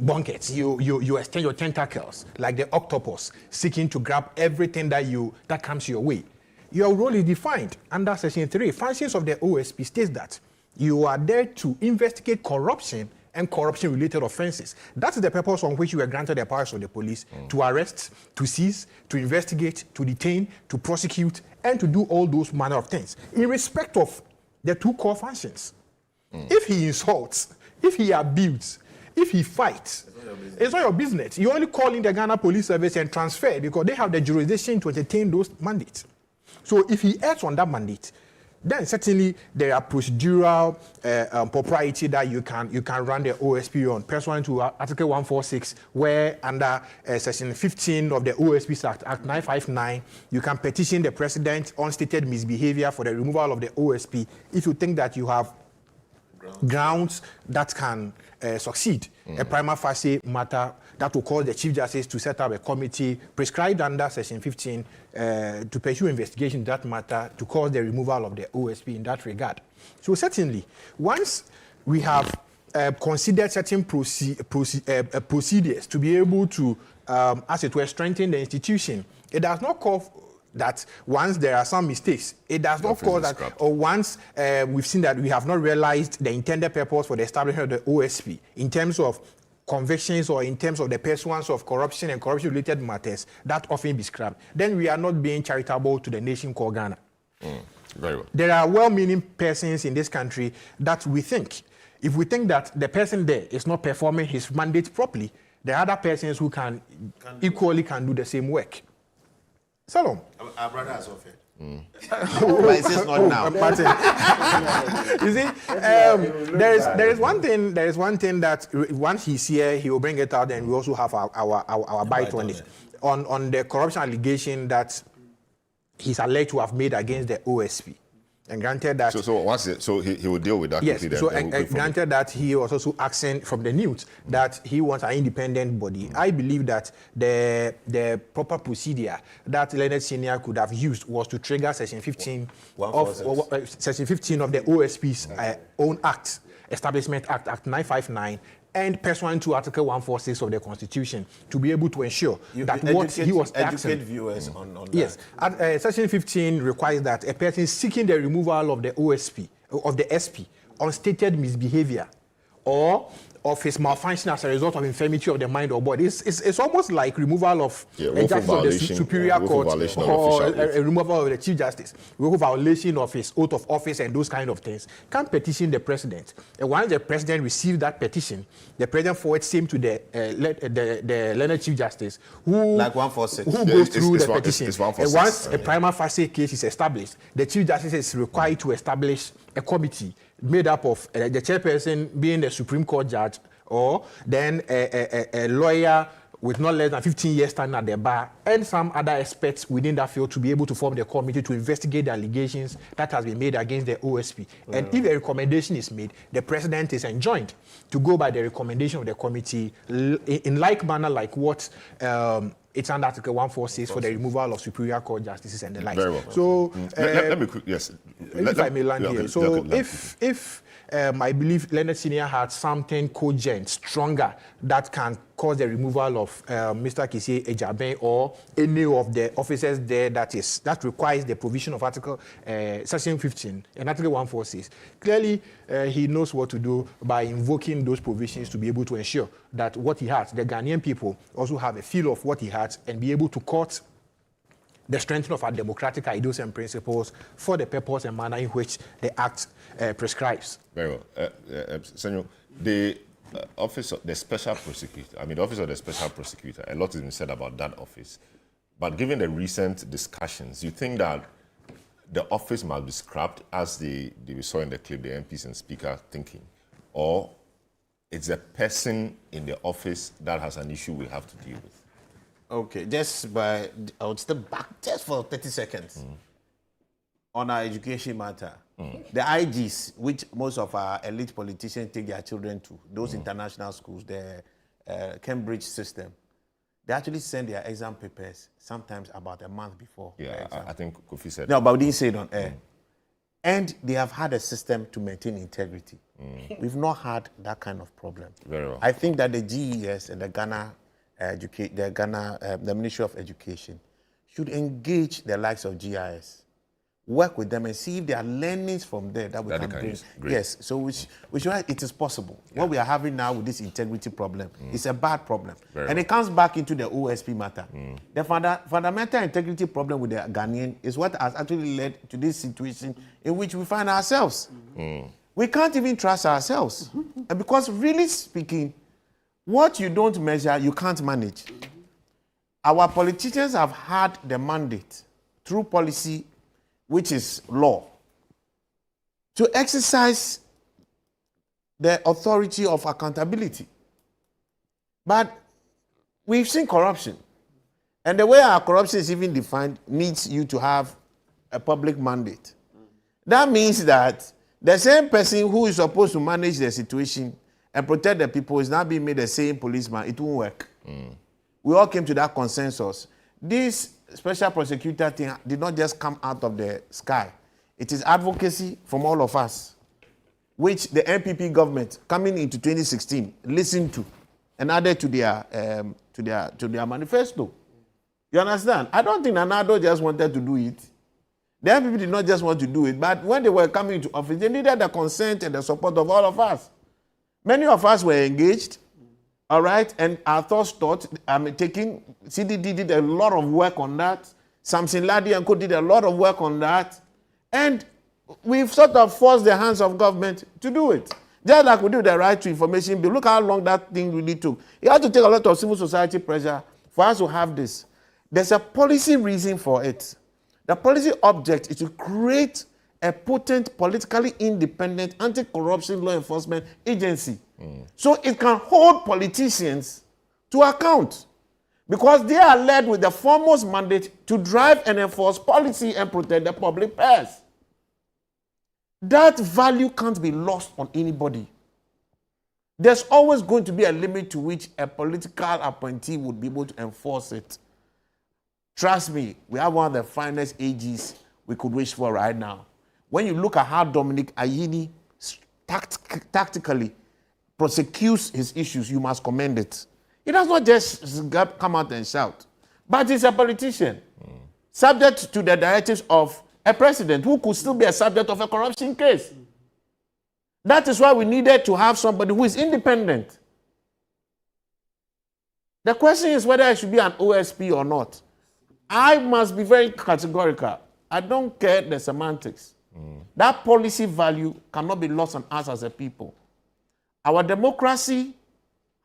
bonkers, you extend your tentacles like the octopus, seeking to grab everything that comes your way. Your role is defined under Section 3. Functions of the OSP states that you are there to investigate corruption and corruption-related offenses. That's the purpose on which you were granted the powers of the police, to arrest, to seize, to investigate, to detain, to prosecute, and to do all those manner of things in respect of the two core functions. If he insults, if he abuses, if he fights, it's not your business. You only call in the Ghana Police Service and transfer, because they have the jurisdiction to entertain those mandates. So if he acts on that mandate, then certainly there are procedural propriety that you can run the OSP on, pursuant to Article 146, where under Section 15 of the OSP Act, Act 959, you can petition the President on stated misbehavior for the removal of the OSP if you think that you have grounds that can succeed. A prima facie matter that will cause the Chief Justice to set up a committee prescribed under Section 15 to pursue investigation in that matter to cause the removal of the OSP in that regard. So certainly, once we have considered certain procedures to be able to, as it were, strengthen the institution, it does not call that once there are some mistakes, it does not cause that, or once we've seen that we have not realized the intended purpose for the establishment of the OSP in terms of convictions or in terms of the pursuance of corruption and corruption-related matters, that often be scrapped. Then we are not being charitable to the nation called Ghana. Very well. There are well-meaning persons in this country that we think, if we think that the person there is not performing his mandate properly, there are other persons who can equally do the same work. Selorm. Our brother has offered. But it's just not now. You see, there is one thing. There is one thing that once he's here, he will bring it out, and we also have our bite on it, on the corruption allegation that he's alleged to have made against the OSP. And granted that... So he will deal with that yes, quickly. so granted that he was also asking from the news that he wants an independent body. I believe that the proper procedure that Leonard Senior could have used was to trigger Section 15 of the OSP's own act, Establishment Act, Act 959, and pursuant to Article 146 of the Constitution to be able to ensure that what he was asking... Educate viewers on that. Yes. Section 15 requires that a person seeking the removal of the OSP, of the SP, on stated misbehavior or of his malfunction as a result of infirmity of the mind or body. It's almost like removal of a justice of the Superior Court or a removal of the Chief Justice, willful violation of his oath of office and those kind of things. Can petition the President. And once the President receives that petition, the President forwards same to the Leonard Chief Justice, who, like 146. who goes through the petition. And once a prima facie case is established, the Chief Justice is required to establish a committee made up of the chairperson being the Supreme Court judge, or then a lawyer with not less than 15 years standing at the bar, and some other experts within that field to be able to form the committee to investigate the allegations that has been made against the OSP. And if a recommendation is made, the President is enjoined to go by the recommendation of the committee in like manner like what it's under Article 146 for the removal of Superior Court justices and the like. Very well. So let me quick, yes. If I may land here. So if I believe Leonard Senior had something cogent, stronger, that can cause the removal of Mr. Kissie Ejaben or any of the officers there that requires the provision of Section 15 and Article 146. Clearly, he knows what to do by invoking those provisions to be able to ensure that what he has, the Ghanaian people also have a feel of what he has and be able to court the strengthening of our democratic ideals and principles for the purpose and manner in which the Act prescribes. Very well. Senor, the office of the special prosecutor, the office of the special prosecutor, a lot has been said about that office. But given the recent discussions, you think that the office must be scrapped, as we saw in the clip, the MPs and Speaker thinking, or it's a person in the office that has an issue we have to deal with? Okay, I would step back just for 30 seconds on our education matter. The IGs, which most of our elite politicians take their children to, those international schools, the Cambridge system, they actually send their exam papers sometimes about a month before. Yeah, I think Kofi said no, but we didn't say it on air. And they have had a system to maintain integrity. We've not had that kind of problem. Very well. I think that the GES and the Ministry of Education should engage the likes of GIS, work with them and see if there are learnings from there that we can bring. Yes, so which it is possible. Yeah. What we are having now with this integrity problem is a bad problem. And it comes back into the OSP matter. The fundamental integrity problem with the Ghanaian is what has actually led to this situation in which we find ourselves. We can't even trust ourselves. And because really speaking, what you don't measure, you can't manage. Our politicians have had the mandate through policy, which is law, to exercise the authority of accountability. But we've seen corruption. And the way our corruption is even defined needs you to have a public mandate. That means that the same person who is supposed to manage the situation and protect the people is now being made the same policeman. It won't work. We all came to that consensus. This special prosecutor thing did not just come out of the sky. It is advocacy from all of us, which the NPP government coming into 2016 listened to and added to their manifesto. You understand? I don't think Nanado just wanted to do it. The NPP did not just want to do it, but when they were coming into office, they needed the consent and the support of all of us. Many of us were engaged, all right, and our thoughts CDD did a lot of work on that. Samson Ladi and Co did a lot of work on that. And we've sort of forced the hands of government to do it. Just like we do the right to information bill. Look how long that thing really took. It had to take a lot of civil society pressure for us to have this. There's a policy reason for it. The policy object is to create a potent, politically independent, anti-corruption law enforcement agency. So it can hold politicians to account. Because they are led with the foremost mandate to drive and enforce policy and protect the public purse. That value can't be lost on anybody. There's always going to be a limit to which a political appointee would be able to enforce it. Trust me, we have one of the finest AGs we could wish for right now. When you look at how Dominic Ayini tactically prosecutes his issues, you must commend it. He does not just come out and shout, but he's a politician, subject to the directives of a president who could still be a subject of a corruption case. That is why we needed to have somebody who is independent. The question is whether it should be an OSP or not. I must be very categorical. I don't care the semantics. That policy value cannot be lost on us as a people. Our democracy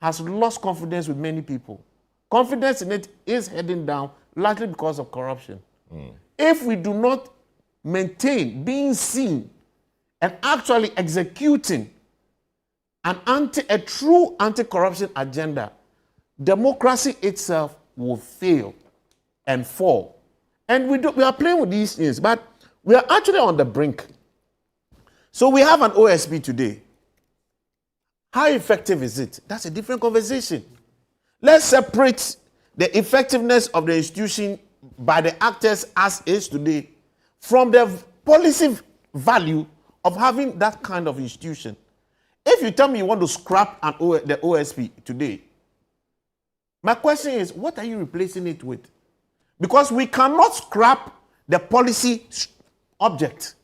has lost confidence with many people. Confidence in it is heading down, largely because of corruption. If we do not maintain being seen and actually executing a true anti-corruption agenda, democracy itself will fail and fall. And we are playing with these things, but we are actually on the brink. So we have an OSP today. How effective is it? That's a different conversation. Let's separate the effectiveness of the institution by the actors as is today from the policy value of having that kind of institution. If you tell me you want to scrap the OSP today, my question is, what are you replacing it with? Because we cannot scrap the policy object.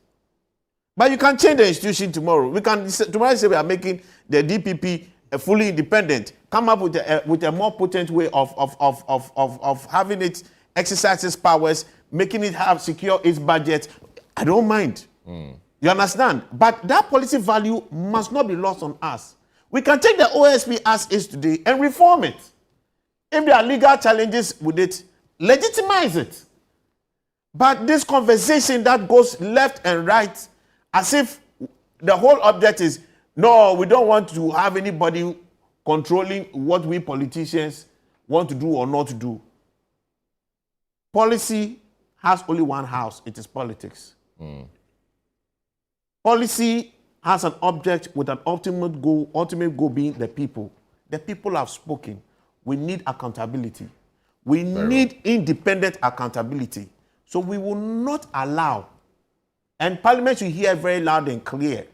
But you can change the institution tomorrow. We can tomorrow say we are making the DPP fully independent. Come up with a more potent way of having it exercise its powers, making it have secure its budget. I don't mind. You understand? But that policy value must not be lost on us. We can take the OSP as is today and reform it. If there are legal challenges with it, legitimize it. But this conversation that goes left and right, as if the whole object is, no, we don't want to have anybody controlling what we politicians want to do or not to do. Policy has only one house, it is politics. Policy has an object with an ultimate goal being the people. The people have spoken. We need accountability. We need independent accountability. So we will not allow, and Parliament should hear very loud and clear,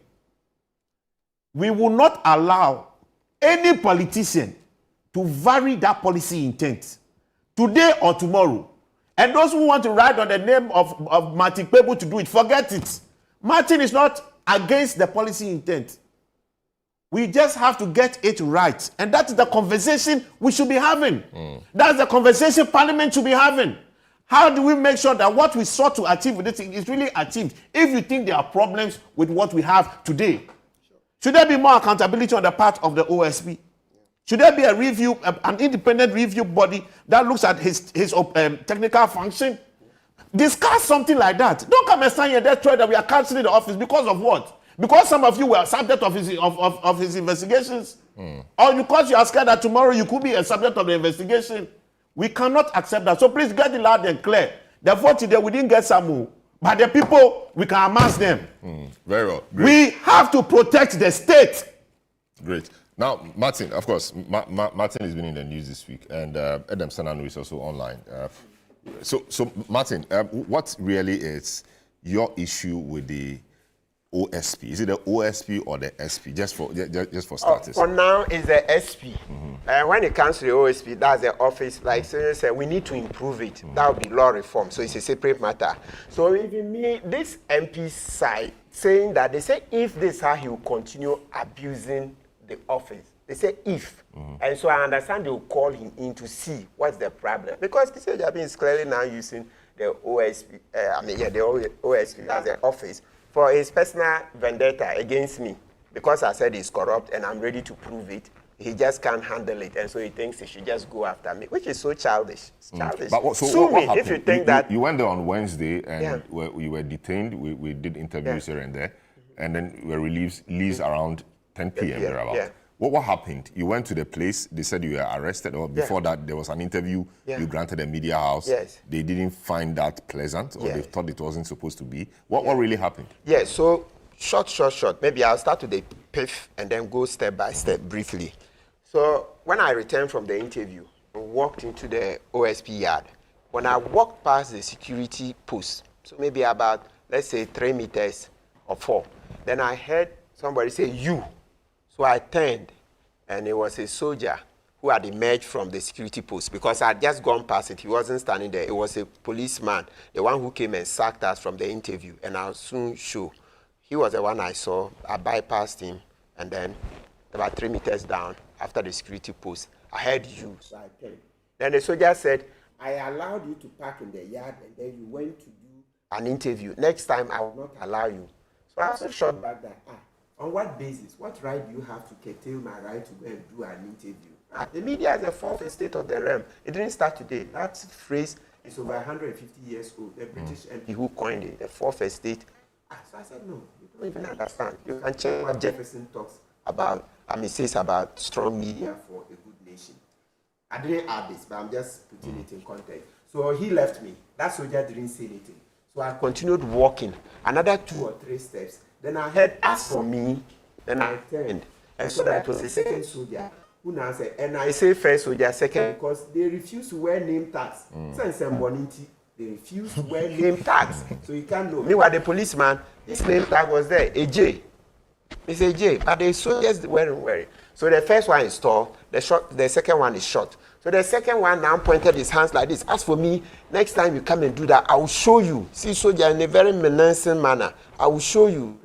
we will not allow any politician to vary that policy intent today or tomorrow. And those who want to write on the name of Martin Kpebu to do it, forget it. Martin is not against the policy intent. We just have to get it right. And that is the conversation we should be having. That's the conversation Parliament should be having. How do we make sure that what we sought to achieve with this thing is really achieved? If you think there are problems with what we have today, should there be more accountability on the part of the OSP? Should there be a review, an independent review body that looks at his technical function? Discuss something like that. Don't come and stand here and tell that we are cancelling the office because of what? Because some of you were subject of his investigations? Or because you are scared that tomorrow you could be a subject of the investigation? We cannot accept that. So please get it loud and clear. The vote today, we didn't get some, but the people, we can amass them. Very well. Great. We have to protect the state. Great. Now, Martin, of course, Martin has been in the news this week, and Adam Sananu is also online. So Martin, what really is your issue with the OSP? Is it the OSP or the SP? Just for starters. For now, it's the SP. When it comes to the OSP, that's the office. Like Senator said, we need to improve it. That would be law reform. So it's a separate matter. So even me, this MP side saying that they say if this is how he will continue abusing the office. They say if. And so I understand they will call him in to see what's the problem. Because they say Jabi is clearly now using the OSP, the OSP, that's the office, for his personal vendetta against me. Because I said he's corrupt and I'm ready to prove it, he just can't handle it, and so he thinks he should just go after me, which is so childish. It's childish. But Sue what me happened? if you think that... You went there on Wednesday, and Yeah. you were detained. We did interviews here and there, and then you were released around 10 p.m. thereabouts. Yeah. What happened? You went to the place, they said you were arrested, or before that there was an interview, you granted a media house. Yes. They didn't find that pleasant, or Yes. they thought it wasn't supposed to be. What really happened? Yeah, so short. Maybe I'll start with the PIF and then go step by step briefly. So when I returned from the interview, I walked into the OSP yard. When I walked past the security post, so maybe about, let's say 3 meters or 4, then I heard somebody say, "You." So I turned, and it was a soldier who had emerged from the security post because I had just gone past it. He wasn't standing there. It was a policeman, the one who came and sacked us from the interview, and I'll soon show. He was the one I saw. I bypassed him, and then about 3 meters down, after the security post, I heard "you." So I turned. Then the soldier said, "I allowed you to park in the yard, and then you went to do an interview. Next time, I will not allow you." So I also shot back that, on what basis? What right do you have to curtail my right to go and do an interview? The media is the fourth estate of the realm. It didn't start today. That phrase is over 150 years old. The British MP who coined it, the fourth estate. So I said, no, you don't even understand. You can check what Jefferson talks about, says about strong media for a good nation. I didn't add this, but I'm just putting it in context. So he left me. That soldier didn't say anything. So I continued walking another 2 or 3 steps. Then I heard, "Ask for me." Then I turned. And so that was the second soldier who now said, and I say first soldier, second, because they refuse to wear name tags. They refuse to wear name tags. So you can't know. Meanwhile, the policeman, his name tag was there, AJ. It's AJ, but the soldiers weren't wearing. So the first one is tall, the second one is short. So the second one now pointed his hands like this. "As for me, next time you come and do that, I will show you." See, soldier, in a very menacing manner, "I will show you."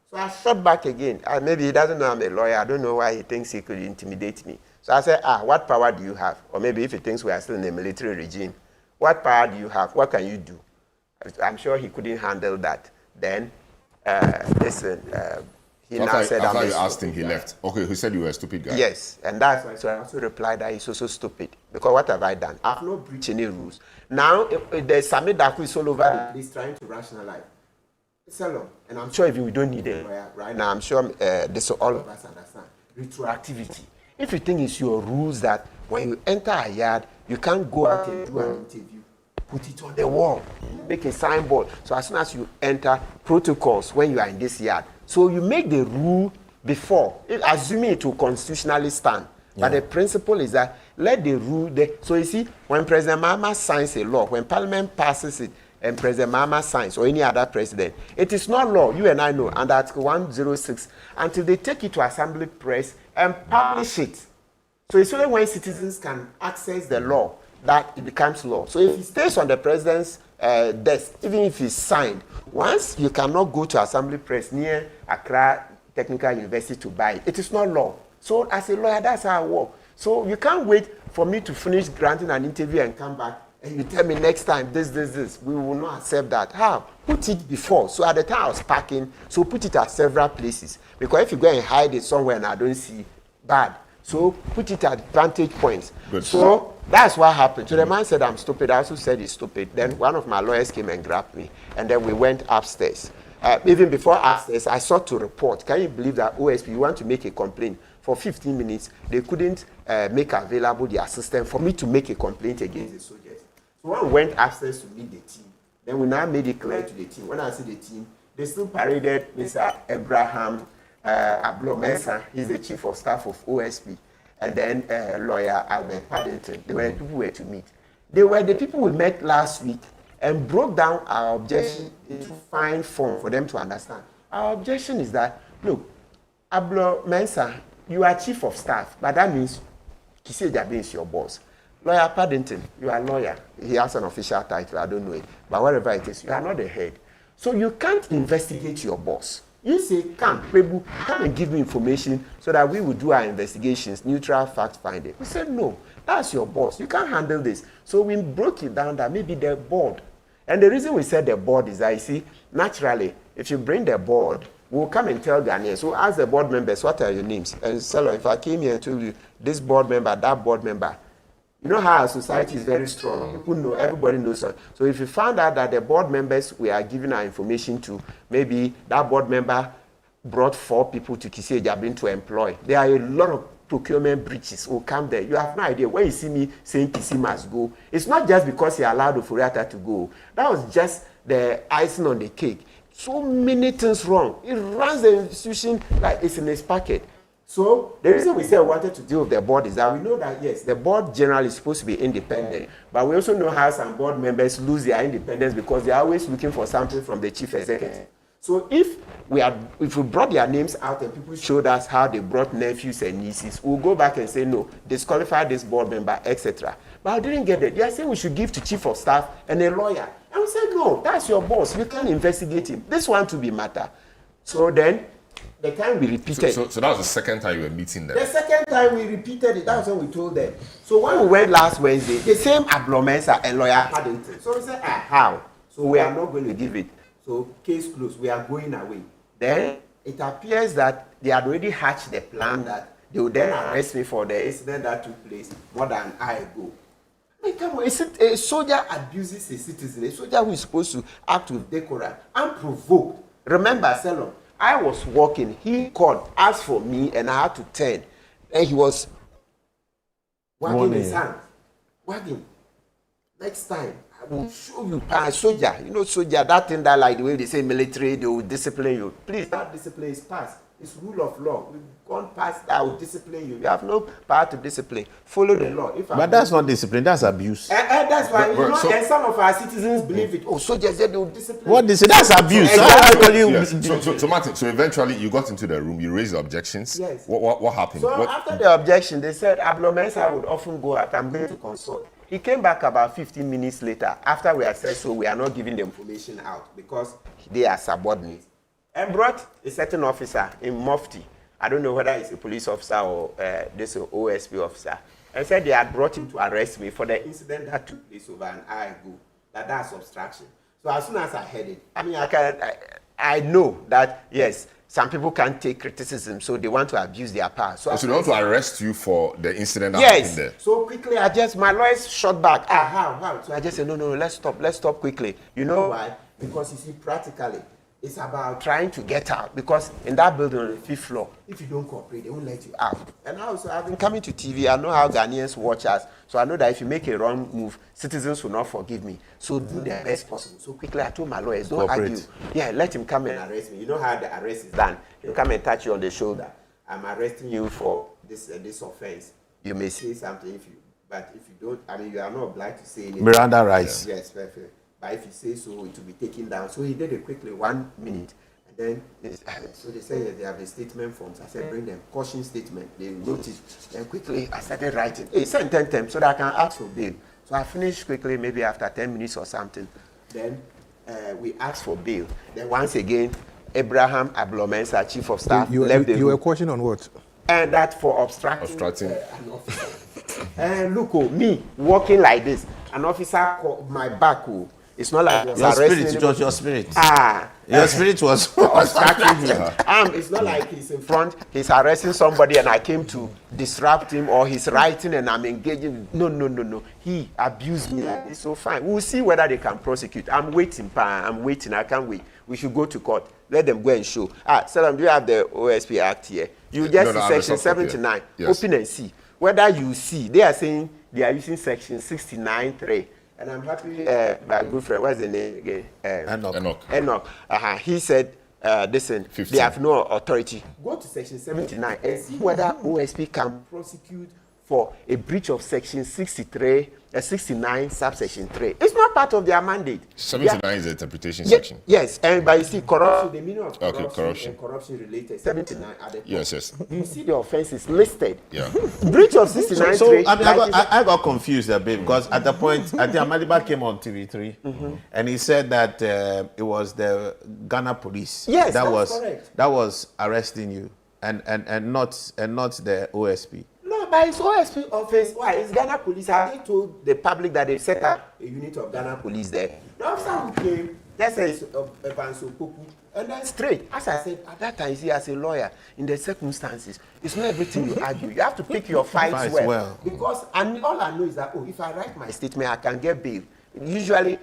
So I shot back again. Maybe he doesn't know I'm a lawyer. I don't know why he thinks he could intimidate me. So I said, "What power do you have?" Or maybe if he thinks we are still in a military regime, "What power do you have? What can you do?" I'm sure he couldn't handle that. Then, he now said, after you asked him, he left. Okay, he said you were a stupid guy. Yes, and that's why. So I also replied that he's also stupid. Because what have I done? I've not breached any rules. Now, there's Sami Daku is all over the place trying to rationalize. Selorm, and I'm sure if we don't need a lawyer right now, I'm sure this all of us understand. Retroactivity. If you think it's your rules that when you enter a yard, you can't go out and do an interview, put it on the wall, make a signboard. So as soon as you enter, protocols when you are in this yard. So you make the rule before, assuming it will constitutionally stand. But the principle is that let the rule, so you see, when President Mahama signs a law, when Parliament passes it, and President Mahama signs, or any other president, it is not law, you and I know, under Article 106, until they take it to Assembly Press and publish it. So it's only when citizens can access the law that it becomes law. So if it stays on the president's desk, even if it's signed, once you cannot go to Assembly Press near Accra Technical University to buy it, it is not law. So as a lawyer, that's how I work. So you can't wait for me to finish granting an interview and come back and you tell me next time this. We will not accept that. How? Put it before. So at the time I was packing, so put it at several places. Because if you go and hide it somewhere and I don't see, bad. So put it at vantage points. Good. So that's what happened. So the man said I'm stupid. I also said he's stupid. Then one of my lawyers came and grabbed me. And then we went upstairs. Even before upstairs, I sought to report. Can you believe that OSP, you want to make a complaint? For 15 minutes, they couldn't make available their system for me to make a complaint against the soldiers. So when we went upstairs to meet the team, then we now made it clear to the team. When I see the team, they still paraded Mr. Abraham Ablo-Mensah. He's the chief of staff of OSP. And then lawyer Albert Paddington. They were the people we were to meet. They were the people we met last week and broke down our objection into fine form for them to understand. Our objection is that, look, Ablo-Mensah, you are chief of staff, but that means Kisi Jabe is your boss. Lawyer Paddington, you are a lawyer. He has an official title, I don't know it. But whatever it is, you are not the head. So you can't investigate your boss. You say, come and give me information so that we will do our investigations, neutral fact finding. We said, no, that's your boss. You can't handle this. So we broke it down that maybe the board And the reason we said the board is that, you see, naturally, if you bring the board, we'll come and tell Ghanaians. So ask the board members, what are your names? And Selorm, if I came here and told you, this board member, that board member, you know how our society is very strong. People know, everybody knows. So if you found out that the board members we are giving our information to, maybe that board member brought 4 people to Kisii Jabin to employ, there are a lot of procurement breaches will come there. You have no idea. When you see me saying Kisii must go, it's not just because he allowed Oforiatta to go. That was just the icing on the cake. So many things wrong. It runs the institution like it's in its packet. So the reason we say we wanted to deal with the board is that we know that, yes, the board generally is supposed to be independent, but we also know how some board members lose their independence because they are always looking for something from the chief executive. So if we brought their names out and people showed us how they brought nephews and nieces, we'll go back and say, no, disqualify this board member, etc. But I didn't get it. They are saying we should give to chief of staff and a lawyer. And we said, no, that's your boss. You can investigate him. This one to be matter. So then, the time we repeated. So that was the second time you were meeting them? The second time we repeated it, that's what we told them. So when we went last Wednesday, the same Ablomensa and lawyer hadn't. So we said, how? So we are not going to give it. So case closed, we are going away. Then it appears that they had already hatched the plan that they would then arrest me for the incident that took place more than an hour ago. I mean, come on, a soldier abuses a citizen, a soldier who is supposed to act with decorum, unprovoked. Remember, Selorm, I was walking, he called, asked for me, and I had to turn. And he was wagging his hand. Wagging. Next time, I will show you, soldier. You know, soldier, that thing that, like the way they say military, they will discipline you. Please, that discipline is past. It's rule of law. We've gone past that, I will discipline you. You have no power to discipline. Follow the law. But that's not discipline, that's abuse. That's why, and some of our citizens believe it. Oh, soldiers said they will discipline. What discipline? That's abuse. Yes. So Martin, so eventually you got into the room, you raised the objections. Yes. What happened? So after the objection, they said Ablomensa would often go out. I'm going to consult. He came back about 15 minutes later. After we had said so, we are not giving the information out because they are subordinates. And brought a certain officer in Mufti. I don't know whether it's a police officer or this OSP officer. And said they had brought him to arrest me for the incident that took place over an hour ago. That's obstruction. So as soon as I heard it, I mean, I know that, yes, some people can't take criticism, so they want to abuse their power. So they want to arrest you for the incident that happened there? So quickly, my lawyers shot back. How? So I just said, no, let's stop quickly. You know why? Because you see, practically, it's about trying to get out. Because in that building on the 5th floor, if you don't cooperate, they won't let you out. And also, I've been coming to TV. I know how Ghanaians watch us. So I know that if you make a wrong move, citizens will not forgive me. So do the best possible. So quickly, I told my lawyers, don't argue. Yeah, let him come and arrest me. You know how the arrest is done. He'll come and touch you on the shoulder. I'm arresting you for this offense. You may say something, but if you don't, I mean, you are not obliged to say anything. Miranda rights. Yes, perfect. But if you say so, it will be taken down. So he did it quickly, 1 minute. And then, so they said they have the statement forms. I said, bring them. Caution statement. They wrote it. Then quickly, I started writing. He sent 10 times so that I can ask for bail. So I finished quickly, maybe after 10 minutes or something. Then we asked for bail. Then once again, Abraham Ablomensa, chief of staff, left the room. You were questioning on what? And that for obstructing. And look, me walking like this, an officer called my back. It's not like your spirit, it was your spirit. Your spirit was obstructing him. It's not like he's in front, he's arresting somebody and I came to disrupt him, or he's writing and I'm engaging. No. He abused me like this. So fine. We'll see whether they can prosecute. I'm waiting. I can't wait. We should go to court. Let them go and show. Selorm, do you have the OSP Act here? You just see section 79. Yes. Open and see. Whether you see, they are saying they are using section 69(3). And I'm happy, my good friend, what's the name again? Enoch. He said, listen, 15. They have no authority. Go to section 79 and see whether OSP can prosecute for a breach of section 69 subsection 3. It's not part of their mandate. 79 is the interpretation section. Yes, and but you see, corruption, the meaning of corruption and corruption related, 79 are the Yes. You see the offenses listed. Yeah. Breach of 69 So I got confused a bit because at the point, I think Amadiba came on TV3 and he said that it was the Ghana police that was arresting you and not the OSP. No, but it's OSP office. Why? It's Ghana Police. I told the public that they set up a unit of Ghana Police there. The officer who came, let's say it's Evans Opoku, and then straight. As I said, at that time, you see, as a lawyer, in the circumstances, it's not everything you argue. You have to pick your fights well. Because and all I know is that, if I write my statement, I can get bail. Usually,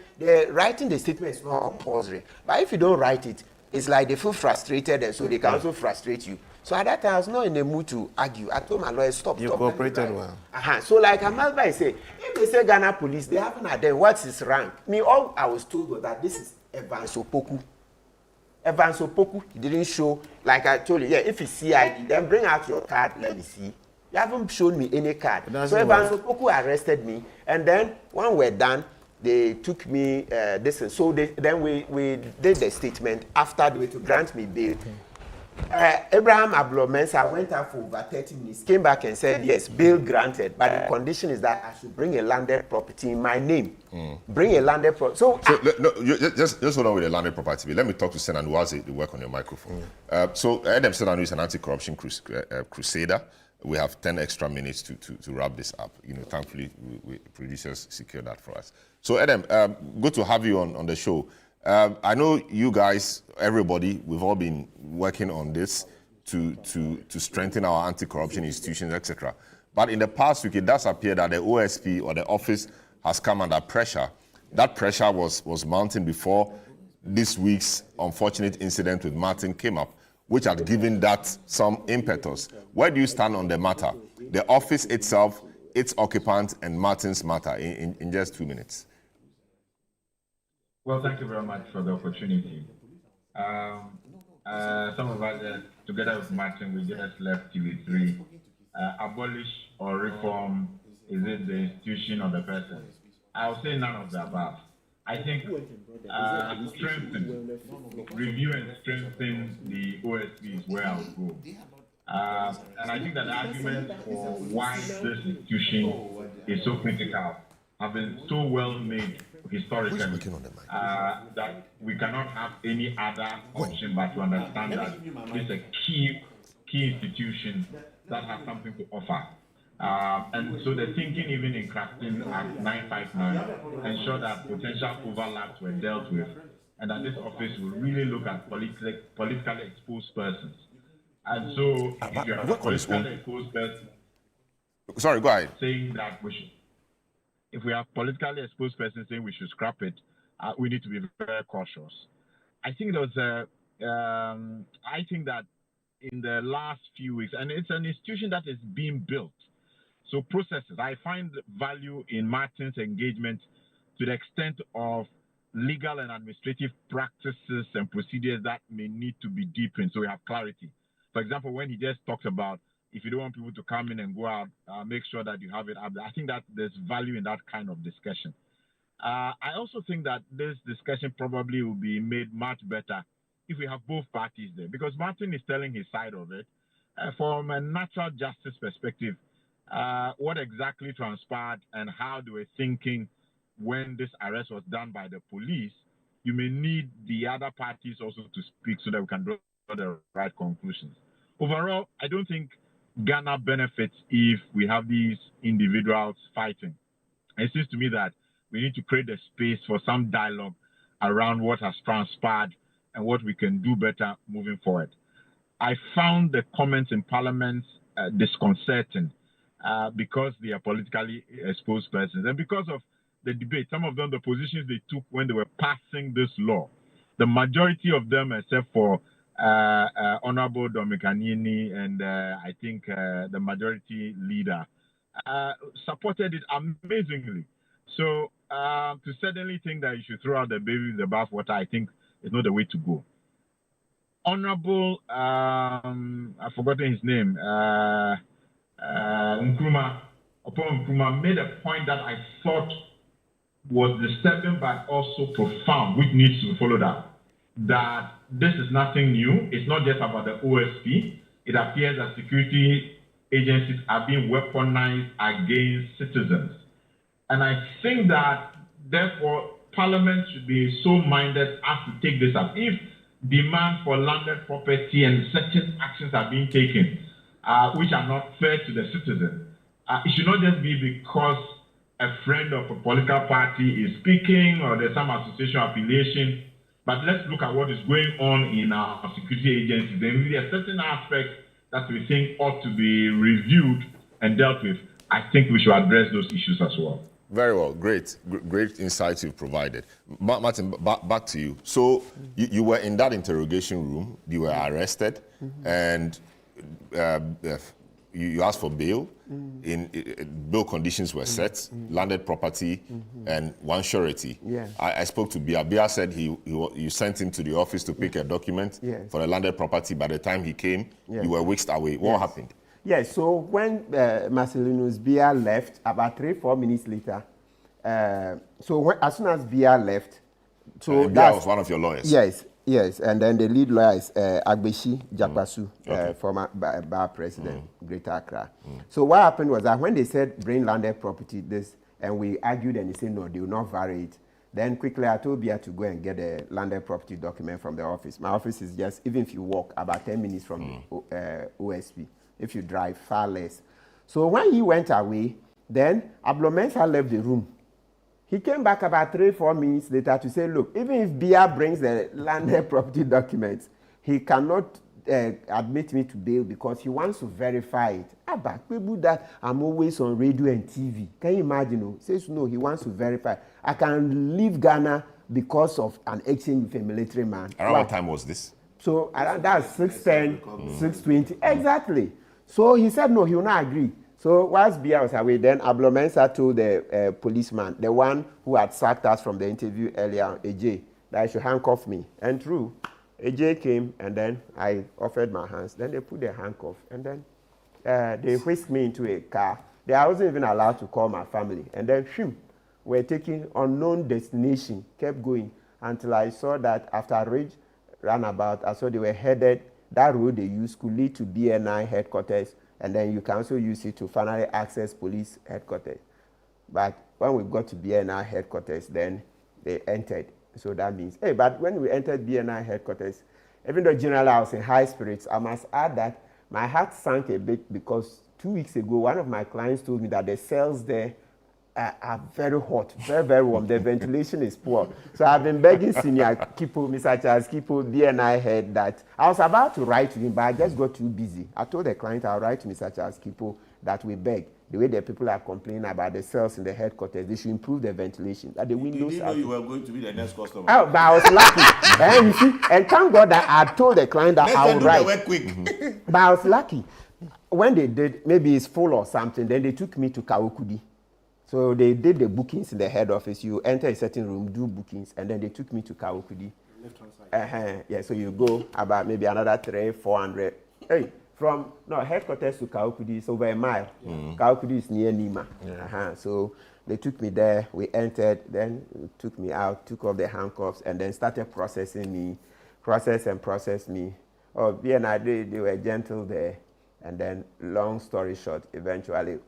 writing the statement is not compulsory. But if you don't write it, it's like they feel frustrated, and so they can also frustrate you. So at that time, I was not in the mood to argue. I told my lawyer, stop. You cooperated well. So like Amalba say, if they say Ghana Police, they haven't had them. What's his rank? All I was told was that this is Evans Opoku. Evans Opoku, he didn't show, like I told you, if it's CID, then bring out your card, let me see. You haven't shown me any card. So Evans Opoku arrested me, and then when we're done, they took me this. So then we did the statement after they were to grant me bail. Abraham Ablo-Mensah went out for over 30 minutes, came back and said, yes, bail granted, but the condition is that I should bring a landed property in my name. Bring a landed property. Just hold on with the landed property. Let me talk to Senator Nwaze to work on your microphone. So Adam Senator is an anti-corruption crusader. We have 10 extra minutes to wrap this up. Thankfully, producers secured that for us. So Adam, good to have you on the show. I know you guys, everybody, we've all been working on this to strengthen our anti-corruption institutions, etc. But in the past week, it does appear that the OSP or the office has come under pressure. That pressure was mounting before this week's unfortunate incident with Martin came up, which had given that some impetus. Where do you stand on the matter? The office itself, its occupant, and Martin's matter in just 2 minutes. Well, thank you very much for the opportunity. Some of us, together with Martin, we just left TV3. Abolish or reform, is it the institution or the person? I'll say none of the above. I think review and strengthen the OSP is where I would go. And I think that the argument for why this institution is so critical have been so well made historically that we cannot have any other option but to understand that it's a key institution that has something to offer. And so the thinking even in crafting Act 959 ensure that potential overlaps were dealt with and that this office will really look at politically exposed persons. And so if you're a politically exposed person, sorry, go ahead. Saying that we should, if we have politically exposed persons saying we should scrap it, we need to be very cautious. I think there was I think that in the last few weeks, and it's an institution that is being built. So processes, I find value in Martin's engagement to the extent of legal and administrative practices and procedures that may need to be deepened so we have clarity. For example, when he just talked about if you don't want people to come in and go out, make sure that you have it up there. I think that there's value in that kind of discussion. I also think that this discussion probably will be made much better if we have both parties there, because Martin is telling his side of it. From a natural justice perspective, what exactly transpired and how they were thinking when this arrest was done by the police, you may need the other parties also to speak so that we can draw the right conclusions. Overall, I don't think Ghana benefits if we have these individuals fighting. It seems to me that we need to create a space for some dialogue around what has transpired and what we can do better moving forward. I found the comments in Parliament disconcerting because they are politically exposed persons and because of the debate. Some of them, the positions they took when they were passing this law, the majority of them, except for Honorable Domikanini and I think the majority leader, supported it amazingly. So to suddenly think that you should throw out the baby with the bathwater, I think is not the way to go. Honorable, I've forgotten his name, Nkrumah made a point that I thought was disturbing but also profound, which needs to be followed up. That this is nothing new. It's not just about the OSP. It appears that security agencies are being weaponized against citizens. And I think that, therefore, Parliament should be so minded as to take this up. If demand for landed property and certain actions are being taken, which are not fair to the citizen, it should not just be because a friend of a political party is speaking or there's some association affiliation, but let's look at what is going on in our security agencies. There are certain aspects that we think ought to be reviewed and dealt with. I think we should address those issues as well. Very well. Great insights you've provided. Martin, back to you. So you were in that interrogation room, you were arrested, and you asked for bail. Bail conditions were set, landed property, and one surety. Yeah. I spoke to Bia. Bia said you sent him to the office to pick a document for the landed property. By the time he came, you were whisked away. What happened? Yes, so when Marcelinus Bia left, about 3-4 minutes later, as soon as Bia left, so Bia was one of your lawyers? Yes, and then the lead lawyer is Agbeshi Jakpasu, former bar president, Greater Accra. So what happened was that when they said bring landed property, and we argued and he said no, they will not vary it. Then quickly I told Bia to go and get a landed property document from the office. My office is just, even if you walk, about 10 minutes from OSP. If you drive, far less. So when he went away, then Ablomensa left the room. He came back about 3-4 minutes later to say, look, even if Bia brings the landed property documents, he cannot admit me to bail because he wants to verify it. People that I'm always on radio and TV. Can you imagine? He says, no, he wants to verify. I can leave Ghana because of an exchange with a military man. Around what time was this? So that's 6:10, 6:20. Exactly. So he said, no, he will not agree. So whilst Bia was away, then Ablomensa told the policeman, the one who had sacked us from the interview earlier, AJ, that he should handcuff me. And true, AJ came, and then I offered my hands. Then they put the handcuff, and then they whisked me into a car. I wasn't even allowed to call my family. And then, we're taking unknown destination, kept going, until I saw that after Ridge roundabout, I saw they were headed. That road they use could lead to BNI headquarters, and then you can also use it to finally access police headquarters. But when we got to BNI headquarters, then they entered. So that means, but when we entered BNI headquarters, even though generally I was in high spirits, I must add that my heart sank a bit because 2 weeks ago, one of my clients told me that the cells there are very hot, very, very warm. The ventilation is poor. So I've been begging Senior Kipo, Mr. Charles Kipo, BNI head, that I was about to write to him, but I just got too busy. I told the client I'll write to Mr. Charles Kipo that we beg. The way the people are complaining about the cells in the headquarters, they should improve the ventilation. That the windows. You didn't know you were going to be the next customer. Oh, but I was lucky. And you see, and thank God that I told the client that I would write. Work quick. But I was lucky. When they did, maybe it's full or something, then they took me to Kawukudi. So they did the bookings in the head office. You enter a certain room, do bookings, and then they took me to Kawukudi. Left-hand side. So you go about maybe another 300-400. From headquarters to Kawukudi is over a mile. Kawukudi is near Nima. So they took me there. We entered. Then took me out, took off the handcuffs, and then started processing me. Process me. BNI, they were gentle there. And then, long story short, eventually,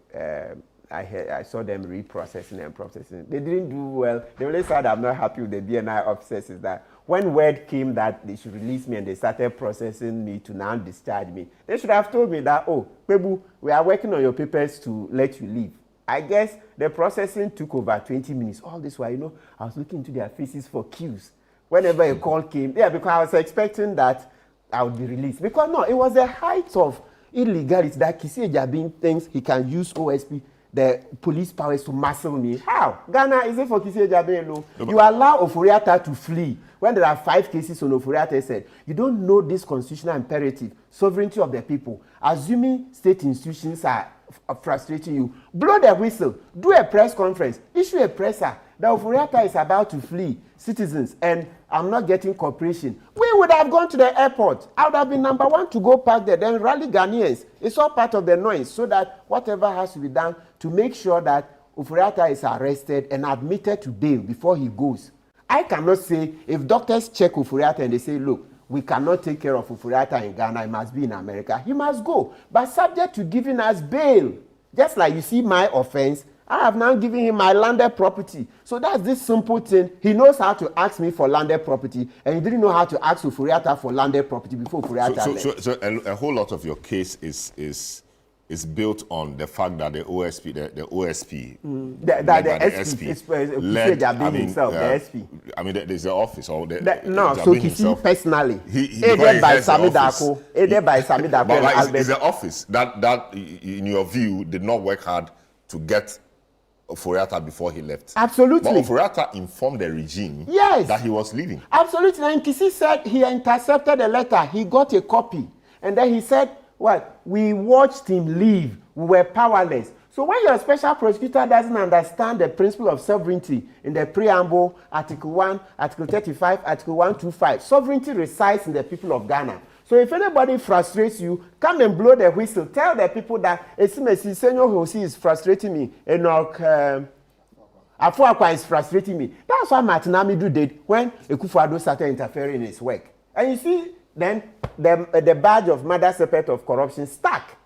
I saw them reprocessing and processing. They didn't do well. The only side I'm not happy with the BNI officers is that when word came that they should release me and they started processing me to now discharge me, they should have told me that, Pebu, we are working on your papers to let you leave. I guess the processing took over 20 minutes. All this while, I was looking into their faces for queues. Whenever a call came, because I was expecting that I would be released. Because it was the height of illegality that Kisi Ejabin thinks he can use OSP, the police powers, to muscle me. How? Ghana, is it for Kisi Ejabin alone? You allow Oforiatta to flee when there are 5 cases on Oforiatta said, you don't know this constitutional imperative, sovereignty of the people. Assuming state institutions are frustrating you, blow the whistle, do a press conference, issue a presser that Oforiatta is about to flee citizens and I'm not getting cooperation. We would have gone to the airport. I would have been number 1 to go park there, then rally Ghanaians. It's all part of the noise, so that whatever has to be done to make sure that Oforiatta is arrested and admitted to bail before he goes. I cannot say, if doctors check Oforiatta and they say, look, we cannot take care of Oforiatta in Ghana, he must be in America, he must go. But subject to giving us bail. Just like you see my offense, I have now given him my landed property. So that's this simple thing. He knows how to ask me for landed property, and he didn't know how to ask Oforiatta for landed property before Oforiatta left. So a whole lot of your case is is built on the fact that the OSP, the OSP, the SP, led, himself, the SP. I mean, there's the office or the no. So Kisi personally, aided by Sami Dako, aided by Sami Dako. But like, it's the office that, in your view, did not work hard to get Oforiatta before he left. Absolutely. But Oforiatta informed the regime that he was leaving. Absolutely. And Kisi said he intercepted the letter. He got a copy. And then he said, well, we watched him leave. We were powerless. So when your special prosecutor doesn't understand the principle of sovereignty in the preamble, Article 1, Article 35, Article 125, sovereignty resides in the people of Ghana. So if anybody frustrates you, come and blow the whistle. Tell the people that Senor Hosi is frustrating me. Enoch Afuakwa is frustrating me. That's what Martin Amidu did when Akufo-Addo started interfering in his work. And you see, then the badge of mother serpent of corruption stuck.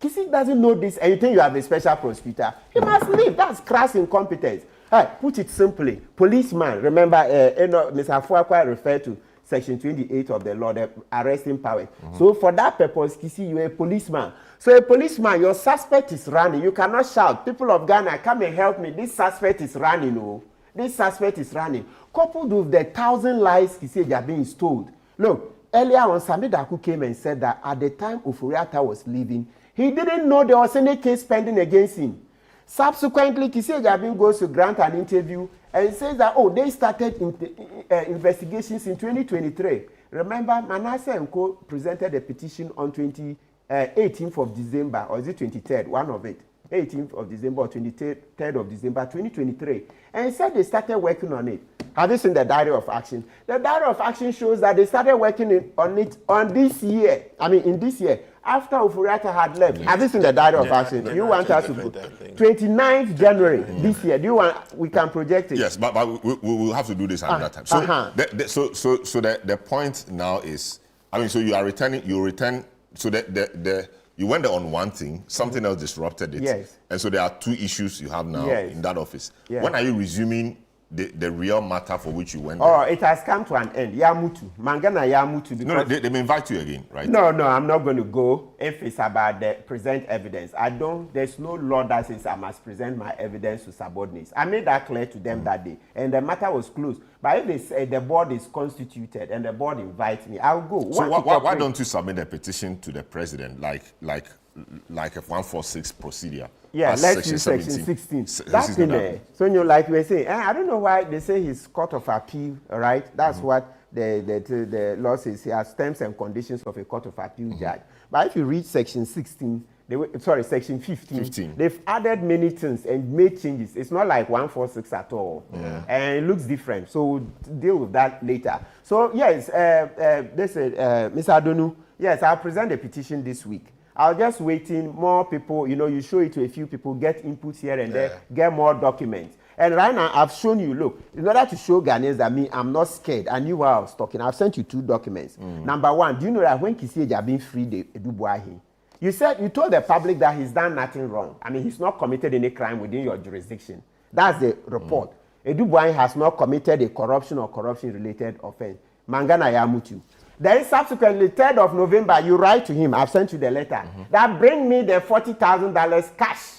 Kisi doesn't know this, and you think you have a special prosecutor. He must leave. That's crass incompetence. Hey, put it simply, policeman. Remember, Mr. Afuakwa referred to Section 28 of the law, the arresting power. So for that purpose, Kisi, you're a policeman. So a policeman, your suspect is running. You cannot shout, people of Ghana, come and help me. This suspect is running. Oh. This suspect is running. Coupled with the 1,000 lies Kisi are being told. Look. Earlier on, Sami Daku came and said that at the time Oforiatta was leaving, he didn't know there was any case pending against him. Subsequently, Kisi Ejabin goes to grant an interview and says that, oh, they started investigations in 2023. Remember, Manasseh and Co. presented a petition on 18th of December, or is it 23rd? One of it. 18th of December or 23rd of December 2023. And he said they started working on it. Have you seen the diary of action? The diary of action shows that they started working on it this year. I mean, in this year, after Oforiatta had left. Have you seen the diary of action? Do you want us to go? 29th January this year. Do you want? We can project it. Yes, but we will have to do this another time. So, so the point now is, I mean, so you are returning. You return. So you went there on one thing, something else disrupted it. Yes. And so there are two issues you have now in that office. Yes. When are you resuming the real matter for which you went there? Oh, it has come to an end. Yamutu. Mangana Yamutu. No, they may invite you again, right? No, I'm not going to go if it's about the present evidence. There's no law that says I must present my evidence to subordinates. I made that clear to them that day. And the matter was closed. But if they say the board is constituted and the board invites me, I'll go. So why don't you submit a petition to the president like a 146 procedure? Yeah, let's use Section 16. That's in there. So, like we were saying, I don't know why they say he's court of appeal, right? That's what the law says. He has terms and conditions of a court of appeal judge. But if you read Section 16, Section 15, they've added many things and made changes. It's not like 146 at all. Yeah. And it looks different. So we'll deal with that later. So, yes, Mr. Adonoo, yes, I'll present a petition this week. I'll just waiting more people, you show it to a few people, get inputs here and there, get more documents. And right now, I've shown you, look, in order to show Ghanaians that I'm not scared, I knew what I was talking. I've sent you 2 documents. Number 1, do you know that when Kisi Ejabin freed Edubuahi, you told the public that he's done nothing wrong. I mean, he's not committed any crime within your jurisdiction. That's the report. Edubuahi has not committed a corruption or corruption-related offense. Mangana Yamutu. Then subsequently, 3rd of November, you write to him, I've sent you the letter, that bring me the $40,000 cash.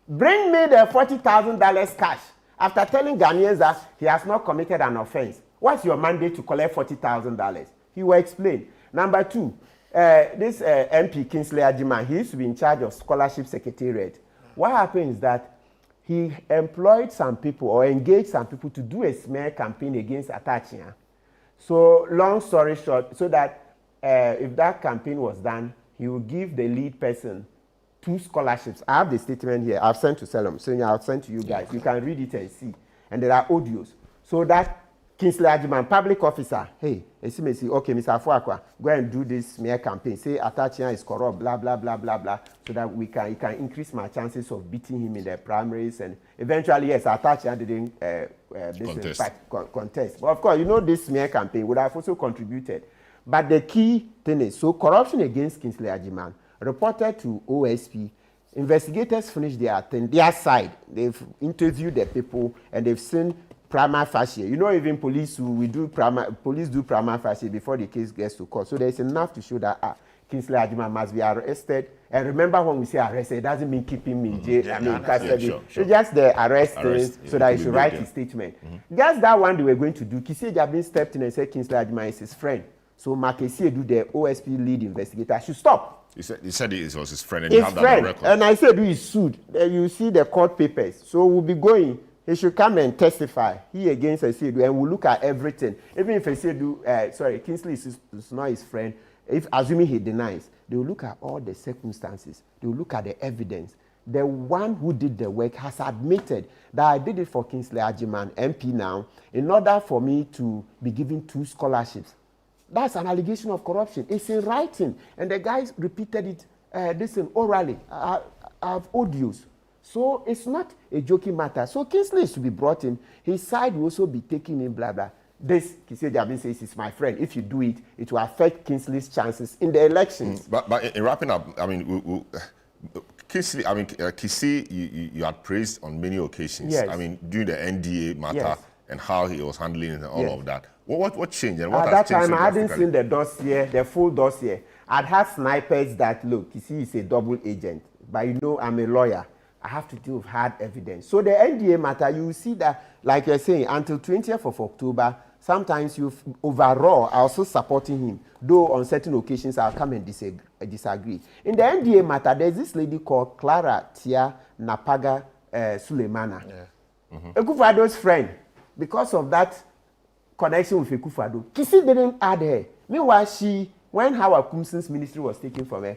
Bring me the $40,000 cash. After telling Ghanaians that he has not committed an offense. What's your mandate to collect $40,000? He will explain. Number 2, this MP Kingsley Ajiman, he used to be in charge of scholarship secretariat. What happened is that he employed some people or engaged some people to do a smear campaign against Atachia. So long story short, so that if that campaign was done, he would give the lead person 2 scholarships. I have the statement here. I've sent to Selorm. So I've sent to you guys. You can read it and see. And there are audios. So that Kingsley Ajiman, public officer, hey, okay, Mr. Afuakwa, go and do this smear campaign. Say Atachia is corrupt, blah, blah, blah, blah, blah, so that it can increase my chances of beating him in the primaries. And eventually, yes, Atachia didn't contest. But of course, this smear campaign would have also contributed. But the key thing is, so corruption against Kingsley Ajiman, reported to OSP, investigators finished their side. They've interviewed the people and they've seen prima facie. Even police do prima facie before the case gets to court. So there's enough to show that Kingsley Ajiman must be arrested And remember when we say arrest, it doesn't mean keeping me in jail. I mean, custody. Sure. It's just the arrest so that he should write yeah. his statement. Just that one they were going to do. Kisi Ejabin stepped in and said Kingsley Adjumani is his friend. So Makesi Edu, the OSP lead investigator, should stop. He said it was his friend, and His you have that friend. on record. And I said he is sued. You see the court papers. So we'll be going. He should come and testify. He against Edu, and we'll look at everything. Even if Edu, Kingsley is not his friend, if assuming he denies, they will look at all the circumstances. They will look at the evidence. The one who did the work has admitted that I did it for Kingsley Adjumani, MP now, in order for me to be given 2 scholarships. That's an allegation of corruption. It's in writing. And the guys repeated it orally. I have audios. So it's not a joking matter. So Kingsley is to be brought in. His side will also be taken in, blah, blah. This, Kisi Ejabin says, is my friend. If you do it, it will affect Kingsley's chances in the elections. But in wrapping up, I mean, Kingsley, I mean, Kisi, you had praised on many occasions. Yes. I mean, during the NDA matter Yes. and how he was handling it and all Yes. of that. What changed? And what At has that changed time, I hadn't drastically? seen the dossier, the full dossier. I'd had snipers that, look, Kisi is a double agent. But you know, I'm a lawyer. I have to deal with hard evidence. So the NDA matter, you will see that, like you're saying, until 20th of October, sometimes overall, I'm also supporting him. Though on certain occasions, I'll come and disagree. In the NDA matter, there's this lady called Clara Tia Napaga Sulemana. Ekufuado's friend. Because of that connection with Ekufuado, Kisi didn't add her. Meanwhile, when Howard Kumson's ministry was taken from her,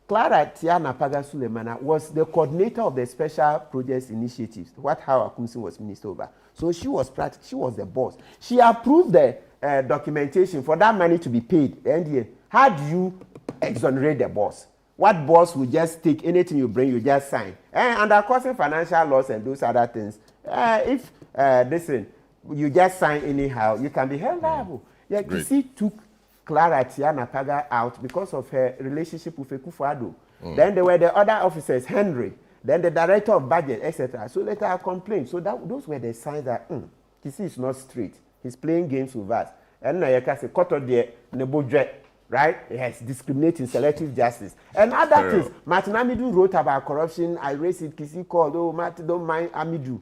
Clara Tia Napaga Sulemana was the coordinator of the special projects initiatives, what Howard Kumson was minister over. So she was the boss. She approved the documentation for that money to be paid. NDA. How do you exonerate the boss? What boss will just take anything you bring, you just sign? Under causing financial loss and those other things, listen, you just sign anyhow, you can be held liable. Yeah, Kisi took Clara Tia Napaga out because of her relationship with Ekufuado. Then there were the other officers, Henry, then the director of budget, etc. So later I complained. So those were the signs that Kisi is not straight. He's playing games with us. And now you can say, Koto de Nebodre, right? Yes, discriminating, selective justice. And other things. Martin Amidu wrote about corruption. I raised it. Kisi called, Martin, don't mind Amidu.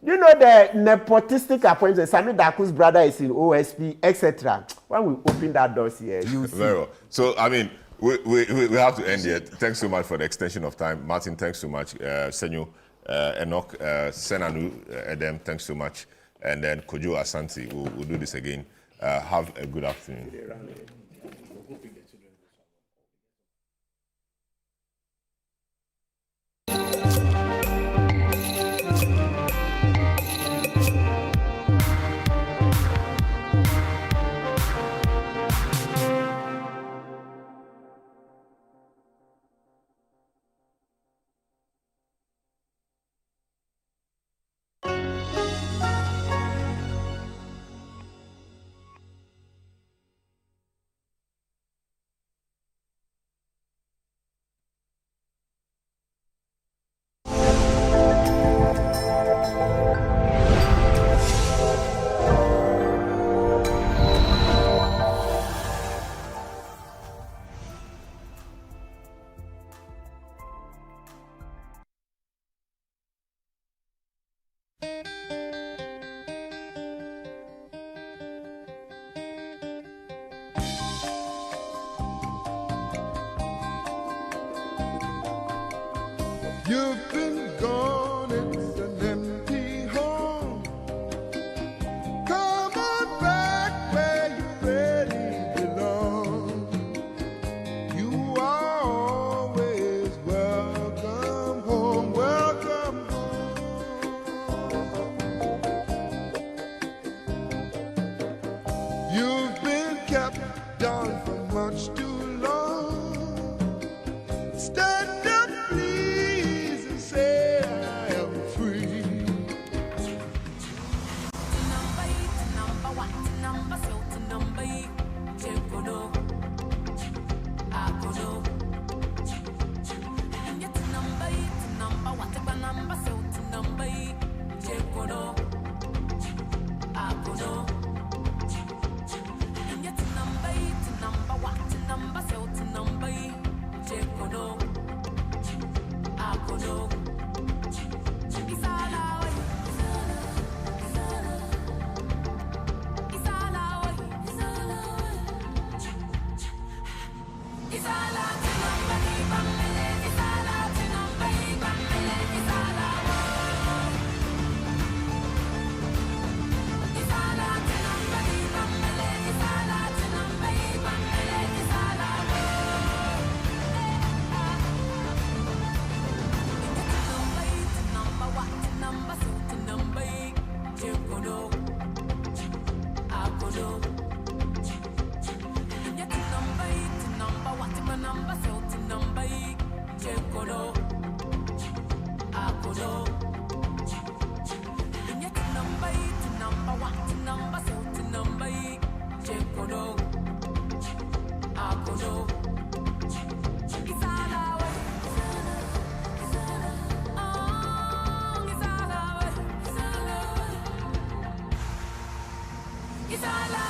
You know the nepotistic appointment. Sami Daku's brother is in OSP, etc. When we open that dossier, you see. Very well. So, I mean, we have to end here. Thanks so much for the extension of time. Martin, thanks so much. Senyo, Enoch, Senanu, Edem, thanks so much. And then Kojo Asante, we'll do this again. Have a good afternoon. You've been gone, it's an empty home. Come on back where you really belong. You are always welcome home, welcome home. You've been kept down for much too long. Stand up, please, and say I am free. Number It's all